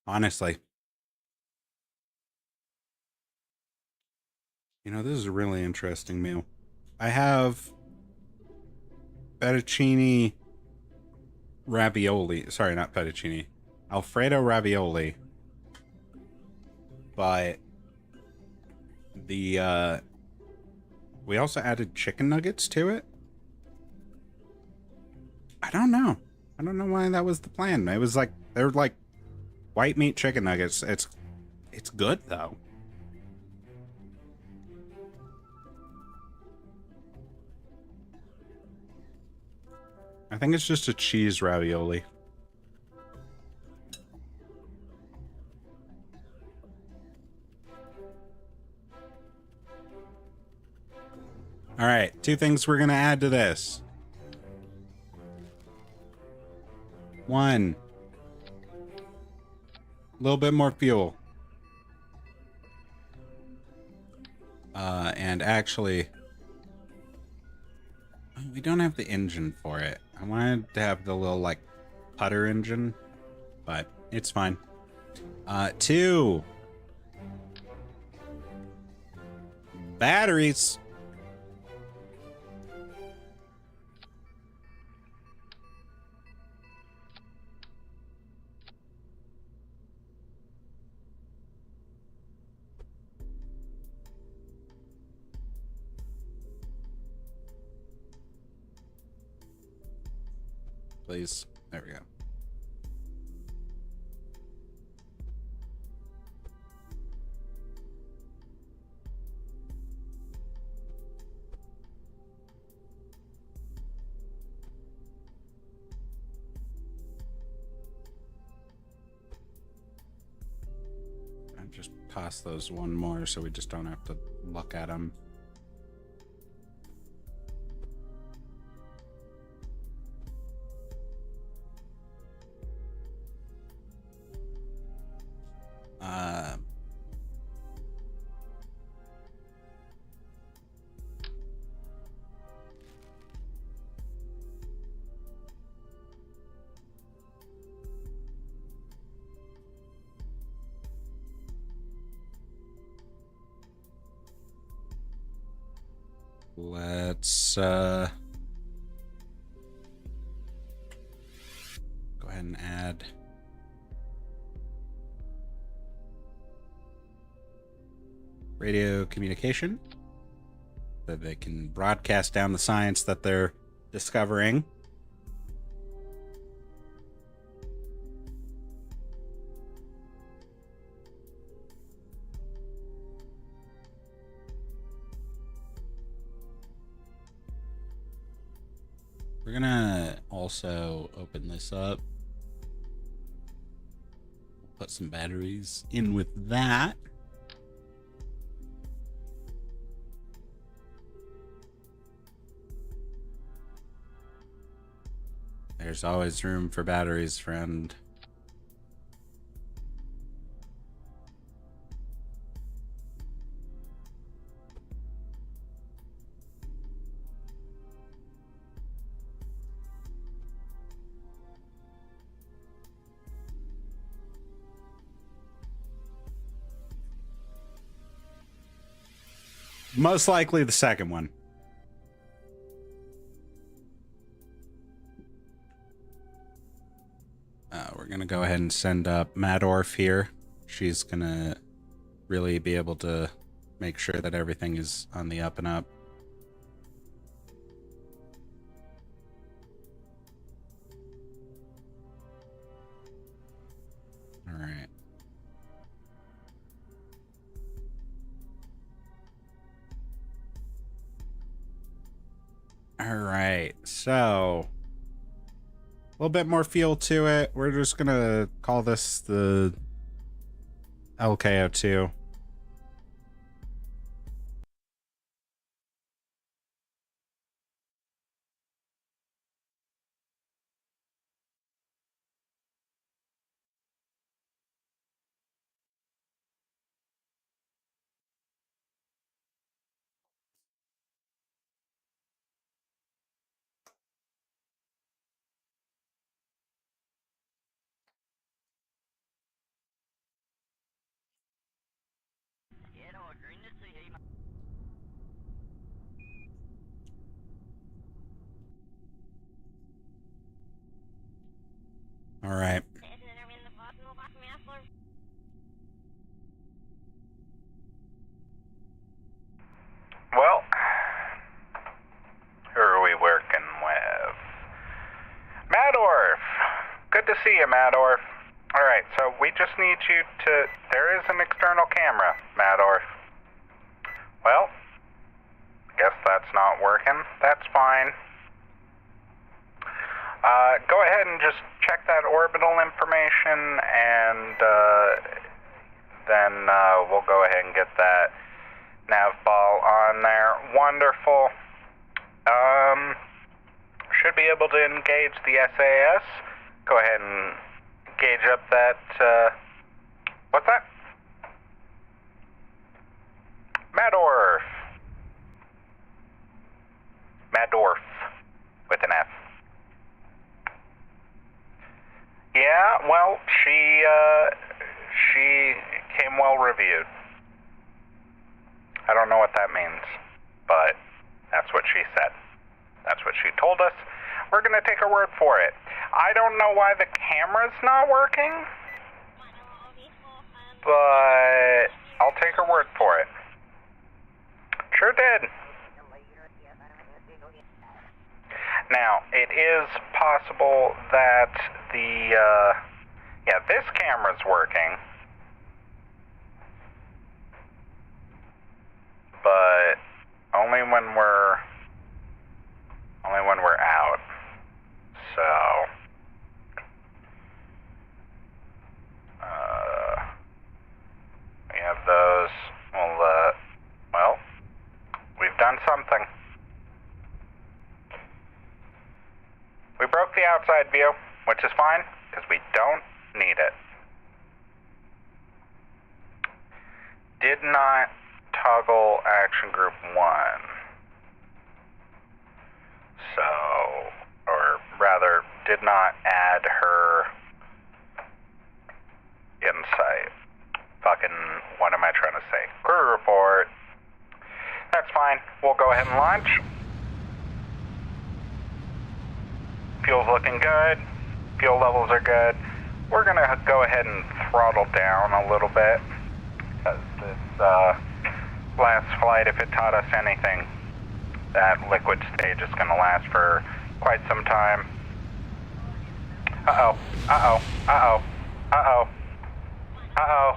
Honestly. You know, this is a really interesting meal. I have fettuccine ravioli. Sorry, not fettuccine. Alfredo ravioli. But the we also added chicken nuggets to it. I don't know why that was the plan. It was like they're like white meat chicken nuggets. It's good though. I think it's just a cheese ravioli. All right, two things we're going to add to this. One, a little bit more fuel. And actually, We don't have the engine for it. I wanted to have the little, like, putter engine, but it's fine. 2. Batteries. Please. There we go. I just toss those one more so we just don't have to look at them. Let's go ahead and add radio communication so they can broadcast down the science that they're discovering. We're gonna also open this up. Put some batteries in with that. There's always room for batteries, friend. Most likely the second one. We're going to go ahead and send up Madorf here. She's going to really be able to make sure that everything is on the up and up. All right. All right, so a little bit more feel to it. We're just gonna call this the LKO2. All right. Well, who are we working with? Madorf! Good to see you, Madorf. Alright, so we just need you to... There is an external camera, Madorf. Well, guess that's not working. That's fine. Go ahead and just check that orbital information, and then we'll go ahead and get that nav ball on there. Wonderful. Should be able to engage the SAS. Go ahead and gauge up that, what's that? Madorf. Yeah, well, she came well reviewed. I don't know what that means, but that's what she said. That's what she told us. We're gonna take her word for it. I don't know why the camera's not working, but I'll take her word for it. Sure did. Now, it is possible that this camera's working, but only when we're out. So, we have those. Well, we've done something. We broke the outside view, which is fine, because we don't need it. Did not toggle action group 1. So, or rather, did not add her insight. Fucking, what am I trying to say? Crew report. That's fine. We'll go ahead and launch. Fuel's looking good. Fuel levels are good. We're gonna go ahead and throttle down a little bit, because this last flight, if it taught us anything, that liquid stage is gonna last for quite some time. Uh-oh. Uh-oh. Uh-oh. Uh-oh. Uh-oh.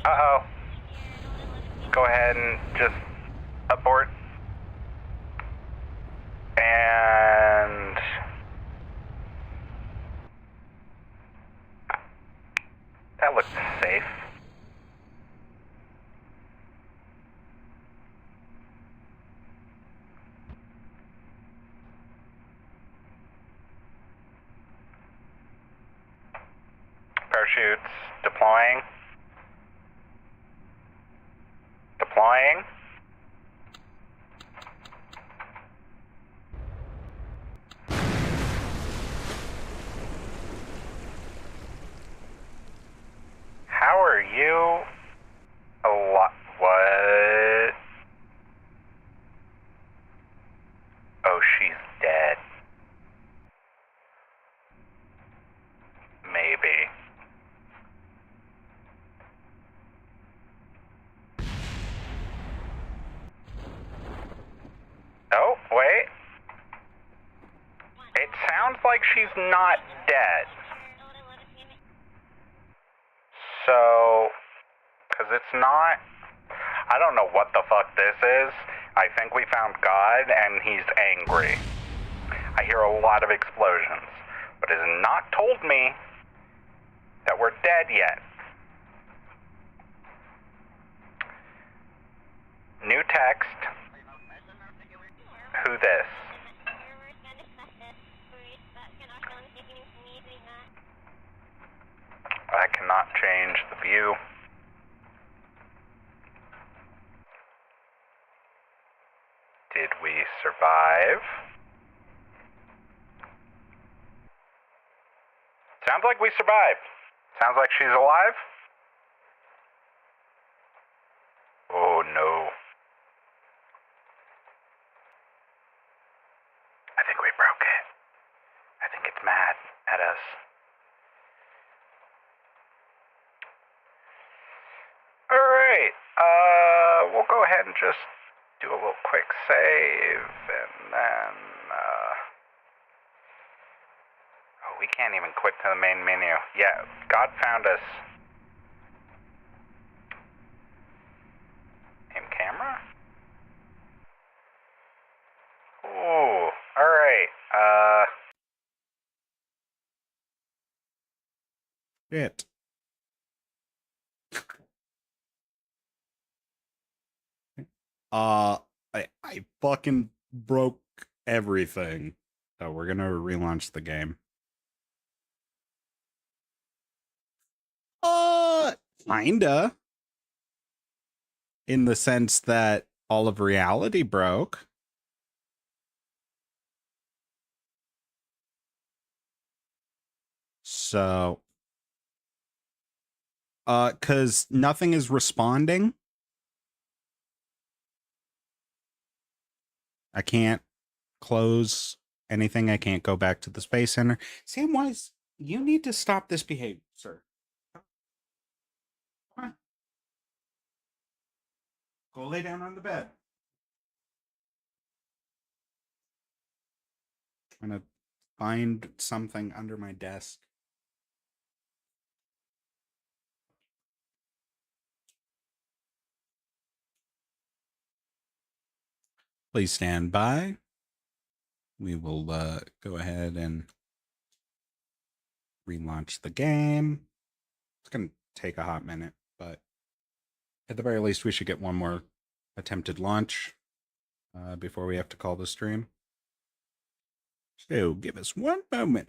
Uh-oh. Go ahead and just abort. And that looks safe. Parachutes deploying. Deploying. How are you what? Oh, she's dead. Maybe. Oh, wait. It sounds like she's not dead. So, because it's not, I don't know what the fuck this is. I think we found God and he's angry. I hear a lot of explosions, but it has not told me that we're dead yet. New text. Who this? I cannot change the view. Did we survive? Sounds like we survived. Sounds like she's alive. Oh no. I think we broke it. I think it's mad at us. Alright, we'll go ahead and just do a little quick save, and then, oh, we can't even quit to the main menu. Yeah, God found us. In camera? Ooh, alright, Shit. I fucking broke everything. So we're gonna relaunch the game. Kinda. In the sense that all of reality broke. So, because nothing is responding. I can't close anything. I can't go back to the Space Center. Samwise, you need to stop this behavior, sir. Come on. Go lay down on the bed. I'm gonna find something under my desk. Please stand by. We will go ahead and relaunch the game. It's going to take a hot minute, but at the very least, we should get one more attempted launch before we have to call the stream. So give us one moment.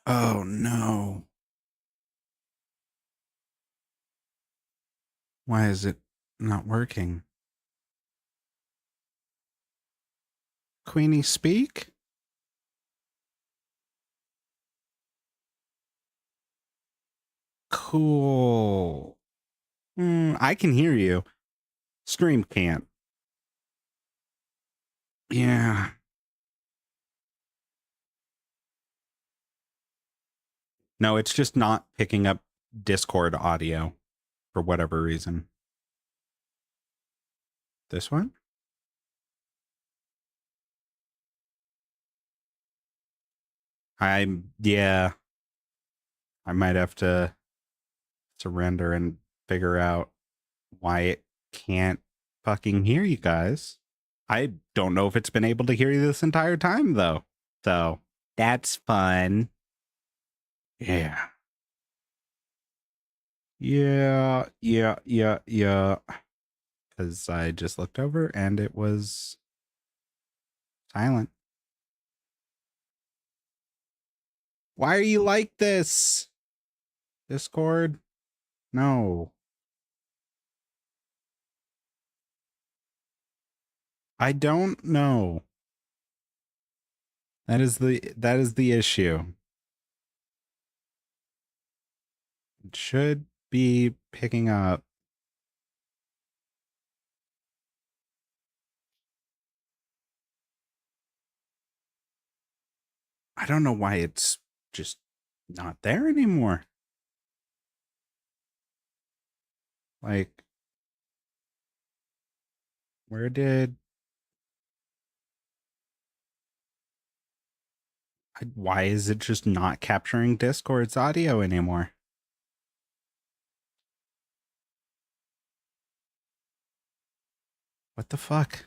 Oh no. Why is it not working? Queenie, speak? Cool. I can hear you. Stream can't. Yeah. No, it's just not picking up Discord audio for whatever reason. This one? Yeah. I might have to surrender and figure out why it can't fucking hear you guys. I don't know if it's been able to hear you this entire time though. So that's fun. Yeah. Yeah. Because I just looked over and it was silent. Why are you like this? Discord? No. I don't know. That is the issue. It should be picking up. I don't know why it's just not there anymore. Like, where did... why is it just not capturing Discord's audio anymore? What the fuck?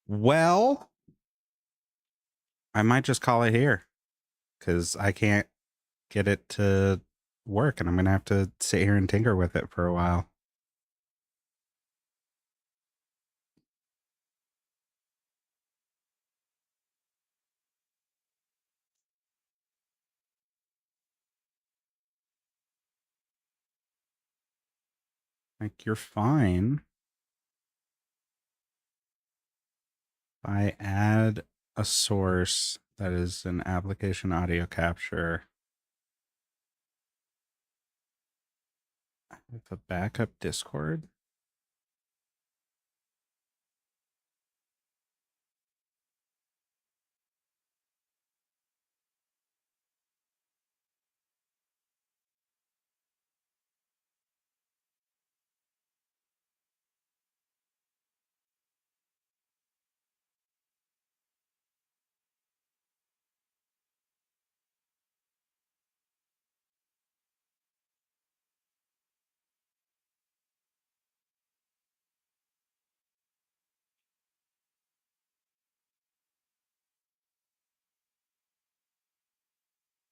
Well, I might just call it here because I can't get it to work and I'm going to have to sit here and tinker with it for a while. Like, you're fine. I add a source that is an application audio capture with a backup Discord.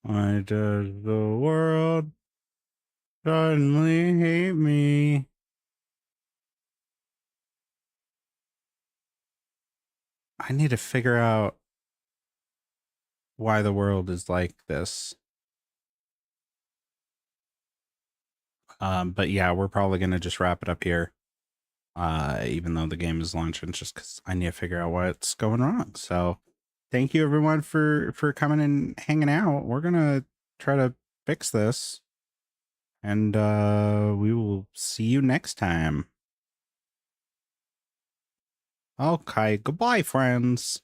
Why does the world suddenly hate me? I need to figure out why the world is like this. But yeah, we're probably gonna just wrap it up here. Even though the game is launching, just because I need to figure out what's going wrong. So thank you everyone for coming and hanging out. We're gonna try to fix this. And we will see you next time. Okay, goodbye, friends.